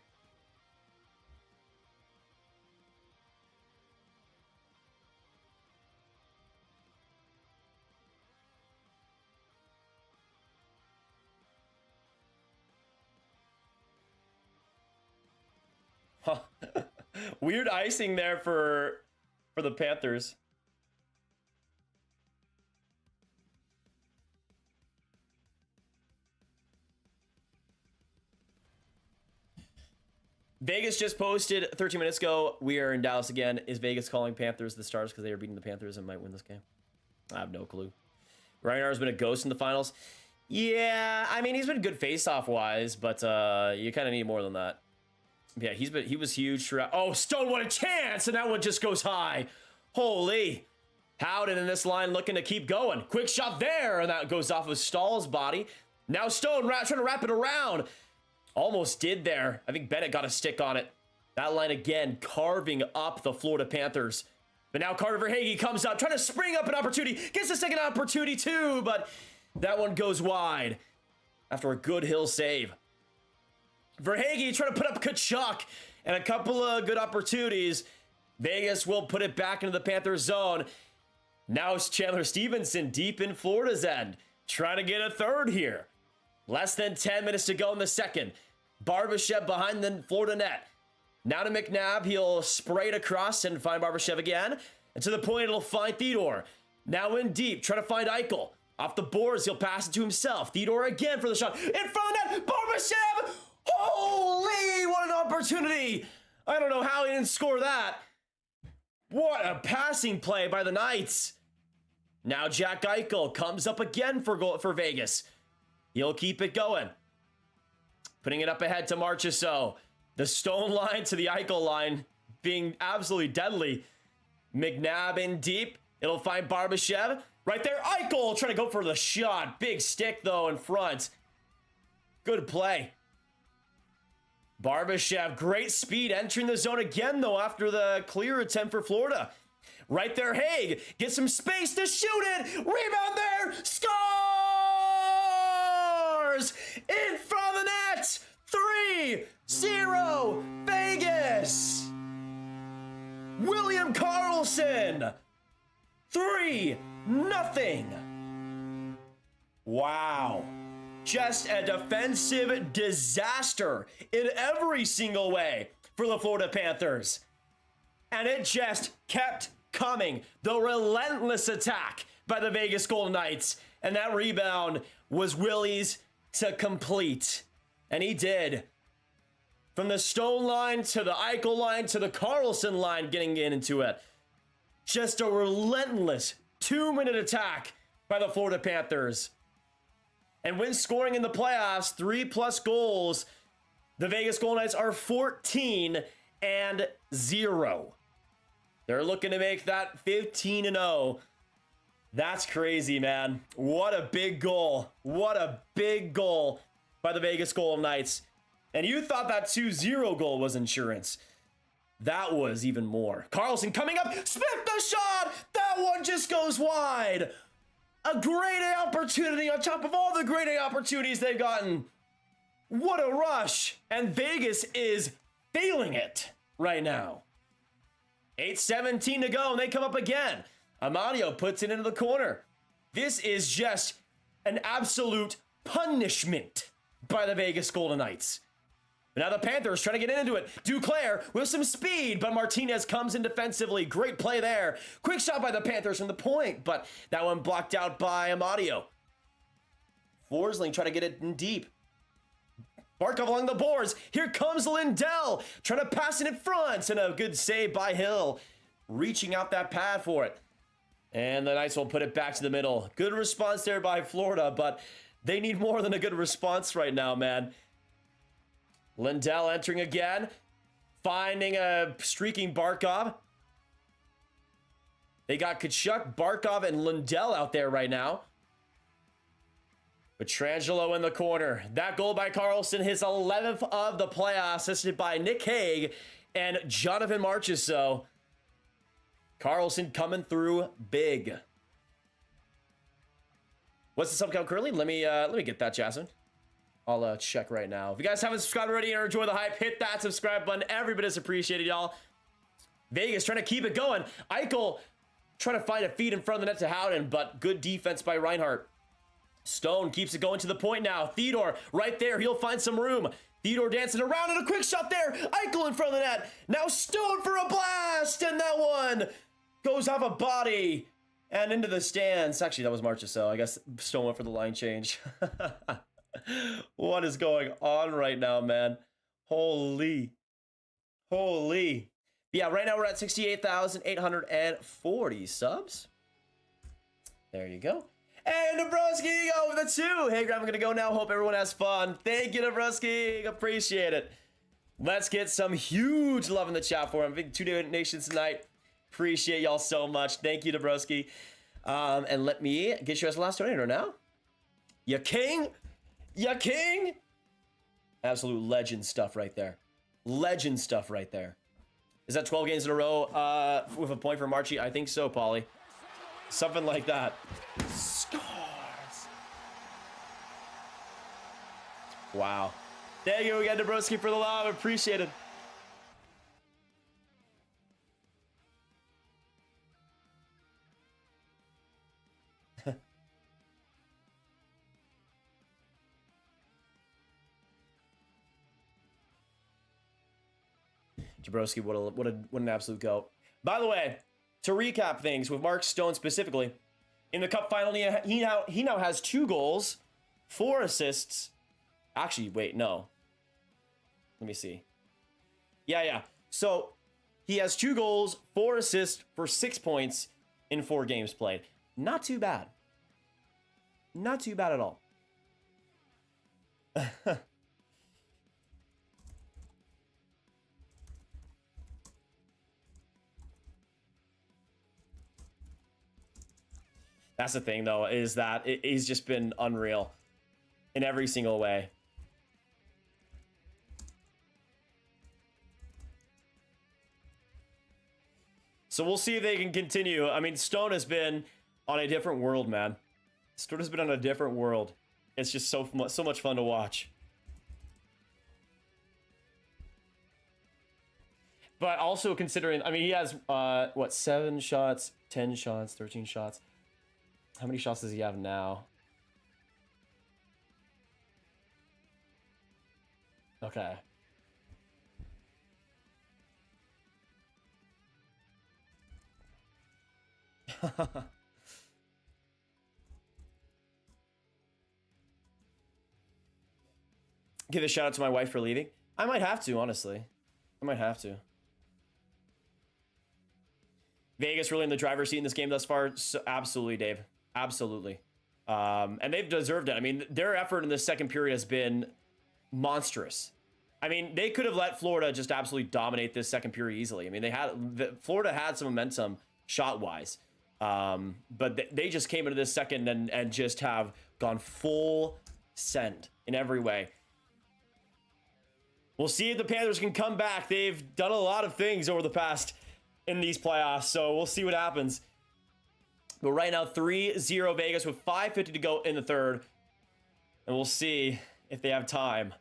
Huh. Weird icing there for the Panthers. Vegas just posted 13 minutes ago. We are in Dallas again. Is Vegas calling Panthers the Stars because they are beating the Panthers and might win this game? I have no clue. Reinhart's been a ghost in the finals. Yeah, I mean, he's been good face-off wise, but you kind of need more than that. Yeah, he was huge throughout. Oh, Stone, what a chance! And that one just goes high. Holy. Howden in this line looking to keep going. Quick shot there, and that goes off of Stahl's body. Now Stone trying to wrap it around. Almost did there. I think Bennett got a stick on it. That line again, carving up the Florida Panthers. But now Carter Verhaeghe comes up, trying to spring up an opportunity. Gets a second opportunity too, but that one goes wide after a good Hill save. Verhaeghe trying to put up Kachuk and a couple of good opportunities. Vegas will put it back into the Panthers zone. Now it's Chandler Stevenson deep in Florida's end, trying to get a third here. Less than 10 minutes to go in the second. Barbashev behind the Florida net. Now to McNabb. He'll spray it across and find Barbashev again. And to the point, it'll find Theodore. Now in deep, trying to find Eichel. Off the boards, he'll pass it to himself. Theodore again for the shot. In front of the net, Barbashev! Holy, what an opportunity! I don't know how he didn't score that. What a passing play by the Knights. Now Jack Eichel comes up again for Vegas. He'll keep it going. Putting it up ahead to Marchessault. The Stone line to the Eichel line being absolutely deadly. McNabb in deep. It'll find Barbashev. Right there, Eichel trying to go for the shot. Big stick, though, in front. Good play. Barbashev, great speed, entering the zone again, though, after the clear attempt for Florida. Right there, Haig gets some space to shoot it. Rebound there. Score! scores in front of the net. 3-0 Vegas. William Karlsson. 3-0. Wow. Just a defensive disaster in every single way for the Florida Panthers. And it just kept coming. The relentless attack by the Vegas Golden Knights. And that rebound was Willie's to complete. And he did. From the Stone line to the Eichel line to the Karlsson line getting into it. Just a relentless 2-minute attack by the Florida Panthers. And when scoring in the playoffs, 3+ goals, the Vegas Golden Knights are 14-0. They're looking to make that 15-0. That's crazy, man. What a big goal. What a big goal by the Vegas Golden Knights. And you thought that 2-0 goal was insurance. That was even more. Karlsson coming up. Smith the shot. That one just goes wide. A great A opportunity on top of all the great A opportunities they've gotten. What a rush. And Vegas is failing it right now. 8:17 to go, and they come up again. Amadio puts it into the corner. This is just an absolute punishment by the Vegas Golden Knights. But now the Panthers trying to get into it. Duclair with some speed, but Martinez comes in defensively. Great play there. Quick shot by the Panthers from the point, but that one blocked out by Amadio. Forsling trying to get it in deep. Barkov along the boards. Here comes Lindell. Trying to pass it in front. And a good save by Hill. Reaching out that pad for it. And the Knights will put it back to the middle. Good response there by Florida, but they need more than a good response right now, man. Lindell entering again. Finding a streaking Barkov. They got Tkachuk, Barkov, and Lindell out there right now. Petrangelo in the corner. That goal by Karlsson, his 11th of the playoffs, assisted by Nick Hague and Jonathan Marchessault. Karlsson coming through big. What's the sub count currently? Let me get that, Jasmine. I'll check right now. If you guys haven't subscribed already and enjoy the hype, hit that subscribe button. Every bit is appreciated, y'all. Vegas trying to keep it going. Eichel trying to find a feed in front of the net to Howden, but good defense by Reinhart. Stone keeps it going to the point now. Theodore right there. He'll find some room. Theodore dancing around and a quick shot there. Eichel in front of the net. Now Stone for a blast. And that one goes off a body and into the stands. Actually, that was Marchessault. I guess Stone went for the line change. What is going on right now, man? Holy. Yeah, right now we're at 68,840 subs. There you go. And Nabrowski over the 2. Hey, Graham, I'm going to go now. Hope everyone has fun. Thank you, Nabrowski. Appreciate it. Let's get some huge love in the chat for him. Big 2 donations tonight. Appreciate y'all so much. Thank you, Nabrowski. And let me get you as the last donator now. Ya king. Ya king. Absolute legend stuff right there. Legend stuff right there. Is that 12 games in a row with a point for Marchie? I think so, Paulie. Something like that. Scores. Wow. Thank you again, Dabrowski, for the love. Appreciate it. Dabrowski, what an absolute goat. By the way, to recap things with Mark Stone specifically, in the Cup final, he now has 2 goals, 4 assists. Actually, wait, no. Let me see. Yeah. So he has 2 goals, 4 assists for 6 points in 4 games played. Not too bad. Not too bad at all. That's the thing, though, is that he's just been unreal in every single way. So we'll see if they can continue. I mean, Stone has been on a different world, man. Stone has been on a different world. It's just so much fun to watch. But also considering, I mean, he has, what, 7 shots, 10 shots, 13 shots. How many shots does he have now? Okay. Give a shout out to my wife for leaving. I might have to, honestly. I might have to. Vegas really in the driver's seat in this game thus far. So, absolutely, Dave. Absolutely. And they've deserved it. I mean, their effort in the second period has been monstrous. I mean, they could have let Florida just absolutely dominate this second period easily. I mean, Florida had some momentum shot-wise. But they just came into this second and just have gone full send in every way. We'll see if the Panthers can come back. They've done a lot of things over the past in these playoffs, so we'll see what happens. But right now, 3-0 Vegas with 5:50 to go in the third. And we'll see if they have time.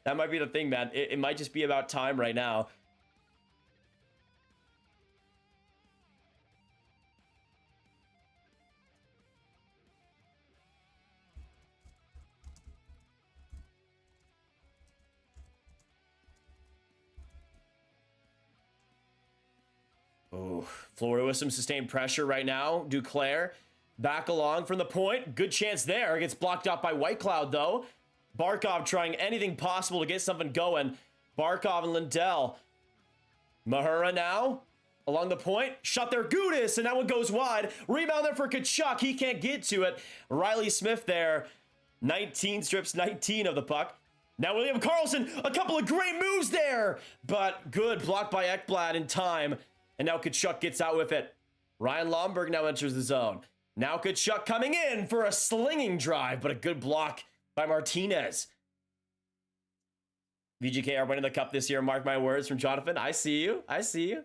That might be the thing, man. It might just be about time right now. Oh, Florida with some sustained pressure right now. Duclair back along from the point. Good chance there. Gets blocked out by Whitecloud, though. Barkov trying anything possible to get something going. Barkov and Lindell. Mahura now along the point. Shot there, Gudis, and that one goes wide. Rebound there for Tkachuk. He can't get to it. Riley Smith there. 19 strips 19 of the puck. Now William Karlsson, a couple of great moves there, but good blocked by Ekblad in time. And now Tkachuk gets out with it. Ryan Lomberg now enters the zone. Now Tkachuk coming in for a slinging drive, but a good block by Martinez. VGK are winning the cup this year. Mark my words from Jonathan. I see you. I see you.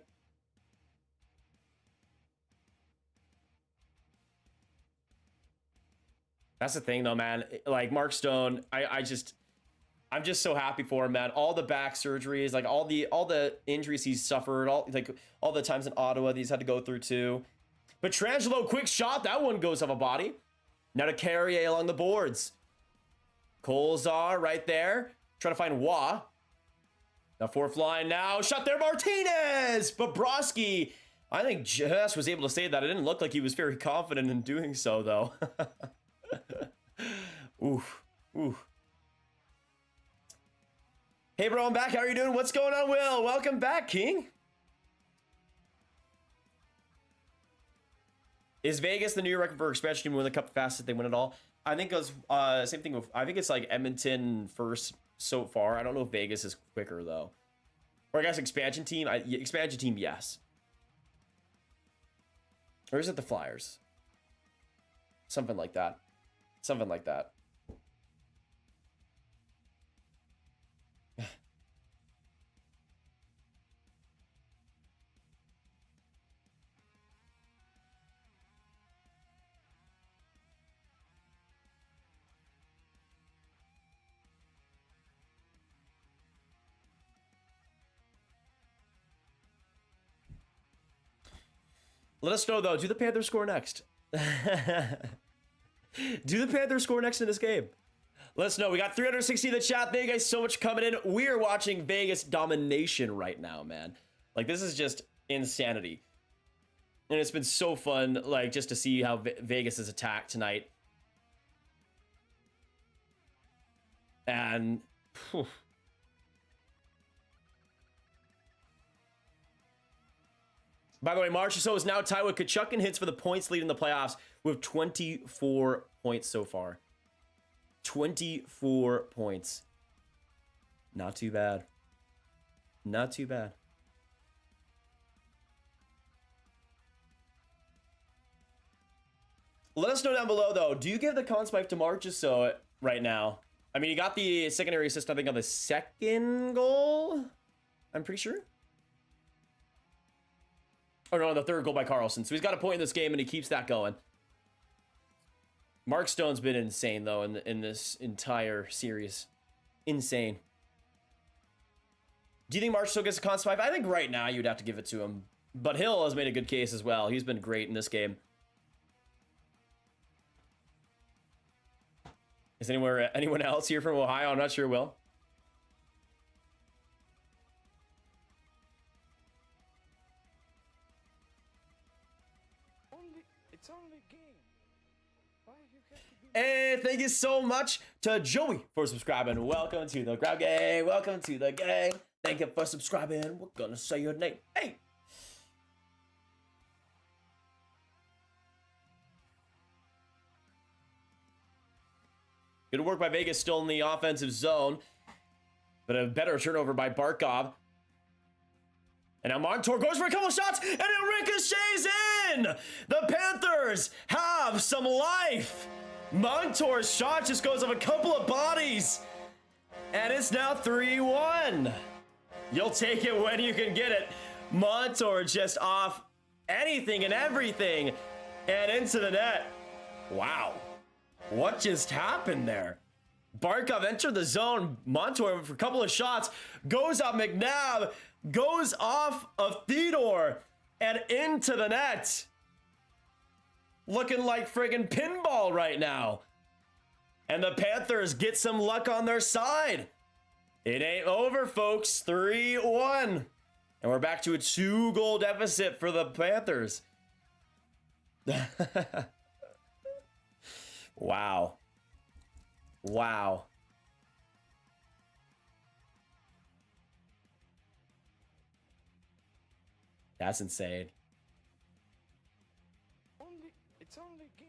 That's the thing, though, man. Like, Mark Stone, I'm just so happy for him, man. All the back surgeries, like all the injuries he's suffered, all the times in Ottawa that he's had to go through too. Pietrangelo, quick shot. That one goes off a body. Now to Carrier along the boards. Kolzar right there. Trying to find Wah. Now fourth line now. Shot there, Martinez. Bobrovsky, I think, just was able to save that. It didn't look like he was very confident in doing so, though. Oof. Oof. Hey, bro, I'm back. How are you doing? What's going on, Will? Welcome back, King. Is Vegas the new record for expansion team to win the cup fastest they win it all? I think it was same thing with, I think it's like Edmonton first so far. I don't know if Vegas is quicker, though. Or I guess expansion team. Expansion team, yes. Or is it the Flyers? Something like that. Something like that. Let us know, though. Do the Panthers score next? Do the Panthers score next in this game? Let us know. We got 360 in the chat. Thank you guys so much coming in. We are watching Vegas domination right now, man. Like, this is just insanity. And it's been so fun, like, just to see how Vegas is attacked tonight. And... Whew. By the way, Marchessault is now tied with Tkachuk in hits for the points lead in the playoffs with 24 points so far. 24 points. Not too bad. Not too bad. Let us know down below, though. Do you give the Conn Smythe to Marchessault right now? I mean, he got the secondary assist, I think, on the second goal. I'm pretty sure. Oh, no, the third goal by Karlsson. So he's got a point in this game, and he keeps that going. Mark Stone's been insane, though, in this entire series. Insane. Do you think Mark still gets a Conn Smythe? I think right now you'd have to give it to him. But Hill has made a good case as well. He's been great in this game. Is anyone else here from Ohio? I'm not sure, Will. It's only a game. Why you have to be... Hey, thank you so much to Joey for subscribing. Welcome to the Grab Gang. Welcome to the gang. Thank you for subscribing. We're gonna say your name. Hey. Good work by Vegas, still in the offensive zone. But a better turnover by Barkov. And now Montour goes for a couple shots, and it ricochets in! The Panthers have some life! Montour's shot just goes off a couple of bodies. And it's now 3-1. You'll take it when you can get it. Montour just off anything and everything. And into the net. Wow. What just happened there? Barkov entered the zone. Montour for a couple of shots. Goes up McNabb. Goes off of Theodore. And into the net. Looking like friggin' pinball right now. And the Panthers get some luck on their side. It ain't over, folks. 3-1. And we're back to a 2-goal deficit for the Panthers. Wow. Wow. That's insane. It's only a game.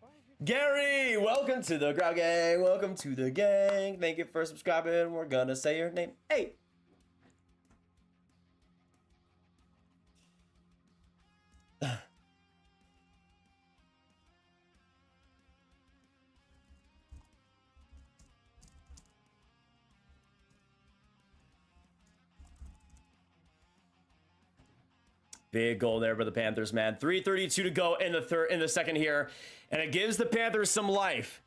Why you... Gary, welcome to the Grab Gang. Welcome to the gang. Thank you for subscribing. We're gonna say your name. Hey. Big goal there for the Panthers, man. 3:32 to go in the second here, and it gives the Panthers some life.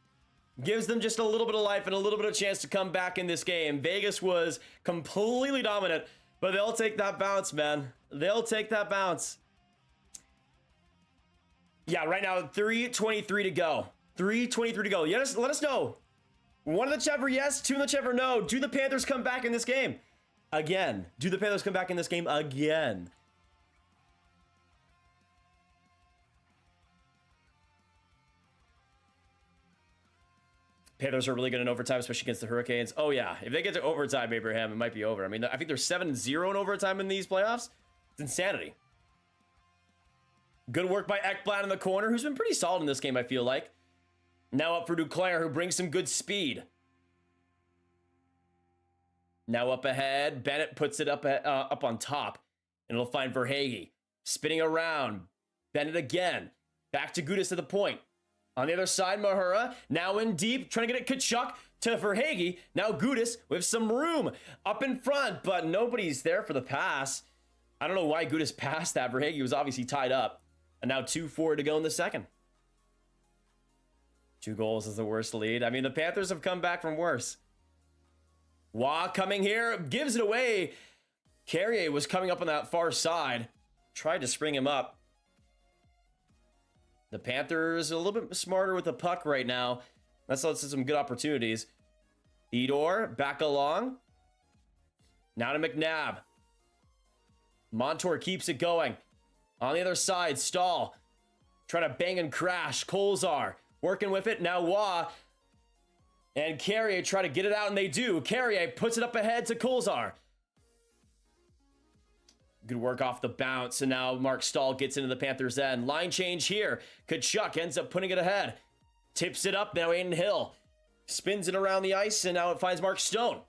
Gives them just a little bit of life and a little bit of chance to come back in this game. Vegas was completely dominant, but they'll take that bounce, man. They'll take that bounce. Yeah, right now 3:23 to go. 3:23 to go. Yes, let us know. One in the chat for yes, two in the chat for no. Do the Panthers come back in this game again? Do the Panthers come back in this game again? Panthers are really good in overtime, especially against the Hurricanes. Oh, yeah. If they get to overtime, Abraham, it might be over. I mean, I think they're 7-0 in overtime in these playoffs. It's insanity. Good work by Ekblad in the corner, who's been pretty solid in this game, I feel like. Now up for Duclair, who brings some good speed. Now up ahead. Bennett puts it up on top. And it'll find Verhaeghe. Spinning around. Bennett again. Back to Gudas at the point. On the other side, Mahura, now in deep, trying to get it Tkachuk to Verhaeghe. Now Gudas with some room up in front, but nobody's there for the pass. I don't know why Gudas passed that. Verhaeghe was obviously tied up. And now 2-4 to go in the second. 2 goals is the worst lead. I mean, the Panthers have come back from worse. Waugh coming here, gives it away. Carrier was coming up on that far side. Tried to spring him up. The Panthers a little bit smarter with the puck right now. That's some good opportunities. Theodore back along. Now to McNabb. Montour keeps it going. On the other side, Stahl. Trying to bang and crash. Kolzar working with it. Now Waugh and Carrier try to get it out, and they do. Carrier puts it up ahead to Kolzar. Good work off the bounce, and now Mark Stahl gets into the Panthers' end. Line change here. Tkachuk ends up putting it ahead. Tips it up, now Aiden Hill. Spins it around the ice, and now it finds Mark Stone.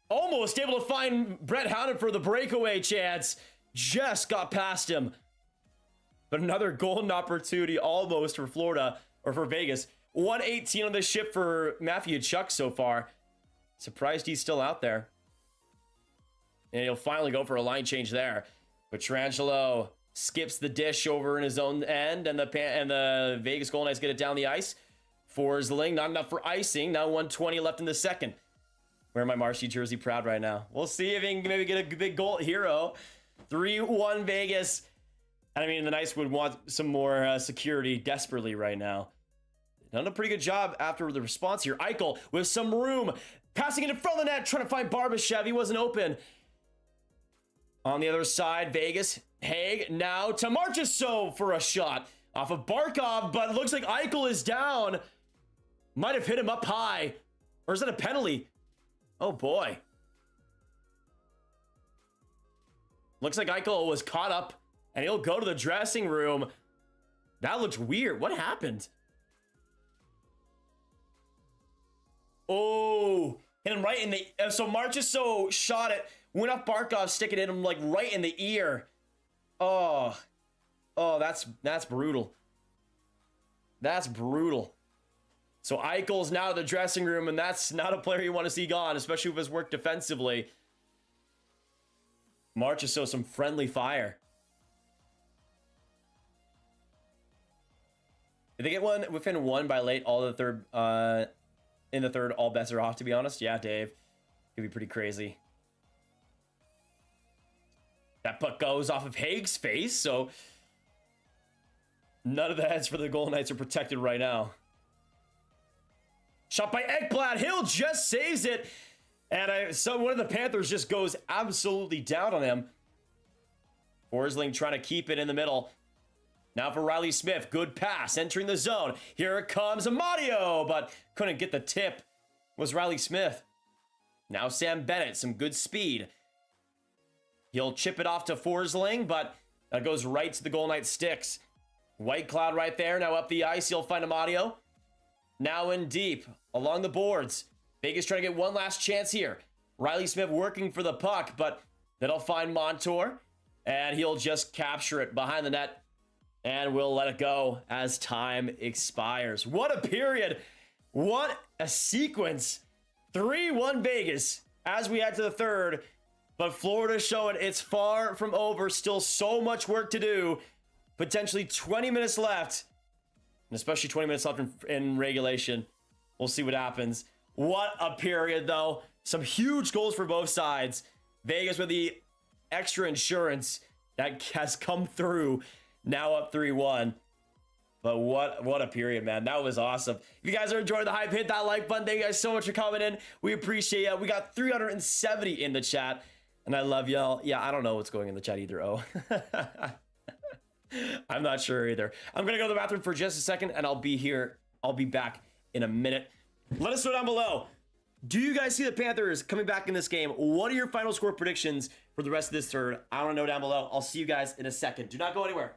Almost able to find Brett Howden for the breakaway chance. Just got past him. But another golden opportunity almost for Florida, or for Vegas. 118 on the ship for Matthew Tkachuk so far. Surprised he's still out there. And he'll finally go for a line change there. Pietrangelo skips the dish over in his own end, and the Vegas Golden Knights get it down the ice. Forsling, not enough for icing. Now 1:20 left in the second. Wearing my Marshy jersey proud right now. We'll see if he can maybe get a big goal hero. 3-1 Vegas. And I mean, the Knights would want some more security desperately right now. Done a pretty good job after the response here. Eichel with some room. Passing it in front of the net, trying to find Barbashev. He wasn't open. On the other side, Vegas. Haig now to Marchessault for a shot. Off of Barkov, but it looks like Eichel is down. Might have hit him up high. Or is that a penalty? Oh boy. Looks like Eichel was caught up and he'll go to the dressing room. That looks weird. What happened? Oh, hit him right in the... So Marchessault shot it. Went off Barkov, sticking it him like right in the ear. Oh, that's brutal. That's brutal. So Eichel's now in the dressing room, and that's not a player you want to see gone, especially with his work defensively. Marchessault some friendly fire. Did they get one within one by late? All the third, in the third, all bets are off. To be honest, yeah, Dave, could be pretty crazy. That puck goes off of Haig's face, so none of the heads for the Golden Knights are protected right now. Shot by Ekblad. Hill just saves it. And one of the Panthers just goes absolutely down on him. Forsling trying to keep it in the middle. Now for Riley Smith. Good pass. Entering the zone. Here it comes. Amadio. But couldn't get the tip. Was Riley Smith. Now Sam Bennett. Some good speed. He'll chip it off to Forsling. But that goes right to the Golden Knights sticks. White Cloud right there. Now up the ice. He'll find Amadio. Now in deep. Along the boards. Vegas trying to get one last chance here. Riley Smith working for the puck, but that'll find Montour, and he'll just capture it behind the net, and we'll let it go as time expires. What a period. What a sequence. 3-1 Vegas as we head to the third, but Florida showing it's far from over. Still so much work to do. Potentially 20 minutes left, and especially 20 minutes left in regulation. We'll see what happens. What a period, though. Some huge goals for both sides. Vegas with the extra insurance that has come through. Now up 3-1. But what a period, man. That was awesome. If you guys are enjoying the hype, hit that like button. Thank you guys so much for coming in. We appreciate it. We got 370 in the chat. And I love y'all. Yeah, I don't know what's going in the chat either. Oh. I'm not sure either. I'm going to go to the bathroom for just a second, and I'll be here. I'll be back in a minute. Let us know down below. Do you guys see the Panthers coming back in this game? What are your final score predictions for the rest of this third? I want to know down below. I'll see you guys in a second. Do not go anywhere.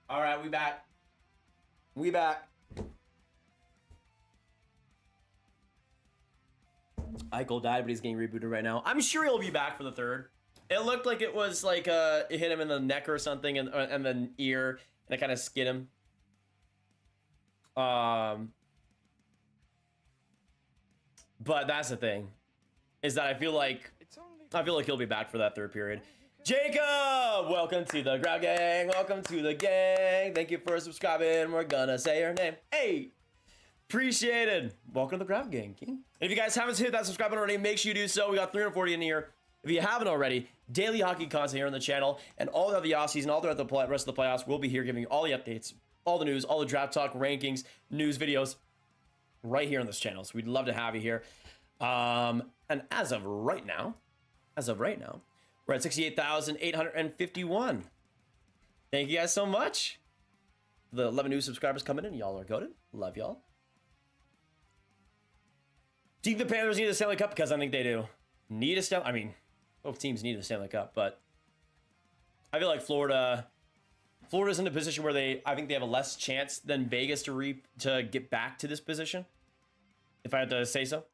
All right, we back. We back. Eichel died, but he's getting rebooted right now. I'm sure he'll be back for the third. It looked like it was like it hit him in the neck or something, and the ear, and it kind of skid him. But that's the thing, is that I feel like he'll be back for that third period. Jacob, welcome to the Grab Gang. Welcome to the gang. Thank you for subscribing. We're gonna say your name. Hey, appreciated. Welcome to the Grab Gang, King. If you guys haven't hit that subscribe button already, make sure you do so. We got 340 in here. If you haven't already, daily hockey content here on the channel, and all throughout the offseason, all throughout the rest of the playoffs, we'll be here giving you all the updates, all the news, all the draft talk, rankings, news videos, right here on this channel. So we'd love to have you here. And as of right now, we're at 68,851. Thank you guys so much. The 11 new subscribers coming in. Y'all are goated. Love y'all. Do you think the Panthers need a Stanley Cup? Because I think they do. Need a Stanley... I mean, both teams need a Stanley Cup, but I feel like Florida's in a position where I think they have a less chance than Vegas to get back to this position, if I had to say so.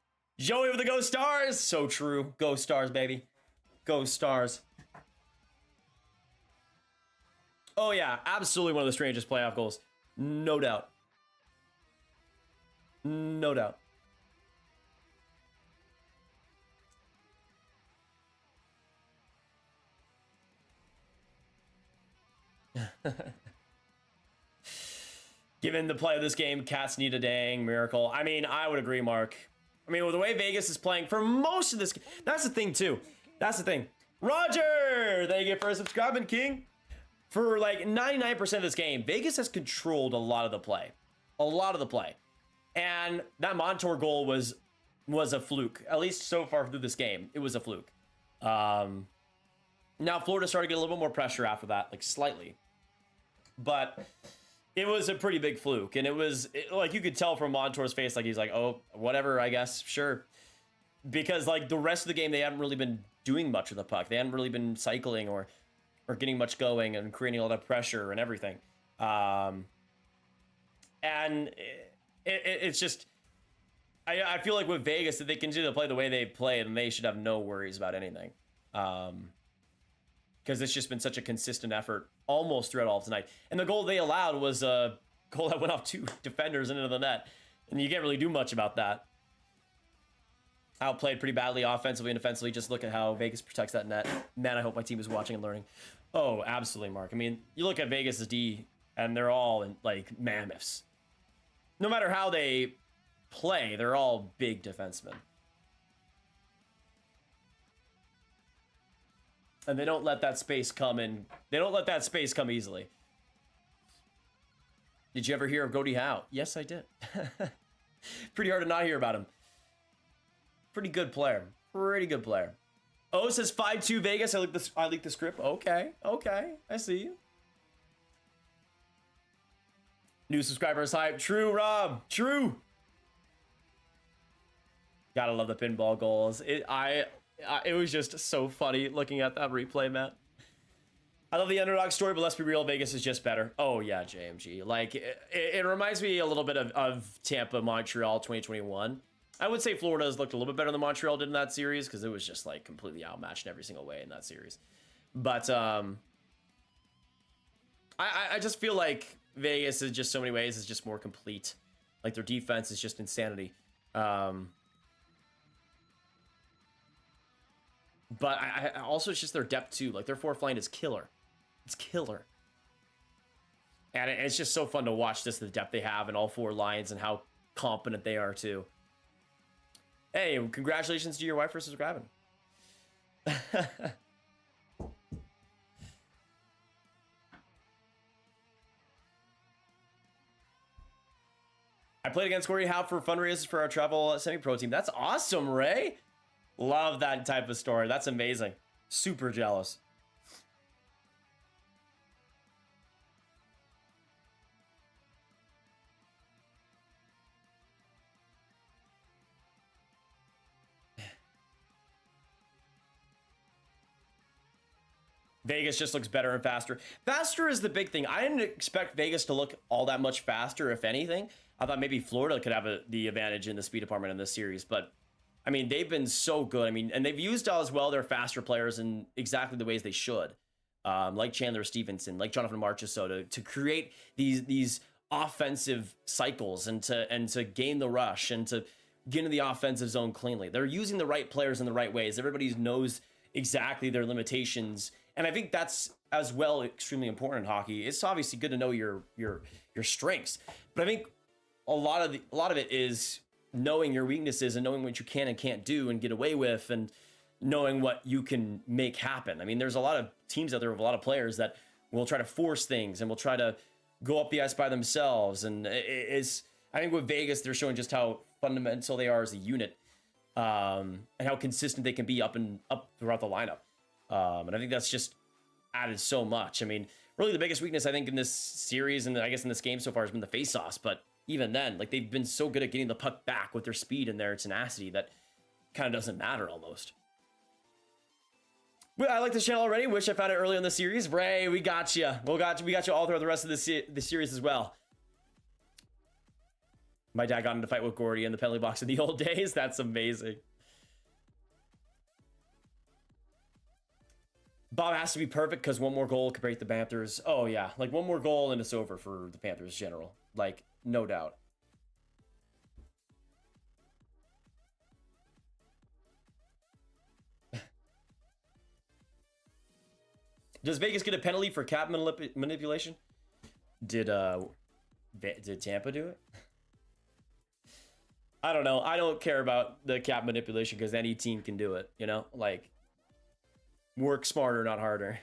Joey with the Go Stars. So true. Go Stars, baby. Go Stars. Oh, yeah. Absolutely one of the strangest playoff goals. No doubt. No doubt. Given the play of this game, Cats need a dang miracle. I mean, I would agree, Mark. I mean, with the way Vegas is playing for most of this game, that's the thing, too. That's the thing. Roger! Thank you for subscribing, King. For like 99% of this game, Vegas has controlled a lot of the play. A lot of the play. And that Montour goal was a fluke. At least so far through this game, it was a fluke. Now, Florida started to get a little bit more pressure after that, like slightly. But it was a pretty big fluke. And like you could tell from Montour's face, like he's like, oh, whatever, I guess, sure. Because like the rest of the game, they haven't really been doing much with the puck. They hadn't really been cycling or getting much going and creating a lot of pressure and everything. And it's just, I feel like with Vegas, if they continue to play the way they play, then they should have no worries about anything. Because it's just been such a consistent effort almost throughout all of tonight. And the goal they allowed was a goal that went off 2 defenders into the net. And you can't really do much about that. Outplayed pretty badly offensively and defensively. Just look at how Vegas protects that net. Man, I hope my team is watching and learning. Oh, absolutely, Mark. I mean, you look at Vegas' D, and they're all like mammoths. No matter how they play, they're all big defensemen. And they don't let that space come in. They don't let that space come easily. Did you ever hear of Graviteh Howe? Yes, I did. Pretty hard to not hear about him. Pretty good player. Pretty good player. Oh, it says 5-2 Vegas. I leaked the script. Okay. I see you. New subscribers hype. True, Rob. True. Gotta love the pinball goals. It was just so funny looking at that replay, Matt. I love the underdog story, but let's be real, Vegas is just better. Oh, yeah, JMG. Like, it reminds me a little bit of Tampa, Montreal 2021. I would say Florida has looked a little bit better than Montreal did in that series because it was just, like, completely outmatched in every single way in that series. But I just feel like Vegas is just so many ways is just more complete. Like, their defense is just insanity. But I also, it's just their depth, too. Like, their fourth line is killer. It's killer. And it's just so fun to watch the depth they have in all 4 lines and how competent they are, too. Hey, congratulations to your wife for subscribing. I played against Corey Howe for fundraisers for our travel semi-pro team. That's awesome, Ray. Love that type of story. That's amazing. Super jealous. Vegas just looks better and faster. Faster is the big thing. I didn't expect Vegas to look all that much faster, if anything. I thought maybe Florida could have the advantage in the speed department in this series, but I mean, they've been so good. I mean, and they've used as well their faster players in exactly the ways they should, like Chandler Stevenson, like Jonathan Marchessault, to create these offensive cycles and to gain the rush and to get into the offensive zone cleanly. They're using the right players in the right ways. Everybody knows exactly their limitations. And I think that's as well extremely important in hockey. It's obviously good to know your strengths, but I think a lot of it is knowing your weaknesses and knowing what you can and can't do and get away with, and knowing what you can make happen. I mean, there's a lot of teams out there with a lot of players that will try to force things and will try to go up the ice by themselves. And I think with Vegas, they're showing just how fundamental they are as a unit. and how consistent they can be up throughout the lineup. And I think that's just added so much. I mean, really the biggest weakness I think in this series and I guess in this game so far has been the faceoffs, but even then, like they've been so good at getting the puck back with their speed and their tenacity that kind of doesn't matter almost. Well, I like this channel already. Wish I found it earlier in the series. Ray, we got you. We got you all throughout the rest of the series as well. My dad got into a fight with Gordy in the penalty box in the old days. That's amazing. Bob has to be perfect because one more goal could break the Panthers. Oh, yeah. Like, one more goal and it's over for the Panthers general. Like, no doubt. Does Vegas get a penalty for cap manipulation? Did Tampa do it? I don't know. I don't care about the cap manipulation because any team can do it, you know? Like, work smarter, not harder.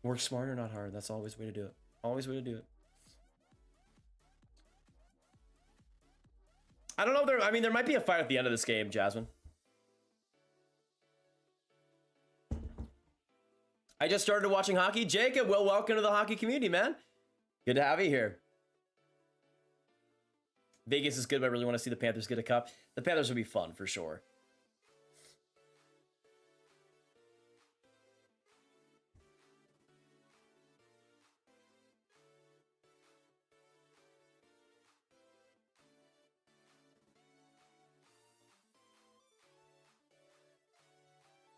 Work smarter, not hard. That's always the way to do it. Always the way to do it. I don't know. I mean, there might be a fight at the end of this game, Jasmine. I just started watching hockey. Jacob, well, welcome to the hockey community, man. Good to have you here. Vegas is good, but I really want to see the Panthers get a cup. The Panthers would be fun, for sure.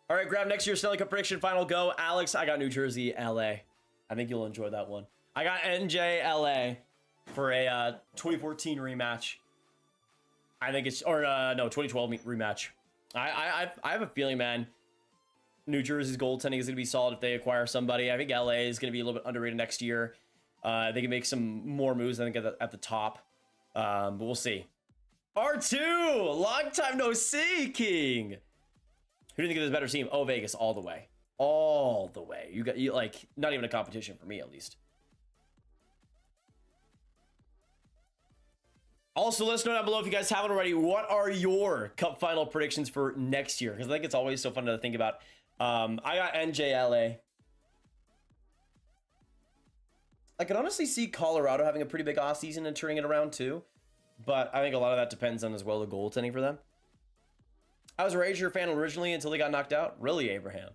All right, grab next year's Stanley Cup prediction final go. Alex, I got New Jersey, LA. I think you'll enjoy that one. I got NJ, LA for a 2014 rematch. I think it's, or no, 2012 rematch. I have a feeling, man, New Jersey's goaltending is going to be solid if they acquire somebody. I think LA is going to be a little bit underrated next year. They can make some more moves, I think, at the top. But we'll see. R2, long time no see, King. Who do you think is a better team? Oh, Vegas, all the way. All the way. You like, not even a competition for me, at least. Also, let us know down below if you guys haven't already. What are your cup final predictions for next year? Because I think it's always so fun to think about. I got NJLA. I could honestly see Colorado having a pretty big offseason and turning it around too. But I think a lot of that depends on as well the goaltending for them. I was a Ranger fan originally until they got knocked out. Really, Abraham?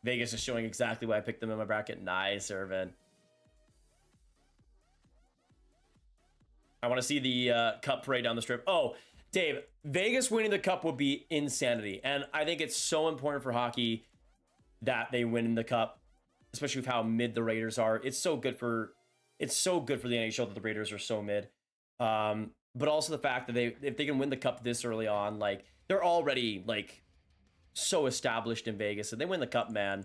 Vegas is showing exactly why I picked them in my bracket. Nice, Irvin. I want to see the cup parade down the strip. Oh, Dave, Vegas winning the cup would be insanity. And I think it's so important for hockey that they win the cup, especially with how mid the Raiders are. It's so good for the NHL that the Raiders are so mid. But also the fact that if they can win the cup this early on, like they're already like so established in Vegas, and they win the cup, man,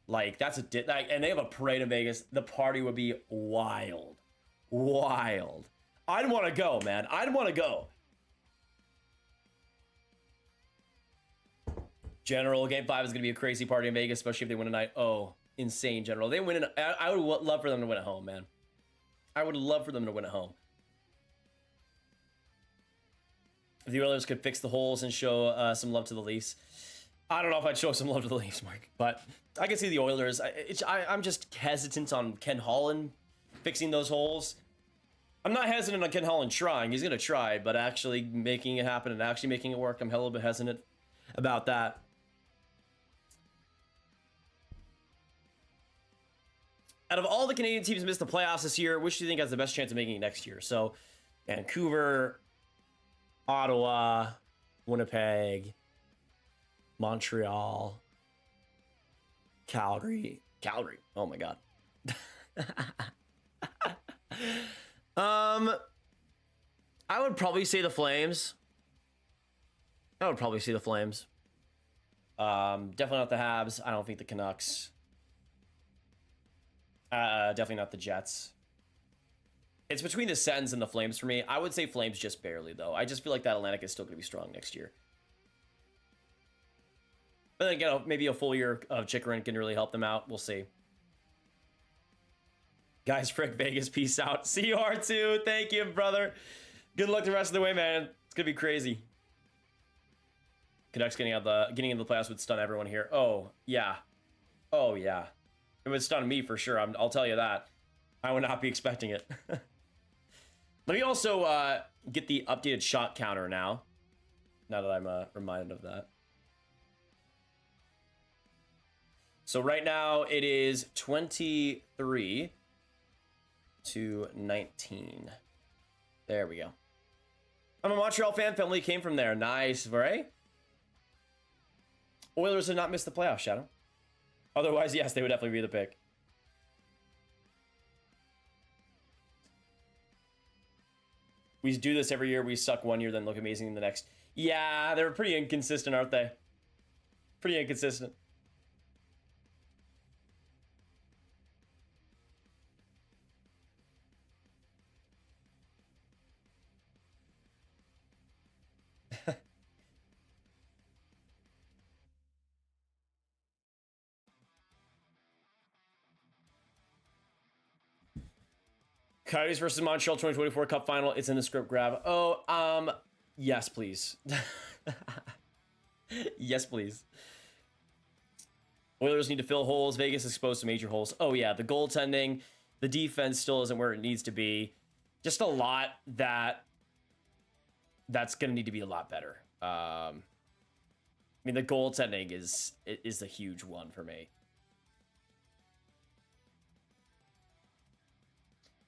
like that's and they have a parade in Vegas. The party would be wild. I'd want to go, man. I'd want to go. General, game 5 is going to be a crazy party in Vegas, especially if they win tonight. Oh, insane, General. They win. I would love for them to win at home, man. I would love for them to win at home. If the Oilers could fix the holes and show some love to the Leafs. I don't know if I'd show some love to the Leafs, Mark, but I can see the Oilers. I'm just hesitant on Ken Holland fixing those holes. I'm not hesitant on Ken Holland trying. He's going to try, but actually making it happen and actually making it work, I'm hella bit hesitant about that. Out of all the Canadian teams that missed the playoffs this year, which do you think has the best chance of making it next year? So, Vancouver, Ottawa, Winnipeg, Montreal, Calgary. Oh my God. I would probably say the Flames. Definitely not the Habs. I don't think the Canucks. Definitely not the Jets. It's between the Sens and the Flames for me. I would say Flames just barely, though. I just feel like that Atlantic is still going to be strong next year. But then again, maybe a full year of Chikrin can really help them out. We'll see. Guys, frick Vegas, peace out. See you, R2. Thank you, brother. Good luck the rest of the way, man. It's gonna be crazy. Canucks getting into the playoffs would stun everyone here. Oh yeah, oh yeah. It would stun me for sure. I'll tell you that. I would not be expecting it. Let me also get the updated shot counter now. Now that I'm reminded of that. So right now it is 23 to 19. There we go. I'm a Montreal fan. Family came from there. Nice, right? Oilers did not miss the playoffs, Shadow. Otherwise, yes, they would definitely be the pick. We do this every year. We suck one year, then look amazing in the next. Yeah, they're pretty inconsistent, aren't they? Pretty inconsistent. Coyotes versus Montreal 2024 Cup Final. It's in the script, grab. Oh, yes, please. Yes, please. Oilers need to fill holes. Vegas exposed to major holes. Oh, yeah, the goaltending. The defense still isn't where it needs to be. Just a lot that's going to need to be a lot better. I mean, the goaltending is a huge one for me.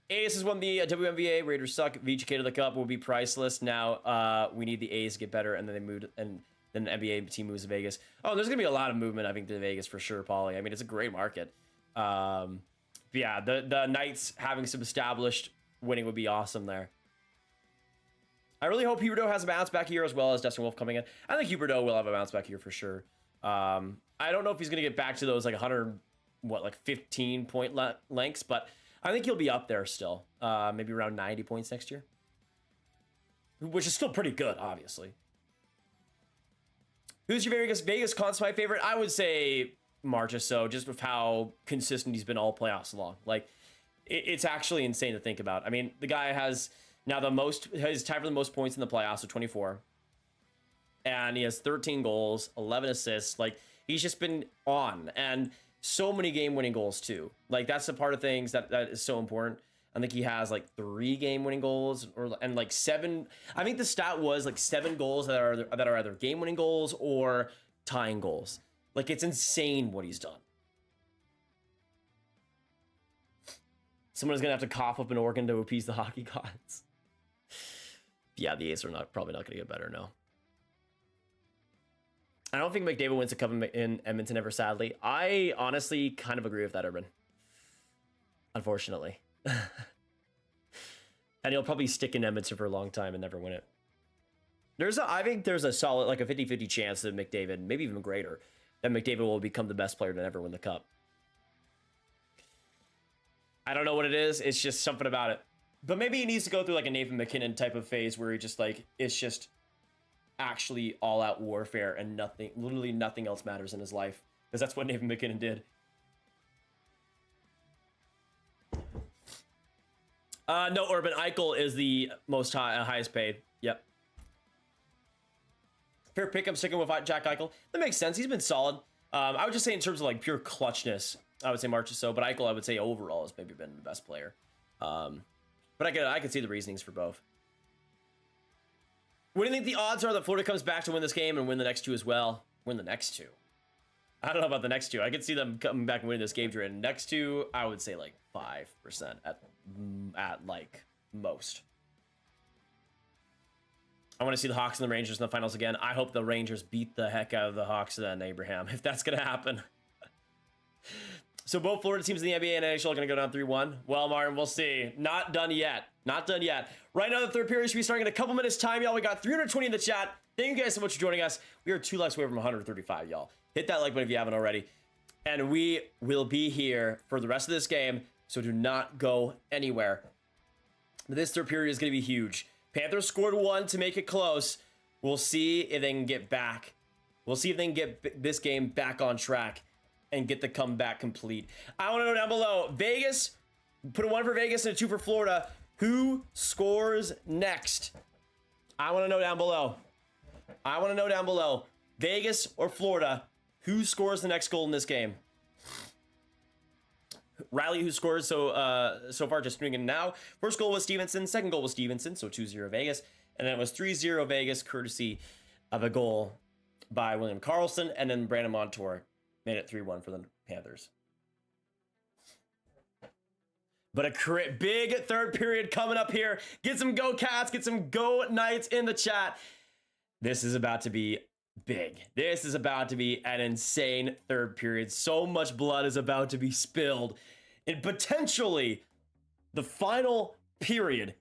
Ace has won the WNBA. Raiders suck. VGK to the Cup will be priceless. Now we need the A's to get better, and then they moved, and then the NBA team moves to Vegas. Oh, there's gonna be a lot of movement, I think, to Vegas for sure, Paulie. I mean, it's a great market. But yeah, the Knights having some established winning would be awesome there. I really hope Huberdeau has a bounce back year as well as Dustin Wolf coming in. I think Huberdeau will have a bounce back year for sure. I don't know if he's gonna get back to those like 15 point lengths, but I think he'll be up there still. Maybe around 90 points next year. Which is still pretty good, obviously. Who's your Vegas Con's my favorite? I would say Marchessault, just with how consistent he's been all playoffs long. Like, it's actually insane to think about. I mean, the guy has now he's tied for the most points in the playoffs with 24. And he has 13 goals, 11 assists. Like, he's just been on. And so many game-winning goals too. Like, that's the part of things that is so important. I think he has like 3 game-winning goals, and like 7. I think the stat was like 7 goals that are either game-winning goals or tying goals. Like, it's insane what he's done. Someone's gonna have to cough up an organ to appease the hockey gods. Yeah, the A's are probably not gonna get better. No. I don't think McDavid wins a cup in Edmonton ever, sadly. I honestly kind of agree with that, Urban. Unfortunately. And he'll probably stick in Edmonton for a long time and never win it. I think there's a solid, like a 50-50 chance that McDavid, maybe even greater, that McDavid will become the best player to ever win the cup. I don't know what it is. It's just something about it. But maybe he needs to go through like a Nathan McKinnon type of phase where he just like, it's just actually all out warfare and literally nothing else matters in his life, because that's what Nathan McKinnon did. No, Urban Eichel is the most highest paid. Yep. Fair pick. I'm sticking with Jack Eichel. That makes sense. He's been solid. I would just say in terms of like pure clutchness, I would say Marchessault, but Eichel I would say overall has maybe been the best player. But I could see the reasonings for both. What do you think the odds are that Florida comes back to win this game and win the next 2 as well? Win the next 2. I don't know about the next 2. I could see them coming back and winning this game during the next 2. I would say like 5% at like most. I want to see the Hawks and the Rangers in the finals again. I hope the Rangers beat the heck out of the Hawks then, Abraham, if that's going to happen. So both Florida teams in the NBA and NHL are going to go down 3-1. Well, Martin, we'll see. Not done yet. Not done yet. Right now, the third period should be starting in a couple minutes' time, y'all. We got 320 in the chat. Thank you guys so much for joining us. We are 2 likes away from 135, y'all. Hit that like button if you haven't already. And we will be here for the rest of this game, so do not go anywhere. This third period is going to be huge. Panthers scored 1 to make it close. We'll see if they can get back. We'll see if they can get this game back on track and get the comeback complete. I want to know down below, Vegas Put a 1 for Vegas and a 2 for Florida. Who scores next? I want to know down below. I want to know down below. Vegas or Florida, who scores the next goal in this game? Riley, who scores so far, just doing it now. First goal was Stevenson. Second goal was Stevenson, so 2-0 Vegas. And then it was 3-0 Vegas, courtesy of a goal by William Karlsson. And then Brandon Montour made it 3-1 for the Panthers. But a big third period coming up here. Get some go Cats, get some go Knights in the chat. This is about to be big. This is about to be an insane third period. So much blood is about to be spilled in potentially the final period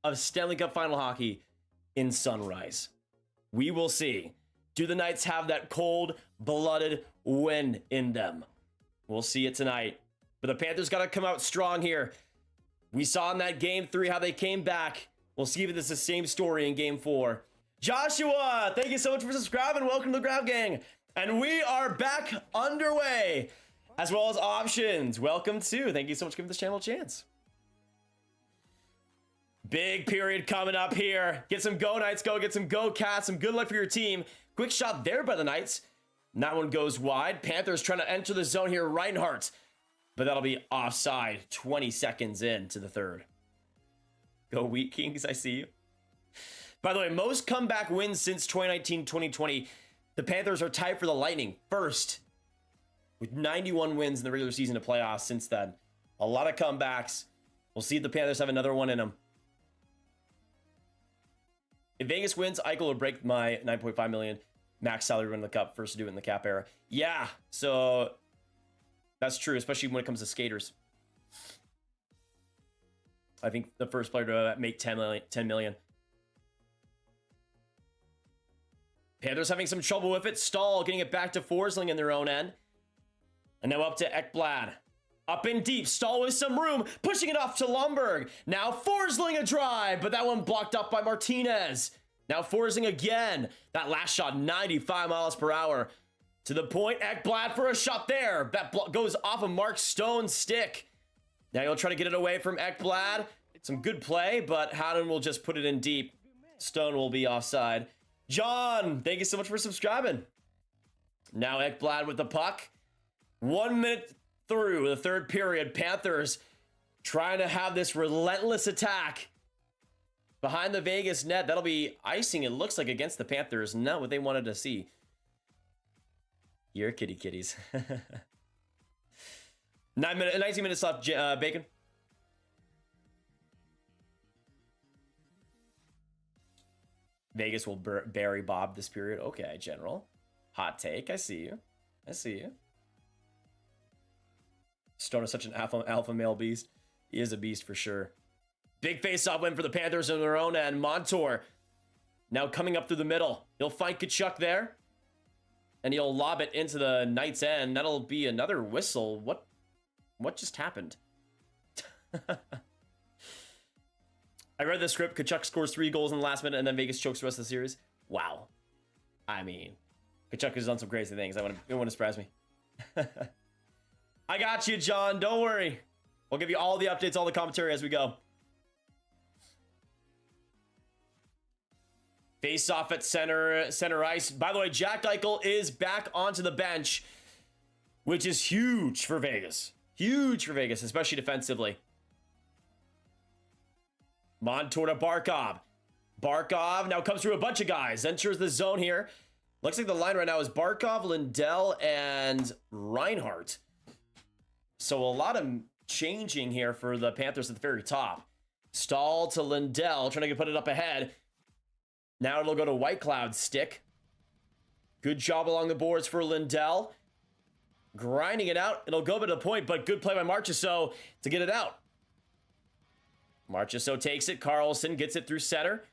of Stanley Cup final hockey in Sunrise. We will see. Do the Knights have that cold-blooded win in them? We'll see it tonight. But the Panthers got to come out strong here. We saw in that game 3 how they came back. We'll see if it's the same story in game 4. Joshua, thank you so much for subscribing. Welcome to the Grav Gang. And we are back underway, as well as options. Welcome to. Thank you so much for giving this channel a chance. Big period coming up here. Get some go Knights, go. Get some go Cats. Some good luck for your team. Quick shot there by the Knights. And that one goes wide. Panthers trying to enter the zone here. Reinhardt. But that'll be offside 20 seconds into the third. Go Wheat Kings, I see you. By the way, most comeback wins since 2019-2020. The Panthers are tied for the Lightning first with 91 wins in the regular season to playoffs since then. A lot of comebacks. We'll see if the Panthers have another one in them. If Vegas wins, Eichel will break my $9.5 million max salary win in the Cup. First to do it in the cap era. Yeah, so that's true, especially when it comes to skaters. I think the first player to make 10 million. Panthers having some trouble with it. Stahl getting it back to Forsling in their own end. And now up to Ekblad. Up in deep. Stahl with some room. Pushing it off to Lundberg. Now Forsling a drive. But that one blocked up by Martinez. Now Forsling again. That last shot 95 miles per hour. To the point. Ekblad for a shot there. That goes off of Mark Stone's stick. Now he'll try to get it away from Ekblad. Some good play. But Howden will just put it in deep. Stone will be offside. John, thank you so much for subscribing. Now Ekblad with the puck. 1 minute through the third period. Panthers trying to have this relentless attack behind the Vegas net. That'll be icing, it looks like, against the Panthers. Not what they wanted to see. You're kitty kitties. 19 minutes left, Bacon. Vegas will bury Bob this period. Okay, General. Hot take. I see you. I see you. Stone is such an alpha male beast. He is a beast for sure. Big face-off win for the Panthers on their own end. Montour now coming up through the middle. He'll find Tkachuk there. And he'll lob it into the Knights' end. That'll be another whistle. What just happened? I read the script. Tkachuk scores 3 goals in the last minute, and then Vegas chokes the rest of the series. Wow. I mean, Tkachuk has done some crazy things. It wouldn't surprise me. I got you, John. Don't worry. We'll give you all the updates, all the commentary as we go. Face off at center ice. By the way, Jack Eichel is back onto the bench, which is huge for Vegas. Huge for Vegas, especially defensively. Montour to Barkov. Barkov now comes through a bunch of guys. Enters the zone here. Looks like the line right now is Barkov, Lindell, and Reinhardt. So a lot of changing here for the Panthers at the very top. Stahl to Lindell, trying to put it up ahead. Now it'll go to Whitecloud's stick. Good job along the boards for Lindell. Grinding it out. It'll go to the point, but good play by Marchessault to get it out. Marchessault takes it. Karlsson gets it through center.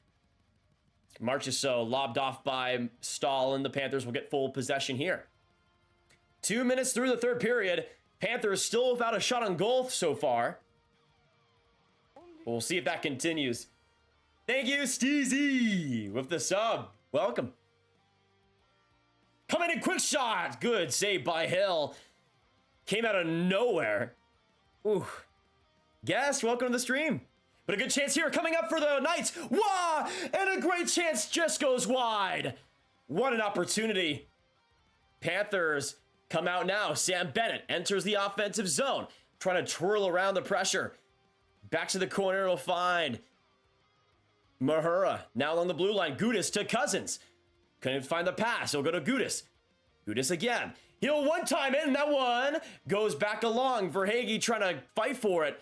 Marchessault lobbed off by Stahl, and the Panthers will get full possession here. 2 minutes through the third period. Panthers still without a shot on goal so far. We'll see if that continues. Thank you, Steezy, with the sub. Welcome. Coming in, quick shot. Good save by Hill. Came out of nowhere. Ooh. Guest, welcome to the stream. But a good chance here coming up for the Knights. Wah! And a great chance just goes wide. What an opportunity. Panthers come out now. Sam Bennett enters the offensive zone, trying to twirl around the pressure. Back to the corner, it'll find Mahura. Now along the blue line, Gudis to Cousins. Couldn't find the pass. He'll go to Gudis. Gudis again. He'll one time in. That one goes back along. Verhaeghe trying to fight for it.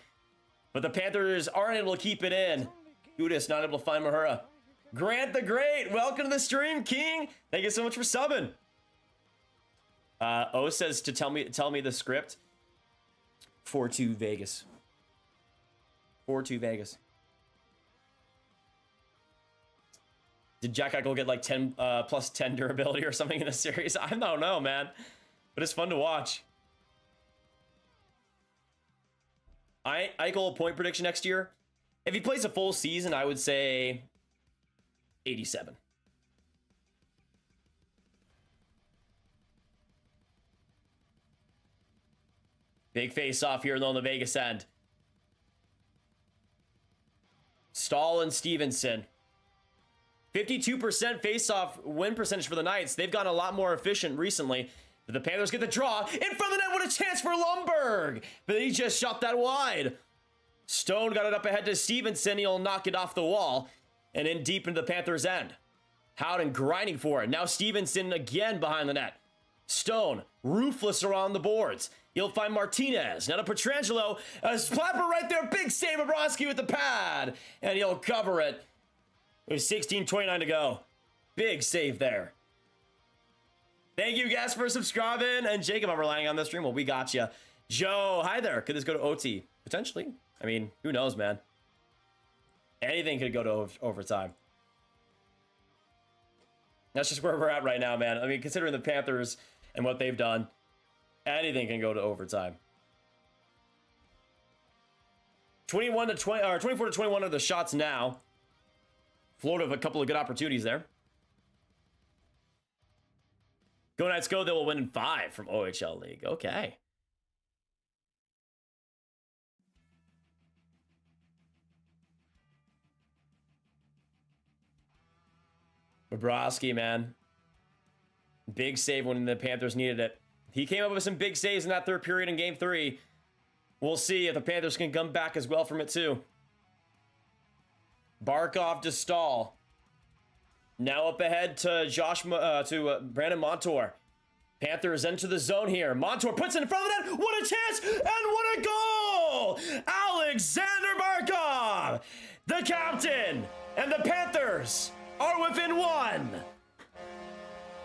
But the Panthers aren't able to keep it in. Gudis not able to find Mahura. Grant the Great, welcome to the stream, King. Thank you so much for subbing. O says to tell me the script. 4-2 Vegas. 4-2 Vegas. Did Jack Eichel get like 10 plus 10 durability or something in the series? I don't know, man. But it's fun to watch. Eichel point prediction next year. If he plays a full season, I would say 87. Big face off here on the Vegas end. Stahl and Stevenson. 52% face-off win percentage for the Knights. They've gotten a lot more efficient recently. But the Panthers get the draw. In front of the net, what a chance for Lundberg. But he just shot that wide. Stone got it up ahead to Stevenson. He'll knock it off the wall. And in deep into the Panthers' end. Howden grinding for it. Now Stevenson again behind the net. Stone, ruthless around the boards. He'll find Martinez. Now to Pietrangelo. A slapper right there. Big save of Broski with the pad. And he'll cover it. With 16:29 to go. Big save there. Thank you guys for subscribing. And Jacob, I'm relying on this stream. Well, we got you. Joe, hi there. Could this go to OT? Potentially. I mean, who knows, man? Anything could go to overtime. That's just where we're at right now, man. I mean, considering the Panthers and what they've done, anything can go to overtime. 21 to 20, or 24 to 21 are the shots now. Florida have a couple of good opportunities there. Go Knights go, they will win in 5 from OHL League. Okay. Bobrovsky, man. Big save when the Panthers needed it. He came up with some big saves in that third period in Game 3. We'll see if the Panthers can come back as well from it too. Barkov to Stahl. Now up ahead to Brandon Montour. Panthers enter the zone here. Montour puts it in front of the net. What a chance and what a goal! Alexander Barkov, the captain, and the Panthers are within 1.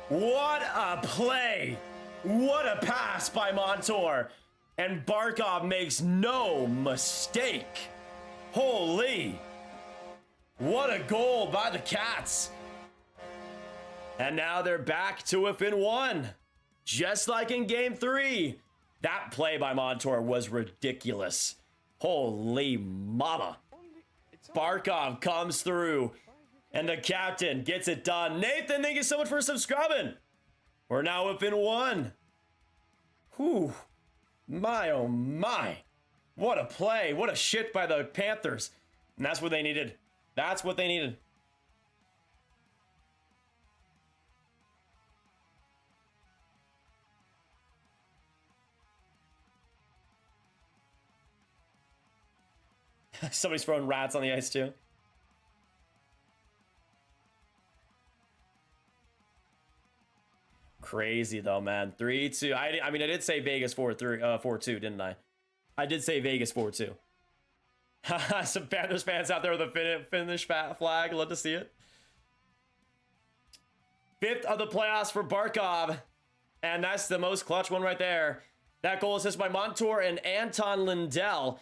What a play! What a pass by Montour. And Barkov makes no mistake. Holy! What a goal by the Cats. And now they're back to within 1. Just like in Game 3. That play by Montour was ridiculous. Holy mama. Barkov comes through. And the captain gets it done. Nathan, thank you so much for subscribing. We're now within 1. Whew. My, oh my. What a play. What a shit by the Panthers. And that's what they needed. That's what they needed. Somebody's throwing rats on the ice too. Crazy though, man. 3-2. I mean, I did say Vegas 4-2, didn't I? I did say Vegas 4-2. Some Panthers fans out there with a Finnish flag. Love to see it. 5th of the playoffs for Barkov. And that's the most clutch one right there. That goal assist by Montour and Anton Lindell.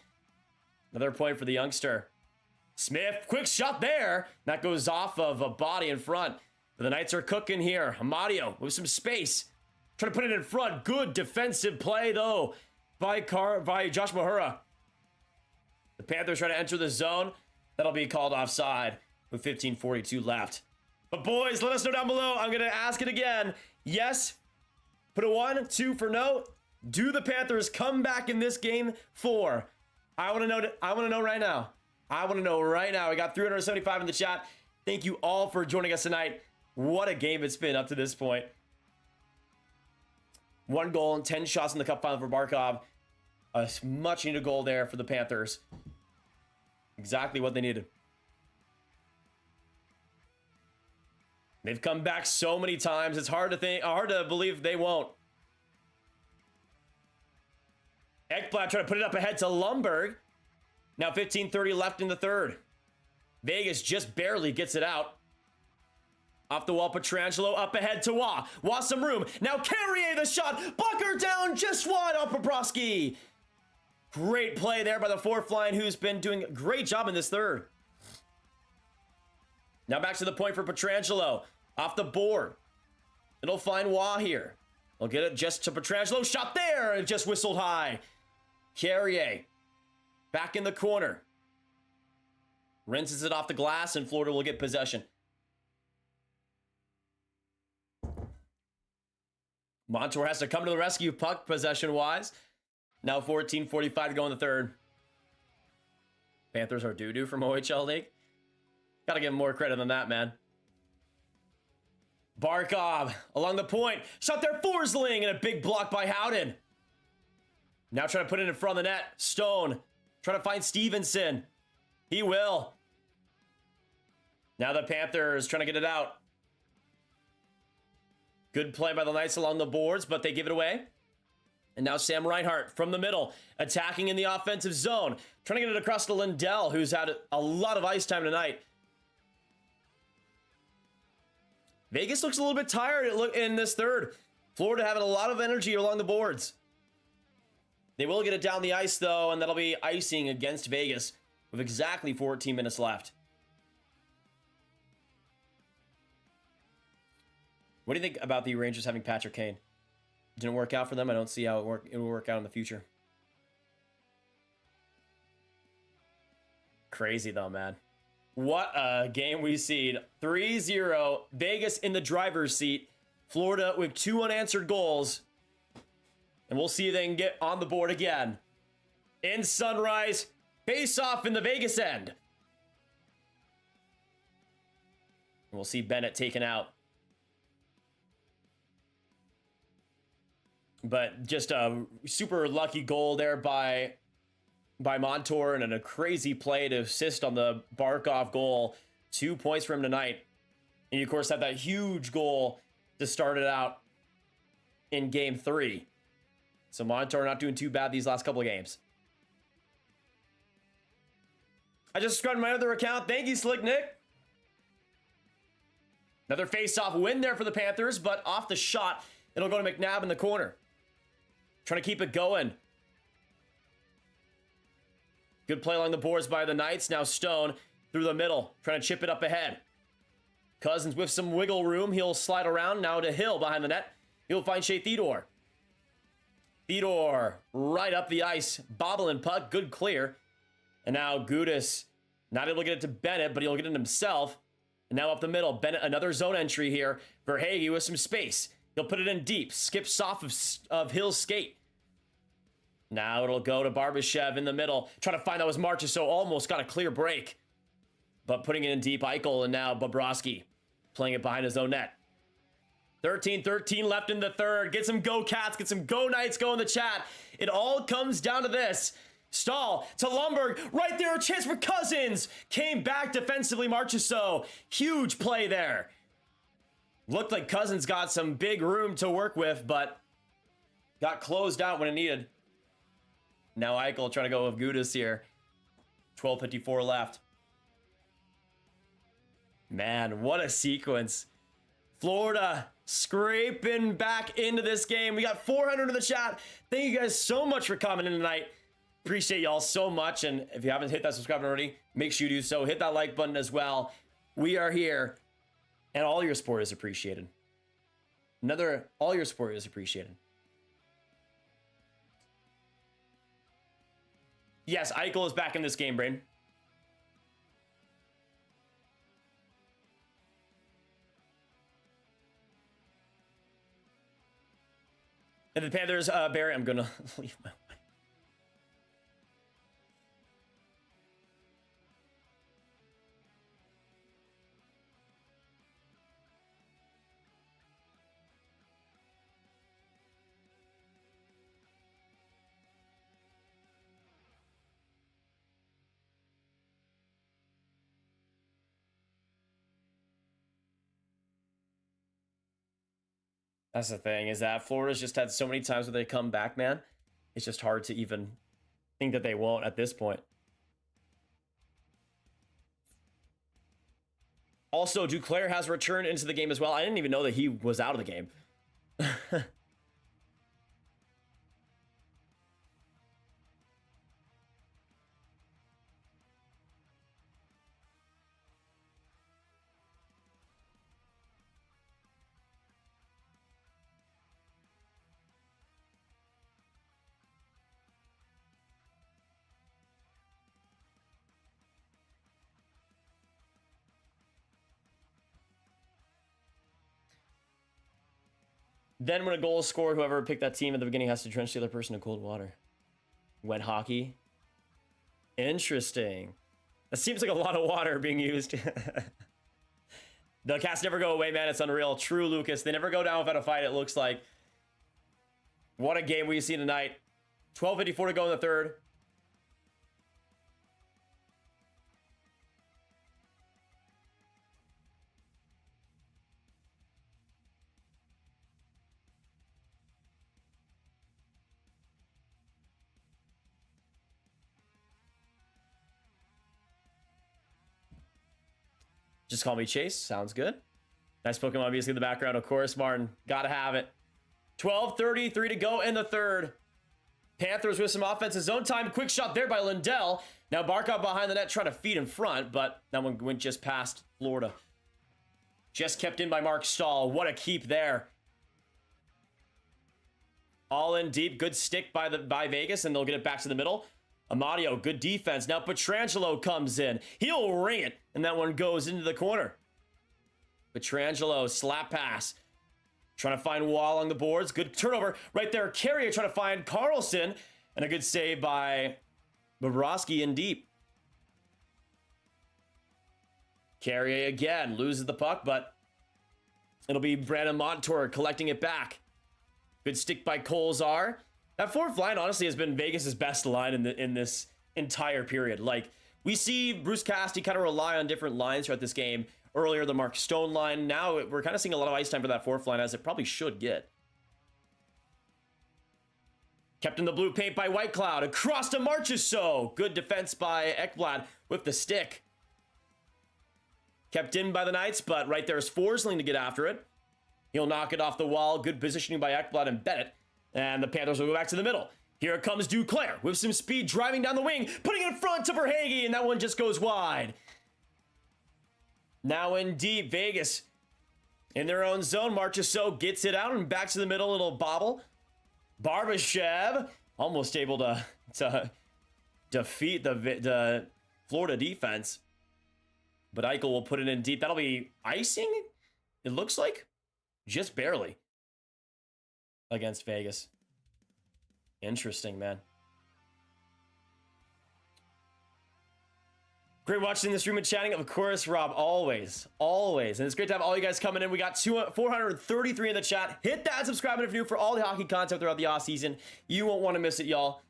Another point for the youngster. Smith, quick shot there. That goes off of a body in front. But the Knights are cooking here. Amadio with some space. Trying to put it in front. Good defensive play, though, by Josh Mahura. The Panthers try to enter the zone. That'll be called offside with 15:42 left. But boys, let us know down below. I'm going to ask it again. Yes. Put a 1, 2 for no. Do the Panthers come back in this Game 4 I want to know. I want to know right now. I want to know right now. We got 375 in the chat. Thank you all for joining us tonight. What a game it's been up to this point. 1 goal and 10 shots in the cup final for Barkov. A much needed goal there for the Panthers. Exactly what they needed. They've come back so many times. It's hard to believe they won't. Ekblad trying to put it up ahead to Lundberg. Now 15:30 left in the third. Vegas just barely gets it out. Off the wall, Pietrangelo up ahead to Waugh. Waugh some room. Now Carrier the shot. Bucker down just wide off Bobrovsky. Great play there by the fourth line, who's been doing a great job in this third. Now back to the point for Pietrangelo. Off the board. It'll find Waugh here. They'll get it just to Pietrangelo. Shot there. It just whistled high. Carrier. Back in the corner. Rinses it off the glass, and Florida will get possession. Montour has to come to the rescue, puck possession-wise. Now 14:45 to go in the third. Panthers are doo-doo from OHL League. Gotta give him more credit than that, man. Barkov along the point. Shot there, Forsling, and a big block by Howden. Now trying to put it in front of the net. Stone trying to find Stevenson. He will. Now the Panthers trying to get it out. Good play by the Knights along the boards, but they give it away. And now Sam Reinhart from the middle, attacking in the offensive zone. Trying to get it across to Lindell, who's had a lot of ice time tonight. Vegas looks a little bit tired in this third. Florida having a lot of energy along the boards. They will get it down the ice, though, and that'll be icing against Vegas with exactly 14 minutes left. What do you think about the Rangers having Patrick Kane? Didn't work out for them. I don't see how it will work out in the future. Crazy, though, man. What a game we've seen. 3-0. Vegas in the driver's seat. Florida with 2 unanswered goals. And we'll see if they can get on the board again. In Sunrise. Face off in the Vegas end. And we'll see Bennett taken out. But just a super lucky goal there by Montour, and a crazy play to assist on the Barkov goal. 2 points for him tonight. And you, of course, had that huge goal to start it out in Game 3. So Montour not doing too bad these last couple of games. I just subscribed to my other account. Thank you, Slick Nick. Another face-off win there for the Panthers, but off the shot, it'll go to McNabb in the corner. Trying to keep it going. Good play along the boards by the Knights. Now Stone through the middle, trying to chip it up ahead. Cousins with some wiggle room. He'll slide around now to Hill behind the net. He'll find Shea Theodore. Theodore right up the ice. Bobbling puck. Good clear. And now Gudis not able to get it to Bennett, but he'll get it himself. And now up the middle. Bennett, another zone entry here. Verhage with some space. He'll put it in deep. Skips off of Hill's skate. Now it'll go to Barbashev in the middle. Trying to find out was Marchessault. Almost got a clear break. But putting it in deep, Eichel, and now Bobrovsky playing it behind his own net. 13-13 left in the third. Get some go Cats. Get some go Knights go in the chat. It all comes down to this. Stahl to Lundberg. Right there, a chance for Cousins. Came back defensively, Marchessault. Huge play there. Looked like Cousins got some big room to work with, but got closed out when it needed. Now Eichel trying to go with Gudis here. 12:54 left. Man, what a sequence. Florida scraping back into this game. We got 400 in the chat. Thank you guys so much for coming in tonight. Appreciate y'all so much. And if you haven't hit that subscribe button already, make sure you do so. Hit that like button as well. We are here. And all your support is appreciated. All your support is appreciated. Yes, Eichel is back in this game, Brain. And the Panthers, Barry, I'm going to leave my... That's the thing, is that Florida's just had so many times where they come back, man. It's just hard to even think that they won't at this point. Also, Duclair has returned into the game as well. I didn't even know that he was out of the game. Then when a goal is scored, whoever picked that team at the beginning has to drench the other person in cold water. Wet hockey. Interesting. That seems like a lot of water being used. The cats never go away, man. It's unreal. True, Lucas. They never go down without a fight, it looks like. What a game we've seen tonight. 12:54 to go in the third. Just call me Chase. Sounds good. Nice Pokemon music in the background, of course, Martin. Gotta have it. 12:33 to go in the third. Panthers with some offensive zone time. Quick shot there by Lindell. Now Barkov behind the net trying to feed in front, but that one went just past Florida. Just kept in by Mark Stahl. What a keep there. All in deep. Good stick by Vegas, and they'll get it back to the middle. Amadio, good defense. Now Pietrangelo comes in. He'll ring it, and that one goes into the corner. Pietrangelo, slap pass. Trying to find Wall on the boards. Good turnover right there. Carrier trying to find Carlson. And a good save by Bobrovsky in deep. Carrier again. Loses the puck, but it'll be Brandon Montour collecting it back. Good stick by Kolzar. That fourth line, honestly, has been Vegas' best line in this entire period. Like, we see Bruce Cassidy kind of rely on different lines throughout this game. Earlier, the Mark Stone line. Now, we're kind of seeing a lot of ice time for that fourth line, as it probably should get. Kept in the blue paint by White Cloud. Across to Marchessault. Good defense by Ekblad with the stick. Kept in by the Knights, but right there's Forsling to get after it. He'll knock it off the wall. Good positioning by Ekblad and Bennett. And the Panthers will go back to the middle. Here comes Duclair with some speed driving down the wing, putting it in front of Verhaeghe, and that one just goes wide. Now in deep, Vegas in their own zone. Marchessault gets it out and back to the middle, little bobble. Barbashev almost able to defeat the Florida defense. But Eichel will put it in deep. That'll be icing, it looks like. Just barely. Against Vegas. Interesting, man. Great watching the stream and chatting. Of course, Rob, always. And it's great to have all you guys coming in. We got 433 in the chat. Hit that subscribe button if you're new for all the hockey content throughout the offseason. You won't want to miss it, y'all.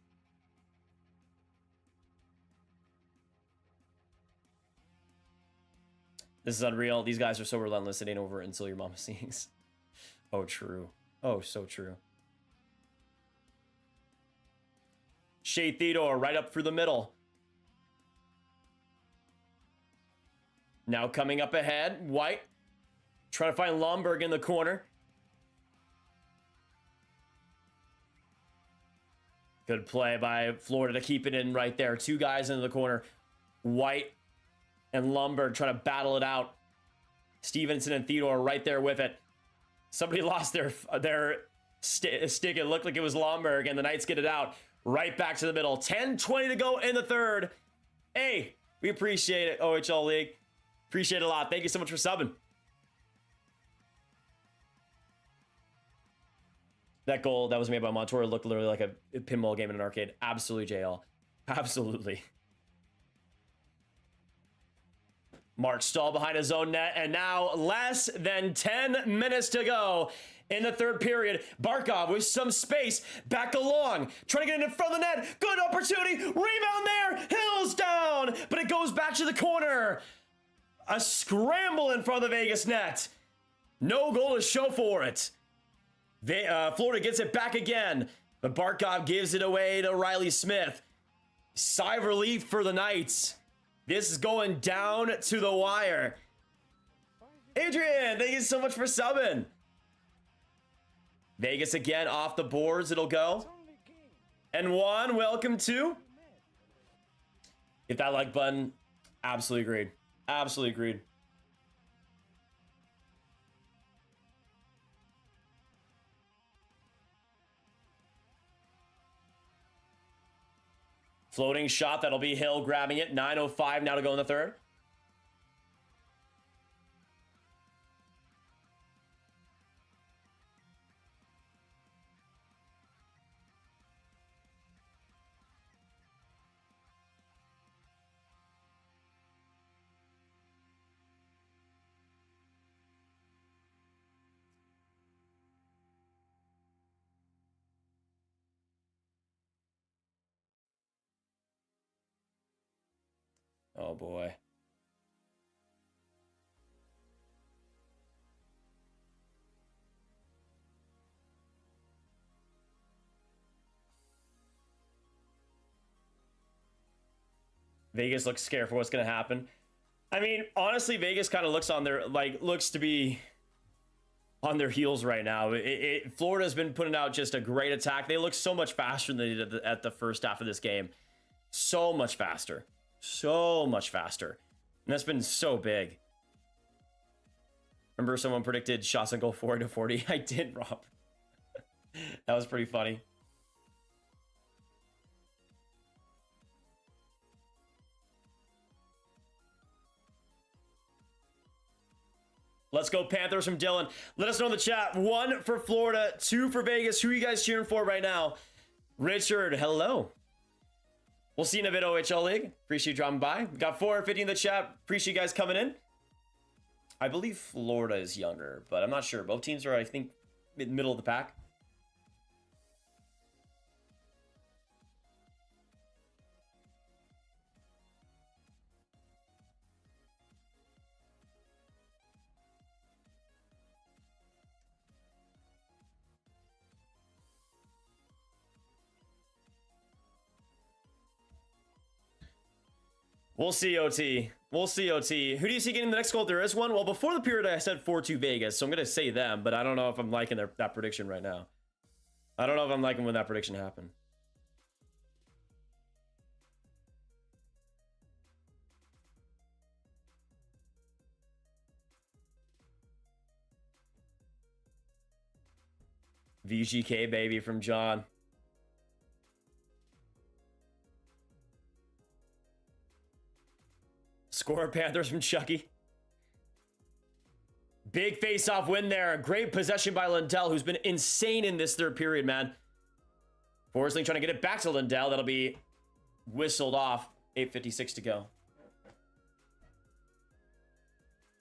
This is unreal. These guys are so relentless. It ain't over until your mama sings. Oh, true. Oh, so true. Shea Theodore right up through the middle. Now coming up ahead, White trying to find Lomberg in the corner. Good play by Florida to keep it in right there. Two guys into the corner. White and Lomberg trying to battle it out. Stevenson and Theodore right there with it. Somebody lost their stick. It looked like it was Lomberg, and the Knights get it out. Right back to the middle. 10:20 to go in the third. Hey, we appreciate it, OHL League. Appreciate it a lot. Thank you so much for subbing. That goal that was made by Montour looked literally like a pinball game in an arcade. Absolutely, JL. Absolutely. Mark Stahl behind his own net, and now less than 10 minutes to go in the third period. Barkov with some space, back along, trying to get in front of the net. Good opportunity, rebound there, Hill's down, but it goes back to the corner. A scramble in front of the Vegas net. No goal to show for it. Florida gets it back again, but Barkov gives it away to Riley Smith. Sigh of relief for the Knights. This is going down to the wire. Adrian, thank you so much for subbing. Vegas again off the boards, it'll go. And Juan, welcome to. Hit that like button. Absolutely agreed. Absolutely agreed. Floating shot, that'll be Hill grabbing it. 9:05 now to go in the third. Oh boy. Vegas looks scared for what's going to happen. I mean, honestly, Vegas kind of looks on their, looks to be on their heels right now. Florida's been putting out just a great attack. They look so much faster than they did at the first half of this game. So much faster. So much faster. And that's been so big. Remember someone predicted shots on goal 40-40? I did, Rob. That was pretty funny. Let's go Panthers from Dylan. Let us know in the chat. 1 for Florida, 2 for Vegas. Who are you guys cheering for right now? Richard, hello. We'll see you in a bit, OHL League. Appreciate you dropping by. We got 450 in the chat. Appreciate you guys coming in. I believe Florida is younger, but I'm not sure. Both teams are, I think, middle of the pack. We'll see, OT. We'll see, OT. Who do you see getting the next goal if there is one? Well, before the period, I said 4-2 Vegas, so I'm going to say them, but I don't know if I'm liking that prediction right now. I don't know if I'm liking when that prediction happened. VGK, baby, from John. Score Panthers from Chucky. Big face-off win there. Great possession by Lindell, who's been insane in this third period, man. Forsling trying to get it back to Lindell. That'll be whistled off. 8:56 to go.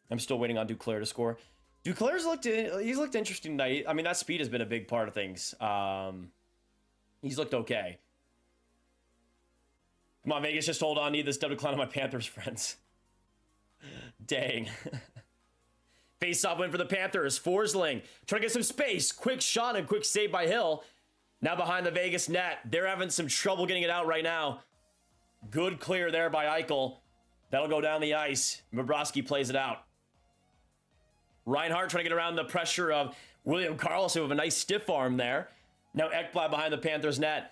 I'm still waiting on Duclair to score. Duclair's looked interesting tonight. I mean, that speed has been a big part of things. He's looked okay. Come on, Vegas, just hold on. Need this double decline on my Panthers friends. Dang. Face-off win for the Panthers. Forsling trying to get some space. Quick shot and quick save by Hill. Now behind the Vegas net. They're having some trouble getting it out right now. Good clear there by Eichel. That'll go down the ice. Bobrovsky plays it out. Reinhart trying to get around the pressure of William Karlsson with a nice stiff arm there. Now Ekblad behind the Panthers net.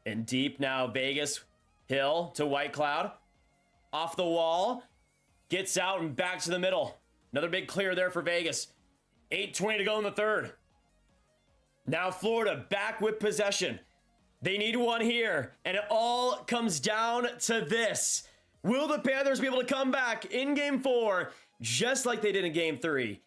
And deep now, Vegas. Hill to White Cloud. Off the wall. Gets out and back to the middle. Another big clear there for Vegas. 8:20 to go in the third. Now Florida back with possession. They need one here. And it all comes down to this. Will the Panthers be able to come back in Game 4 just like they did in Game 3?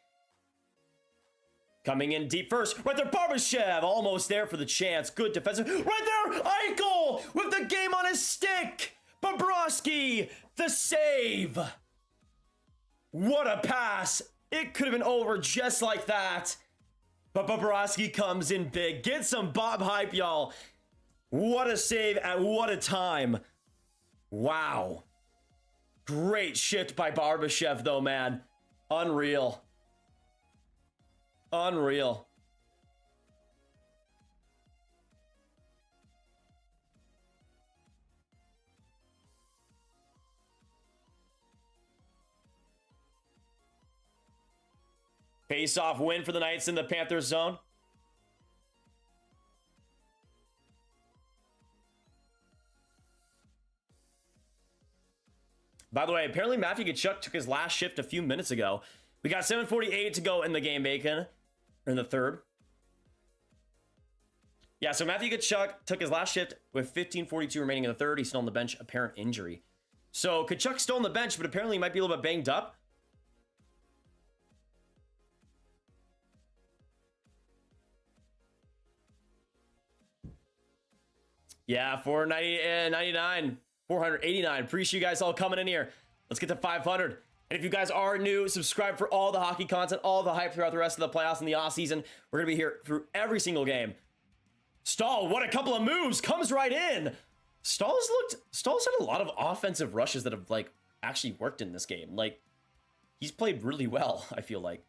Coming in deep first. Right there, Barbashev. Almost there for the chance. Good defensive. Right there, Eichel with the game on his stick. Bobrovsky, the save. What a pass. It could have been over just like that. But Bobrovsky comes in big. Get some Bob hype, y'all. What a save at what a time. Wow. Great shift by Barbashev, though, man. Unreal. Unreal. Face-off win for the Knights in the Panthers zone. By the way, apparently Matthew Tkachuk took his last shift a few minutes ago. We got 7:48 to go in the game, Bacon. Or in the third. Yeah, so Matthew Tkachuk took his last shift with 15:42 remaining in the third. He's still on the bench, apparent injury. So Tkachuk's still on the bench, but apparently he might be a little bit banged up. Yeah, 499, 489. Appreciate you guys all coming in here. Let's get to 500. And if you guys are new, subscribe for all the hockey content, all the hype throughout the rest of the playoffs and the offseason. We're going to be here through every single game. Stahl, what a couple of moves. Comes right in. Stahl's had a lot of offensive rushes that have, like, actually worked in this game. Like, he's played really well, I feel like.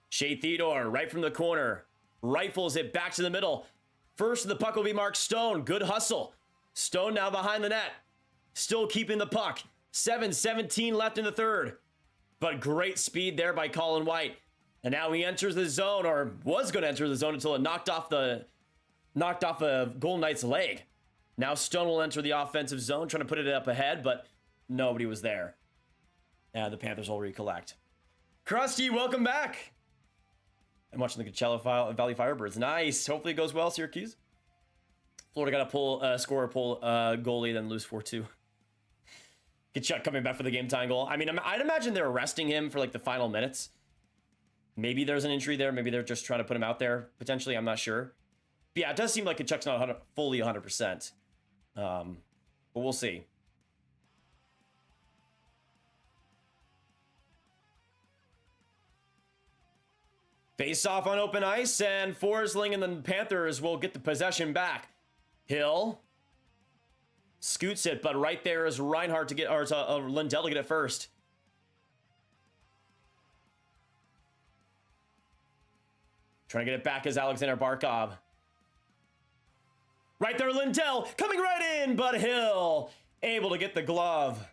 Shea Theodore, right from the corner. Rifles it back to the middle. First, the puck will be Mark Stone. Good hustle. Stone now behind the net. Still keeping the puck. 7:17 left in the third. But great speed there by Colin White. And now he enters the zone, or was going to enter the zone until it knocked off a Golden Knights leg. Now Stone will enter the offensive zone, trying to put it up ahead, but nobody was there. And the Panthers will recollect. Krusty, welcome back. I'm watching the Coachella Valley Firebirds. Nice. Hopefully it goes well, Syracuse. Florida got to score a goalie, then lose 4-2. Tkachuk coming back for the game-tying goal. I mean, I'd imagine they're arresting him for like the final minutes. Maybe there's an injury there. Maybe they're just trying to put him out there. Potentially, I'm not sure. But yeah, it does seem like Tkachuk's not fully 100%. But we'll see. Face off on open ice, and Forsling and the Panthers will get the possession back. Hill scoots it, but right there is Reinhardt to get, or Lindell to get it first. Trying to get it back is Alexander Barkov. Right there, Lindell coming right in, but Hill able to get the glove.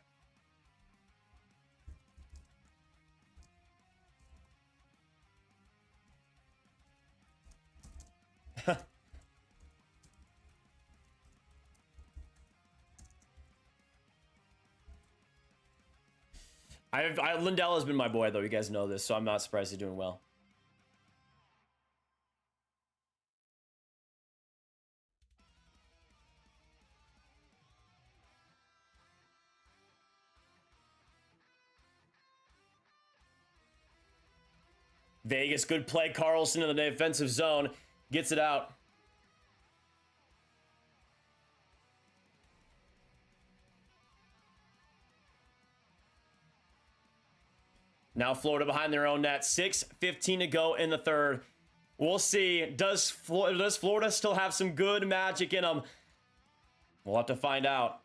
Lindell has been my boy, though. You guys know this, so I'm not surprised he's doing well. Vegas, good play. Carlson in the defensive zone. Gets it out. Now Florida behind their own net. 6:15 to go in the third. We'll see. Does Florida still have some good magic in them? We'll have to find out.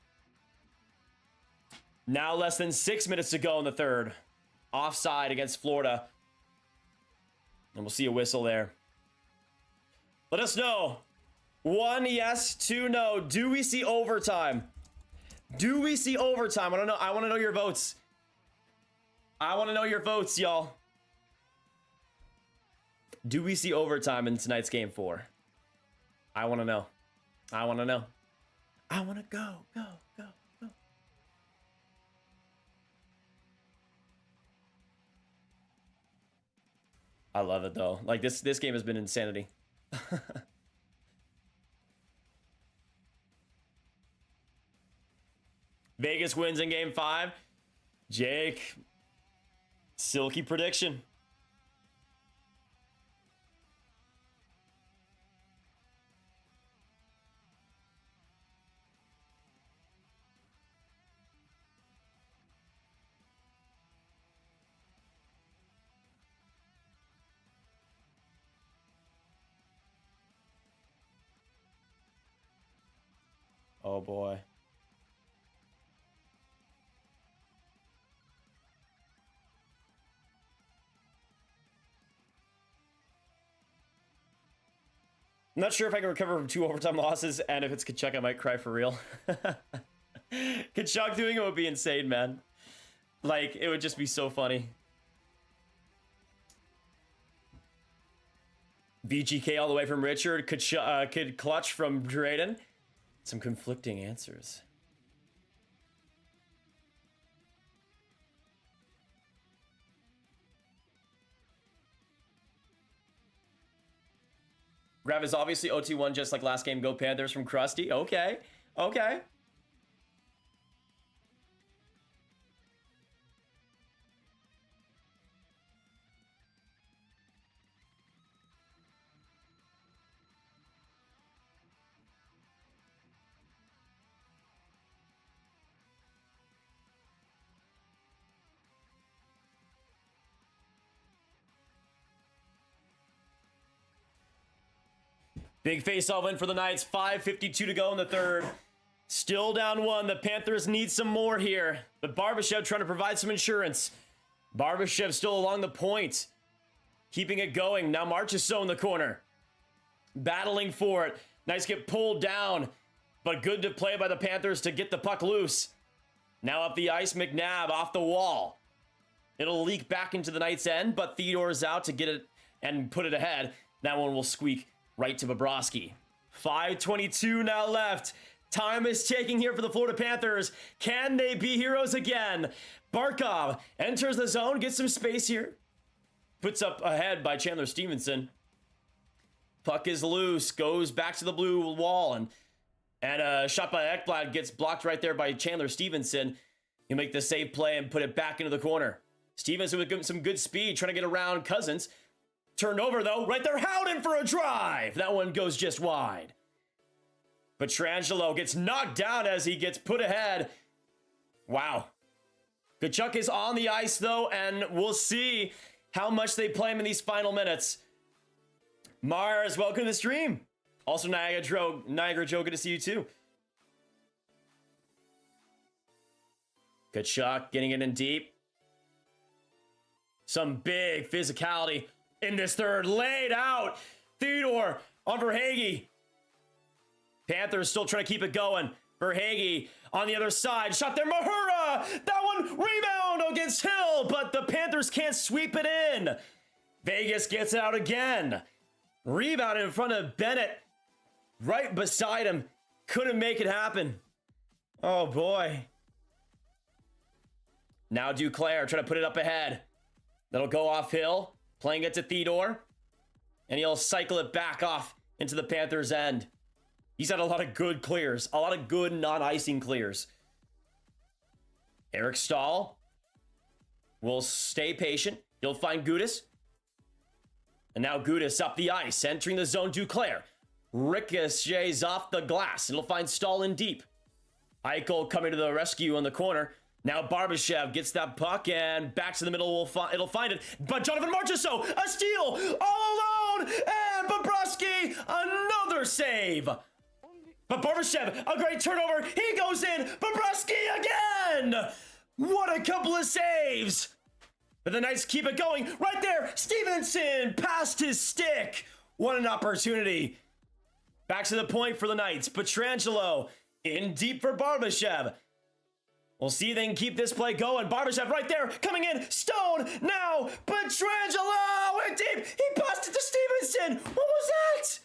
Now less than 6 minutes to go in the third. Offside against Florida. And we'll see a whistle there. Let us know. 1 yes, 2 no. Do we see overtime? Do we see overtime? I don't know. I want to know your votes. I want to know your votes, y'all. Do we see overtime in tonight's game 4? I want to know. I want to know. I want to go. I love it, though. Like, this game has been insanity. Vegas wins in game 5. Jake, silky prediction. Oh boy. I'm not sure if I can recover from 2 overtime losses, and if it's Tkachuk, I might cry for real. Tkachuk doing it would be insane, man. Like, it would just be so funny. VGK all the way from Richard. Kid Clutch from Drayden. Some conflicting answers. Grav is obviously OT1 just like last game. Go Panthers from Krusty. Okay. Okay. Big face-off win for the Knights. 5:52 to go in the third. Still down 1. The Panthers need some more here. But Barbashev trying to provide some insurance. Barbashev still along the point. Keeping it going. Now Marchessault in the corner. Battling for it. Knights get pulled down. But good to play by the Panthers to get the puck loose. Now up the ice, McNabb off the wall. It'll leak back into the Knights' end, but Theodore's out to get it and put it ahead. That one will squeak right to Bobrovsky. 5:22 now left. Time is taking here for the Florida Panthers. Can they be heroes again? Barkov enters the zone, gets some space here. Puts up ahead by Chandler Stevenson. Puck is loose, goes back to the blue wall, and a shot by Ekblad gets blocked right there by Chandler Stevenson. He'll make the save play and put it back into the corner. Stevenson with some good speed, trying to get around Cousins. Turned over, though. Right there, Howden for a drive. That one goes just wide. Pietrangelo gets knocked down as he gets put ahead. Wow. Tkachuk is on the ice, though, and we'll see how much they play him in these final minutes. Mars, welcome to the stream. Also, Niagara Joe, good to see you, too. Tkachuk getting it in deep. Some big physicality in this third, laid out. Theodore on Verhaeghe. Panthers still trying to keep it going. Verhaeghe on the other side. Shot there, Mahura. That one, rebound against Hill, but the Panthers can't sweep it in. Vegas gets it out again. Rebound in front of Bennett. Right beside him. Couldn't make it happen. Oh, boy. Now Duclair trying to put it up ahead. That'll go off Hill. Playing it to Theodore. And he'll cycle it back off into the Panthers' end. He's had a lot of good clears. A lot of good non-icing clears. Eric Stahl will stay patient. He'll find Gudas. And now Gudas up the ice. Entering the zone, Duclair. Ricochets off the glass. It'll find Stahl in deep. Eichel coming to the rescue on the corner. Now Barbashev gets that puck and back to the middle. It'll find it. But Jonathan Marchessault, a steal, all alone, and Bobrovsky, another save. But Barbashev, a great turnover. He goes in. Bobrovsky again. What a couple of saves. But the Knights keep it going. Right there, Stevenson past his stick. What an opportunity. Back to the point for the Knights. Pietrangelo in deep for Barbashev. We'll see if they can keep this play going. Barbashev right there, coming in. Stone, now, Pietrangelo in deep. He passed it to Stevenson. What was that?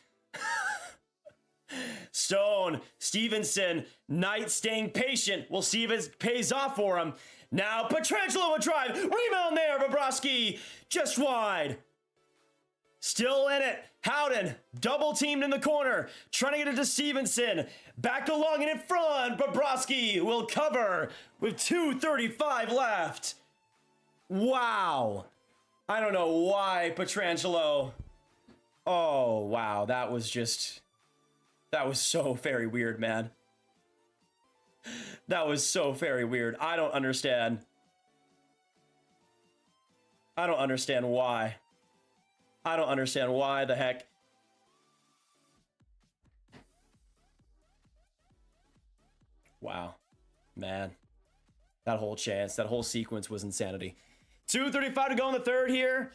Stone, Stevenson, Knight staying patient. We'll see if it pays off for him. Now, Pietrangelo a drive. Rebound there, Bobrovsky. Just wide. Still in it. Howden, double teamed in the corner, trying to get it to Stevenson. Back along and in front, Bobrovsky will cover with 2:35 left. Wow. I don't know why Pietrangelo. Oh, wow. That was so very weird, man. That was so very weird. I don't understand. I don't understand why. I don't understand why the heck. Wow. Man. That whole chance, that whole sequence was insanity. 2:35 to go in the third here.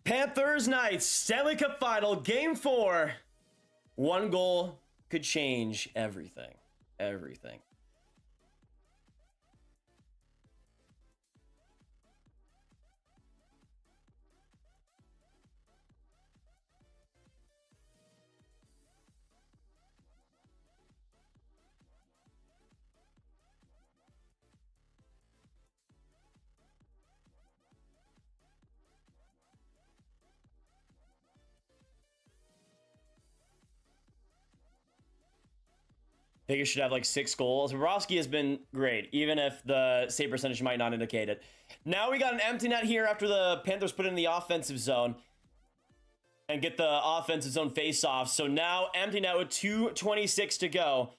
Panthers Knights, Stanley Cup Final, Game 4. One goal could change everything. Everything. Vegas should have like 6 goals. Bobrovsky has been great, even if the save percentage might not indicate it. Now we got an empty net here after the Panthers put in the offensive zone and get the offensive zone face-off. So now empty net with 2:26 to go.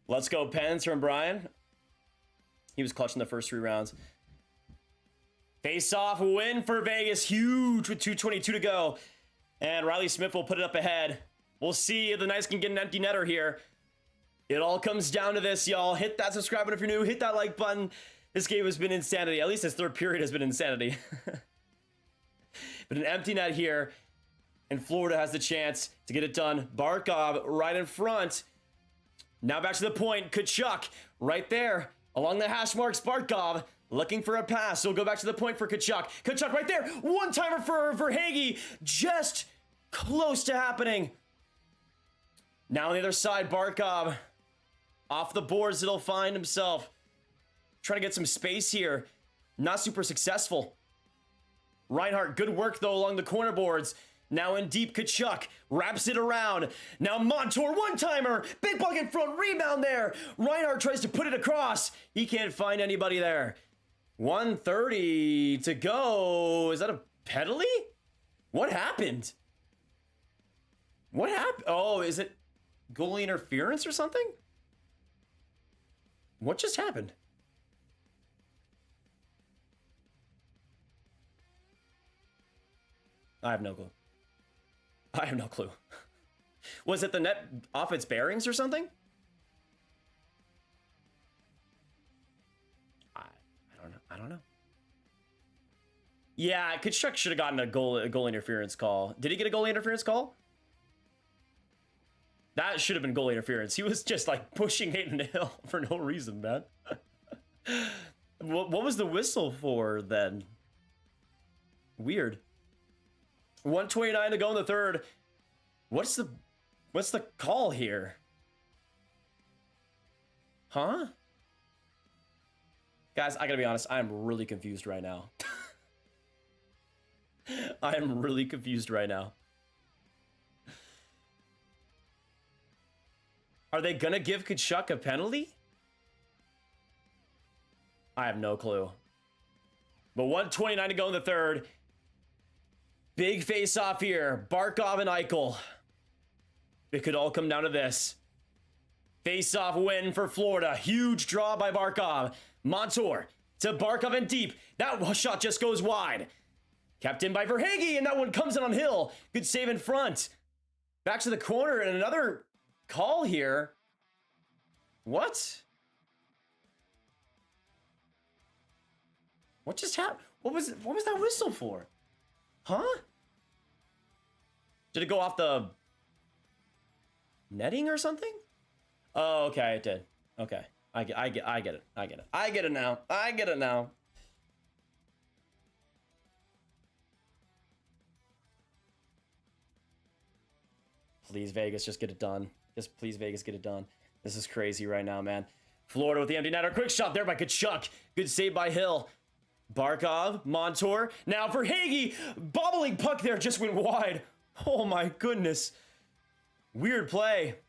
Let's go Pens from Brian. He was clutching the first 3 rounds. Face-off win for Vegas. Huge with 2:22 to go. And Riley Smith will put it up ahead. We'll see if the Knights can get an empty netter here. It all comes down to this, y'all. Hit that subscribe button if you're new. Hit that like button. This game has been insanity. At least this third period has been insanity. But an empty net here. And Florida has the chance to get it done. Barkov right in front. Now back to the point. Tkachuk right there. Along the hash marks, Barkov looking for a pass. So we'll go back to the point for Tkachuk. Tkachuk right there. One-timer for Verhaeghe. Just close to happening. Now on the other side, Barkov. Off the boards, it'll find himself. Trying to get some space here. Not super successful. Reinhart, good work though along the corner boards. Now in deep, Tkachuk wraps it around. Now Montour, one-timer. Big puck in front, rebound there. Reinhart tries to put it across. He can't find anybody there. 1:30 to go. Is that a penalty? What happened? What happened? Oh, is it goalie interference or something? What just happened? I have no clue. I have no clue. Was it the net off its bearings or something? I don't know. Yeah, Tkachuk should have gotten a goal interference call. Did he get a goal interference call? That should have been goal interference. He was just like pushing Hayden Hill for no reason, man. What was the whistle for then? Weird. 1:29 to go in the third. What's the call here? Huh? Guys, I gotta be honest, I'm really confused right now. I am really confused right now. Are they gonna give Tkachuk a penalty? I have no clue. But 1:29 to go in the third. Big face-off here. Barkov and Eichel. It could all come down to this. Face-off win for Florida. Huge draw by Barkov. Montour to Barkov and deep. That shot just goes wide. Kept in by Verhaeghe, and that one comes in on Hill. Good save in front. Back to the corner, and another call here. What? What just happened? What was that whistle for? Huh? Did it go off the netting or something? Oh, okay, it did. Okay. I get it. I get it now. I get it now. Please, Vegas, just get it done. Just please, Vegas, get it done. This is crazy right now, man. Florida with the empty netter. Quick shot there by Tkachuk. Good save by Hill. Barkov, Montour. Now for Verhaeghe. Bobbling puck there just went wide. Oh my goodness. Weird play.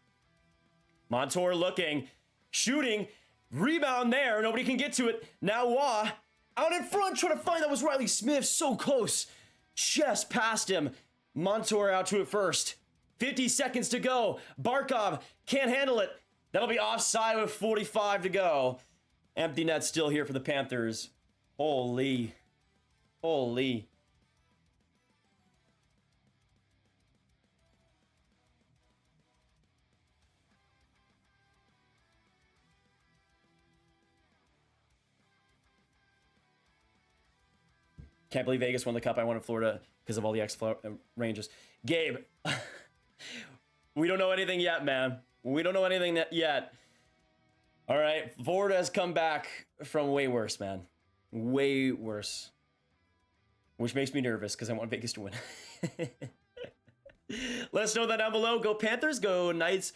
Montour looking. Shooting. Rebound there. Nobody can get to it. Now Wah. Out in front trying to find that was Riley Smith. So close. Just past him. Montour out to it first. 50 seconds to go. Barkov can't handle it. That'll be offside with 45 to go. Empty net still here for the Panthers. Holy. Holy. Can't believe Vegas won the cup. I wanted Florida because of all the Rangers. Gabe, we don't know anything yet, man. We don't know anything yet. All right, Florida has come back from way worse, man. Way worse. Which makes me nervous because I want Vegas to win. Let us know that down below. Go Panthers, go Knights.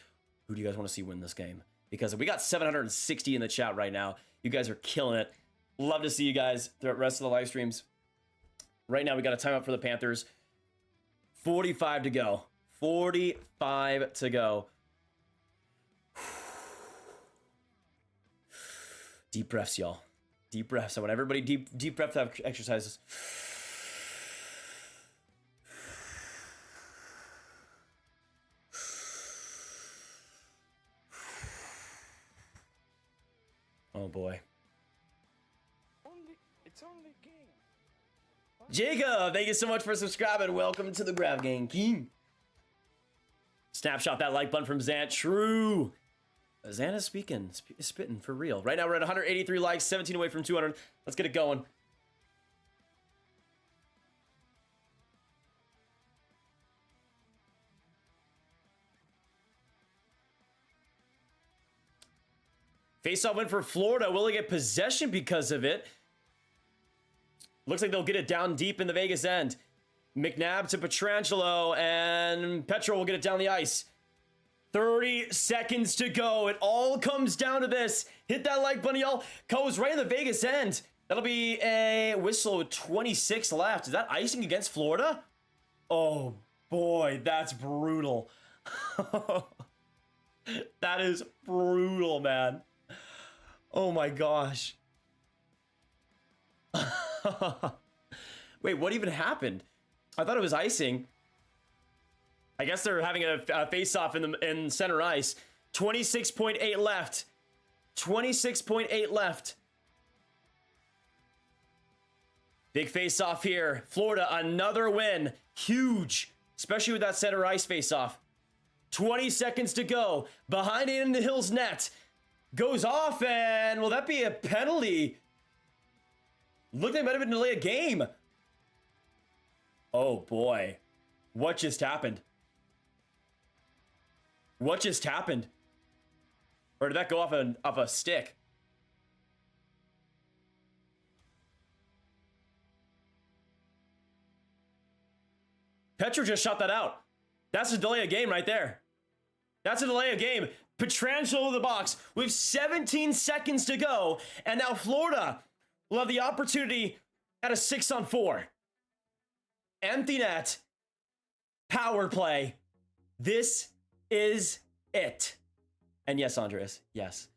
Who do you guys want to see win this game? Because we got 760 in the chat right now. You guys are killing it. Love to see you guys throughout the rest of the live streams. Right now, we got a timeout for the Panthers. 45 to go. 45 to go. Deep breaths, y'all. Deep breaths. I want everybody deep breath exercises. Oh boy. It's only game. Jacob, thank you so much for subscribing. Welcome to the Grav Gang King. Snapshot that like button from Zant. True. Zant is spitting for real. Right now we're at 183 likes, 17 away from 200. Let's get it going. Face-off win for Florida. Will they get possession because of it? Looks like they'll get it down deep in the Vegas end. McNabb to Pietrangelo, and Petro will get it down the ice. 30 seconds to go. It all comes down to this. Hit that like button, y'all. Goes right in the Vegas end. That'll be a whistle with 26 left. Is that icing against Florida? Oh, boy, that's brutal. That is brutal, man. Oh, my gosh. Wait, what even happened? I thought it was icing. I guess they're having a face-off in center ice. 26.8 left. 26.8 left. Big face-off here. Florida, another win. Huge. Especially with that center ice face-off. 20 seconds to go. Behind it in the Hill's net. Goes off, and will that be a penalty? Looked like it might have been delay a game. Oh, boy. What just happened? What just happened? Or did that go off a stick? Petro just shot that out. That's a delay of game right there. That's a delay of game. Pietrangelo in the box with 17 seconds to go. And now Florida will have the opportunity at a 6-on-4. Empty net. Power play. This is it. And yes, Andres, yes.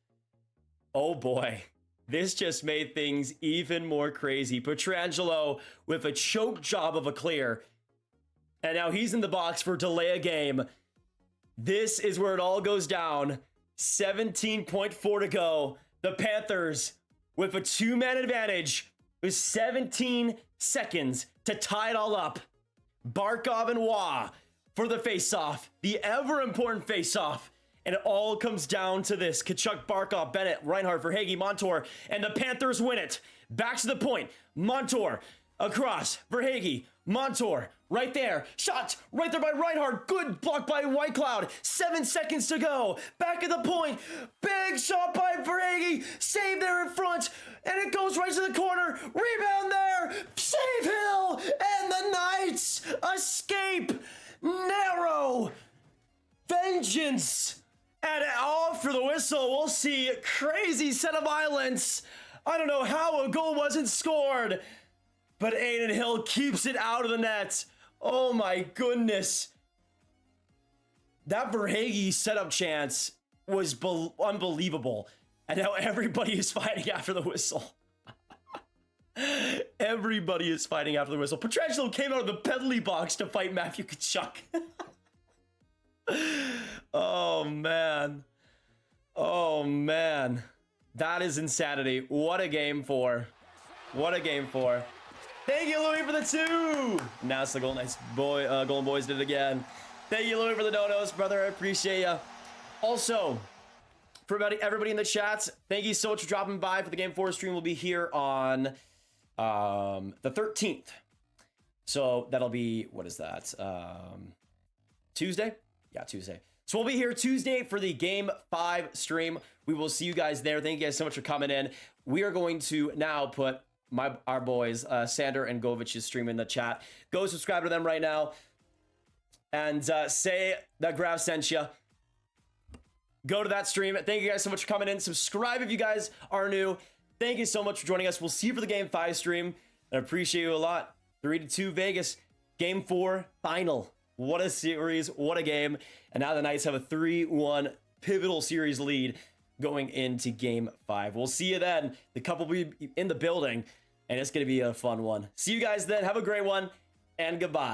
Oh boy. This just made things even more crazy. Pietrangelo with a choke job of a clear. And now he's in the box for delay a game. This is where it all goes down. 17.4 to go. The Panthers with a two-man advantage with 17 seconds to tie it all up. Barkov and Waugh for the face-off. The ever-important face-off. And it all comes down to this. Tkachuk, Barkov, Bennett, Reinhart, Verhaeghe, Montour. And the Panthers win it. Back to the point. Montour across. Verhaeghe, Montour, right there. Shot right there by Reinhart. Good block by Whitecloud. 7 seconds to go. Back at the point. Big shot by Verhaeghe. Save there in front. And it goes right to the corner. Rebound there. Save Hill. And the Knights escape. Narrow. Vengeance. And after the whistle, we'll see crazy set of violence. I don't know how a goal wasn't scored. But Aiden Hill keeps it out of the net. Oh my goodness. That Verhaeghe setup chance was unbelievable. And now everybody is fighting after the whistle. Everybody is fighting after the whistle. Pietrangelo came out of the penalty box to fight Matthew Tkachuk. Oh man. Oh man. That is insanity. What a game for. What a game for. Thank you, Louis, for the 2. Now it's the Golden Knights Golden Boys did it again. Thank you, Louis, for the donos, brother. I appreciate ya. Also, for everybody in the chats, thank you so much for dropping by for the Game 4 stream. We'll be here on the 13th. So that'll be, what is that? Tuesday? Yeah, Tuesday. So we'll be here Tuesday for the Game 5 stream. We will see you guys there. Thank you guys so much for coming in. We are going to now put our boys, Sander and Govich's stream in the chat. Go subscribe to them right now. And say that Grav sent you. Go to that stream. Thank you guys so much for coming in. Subscribe if you guys are new. Thank you so much for joining us. We'll see you for the Game 5 stream. I appreciate you a lot. 3-2 Vegas. Game 4 final. What a series. What a game. And now the Knights have a 3-1 pivotal series lead going into Game 5. We'll see you then. The couple will be in the building, and it's going to be a fun one. See you guys then. Have a great one, and goodbye.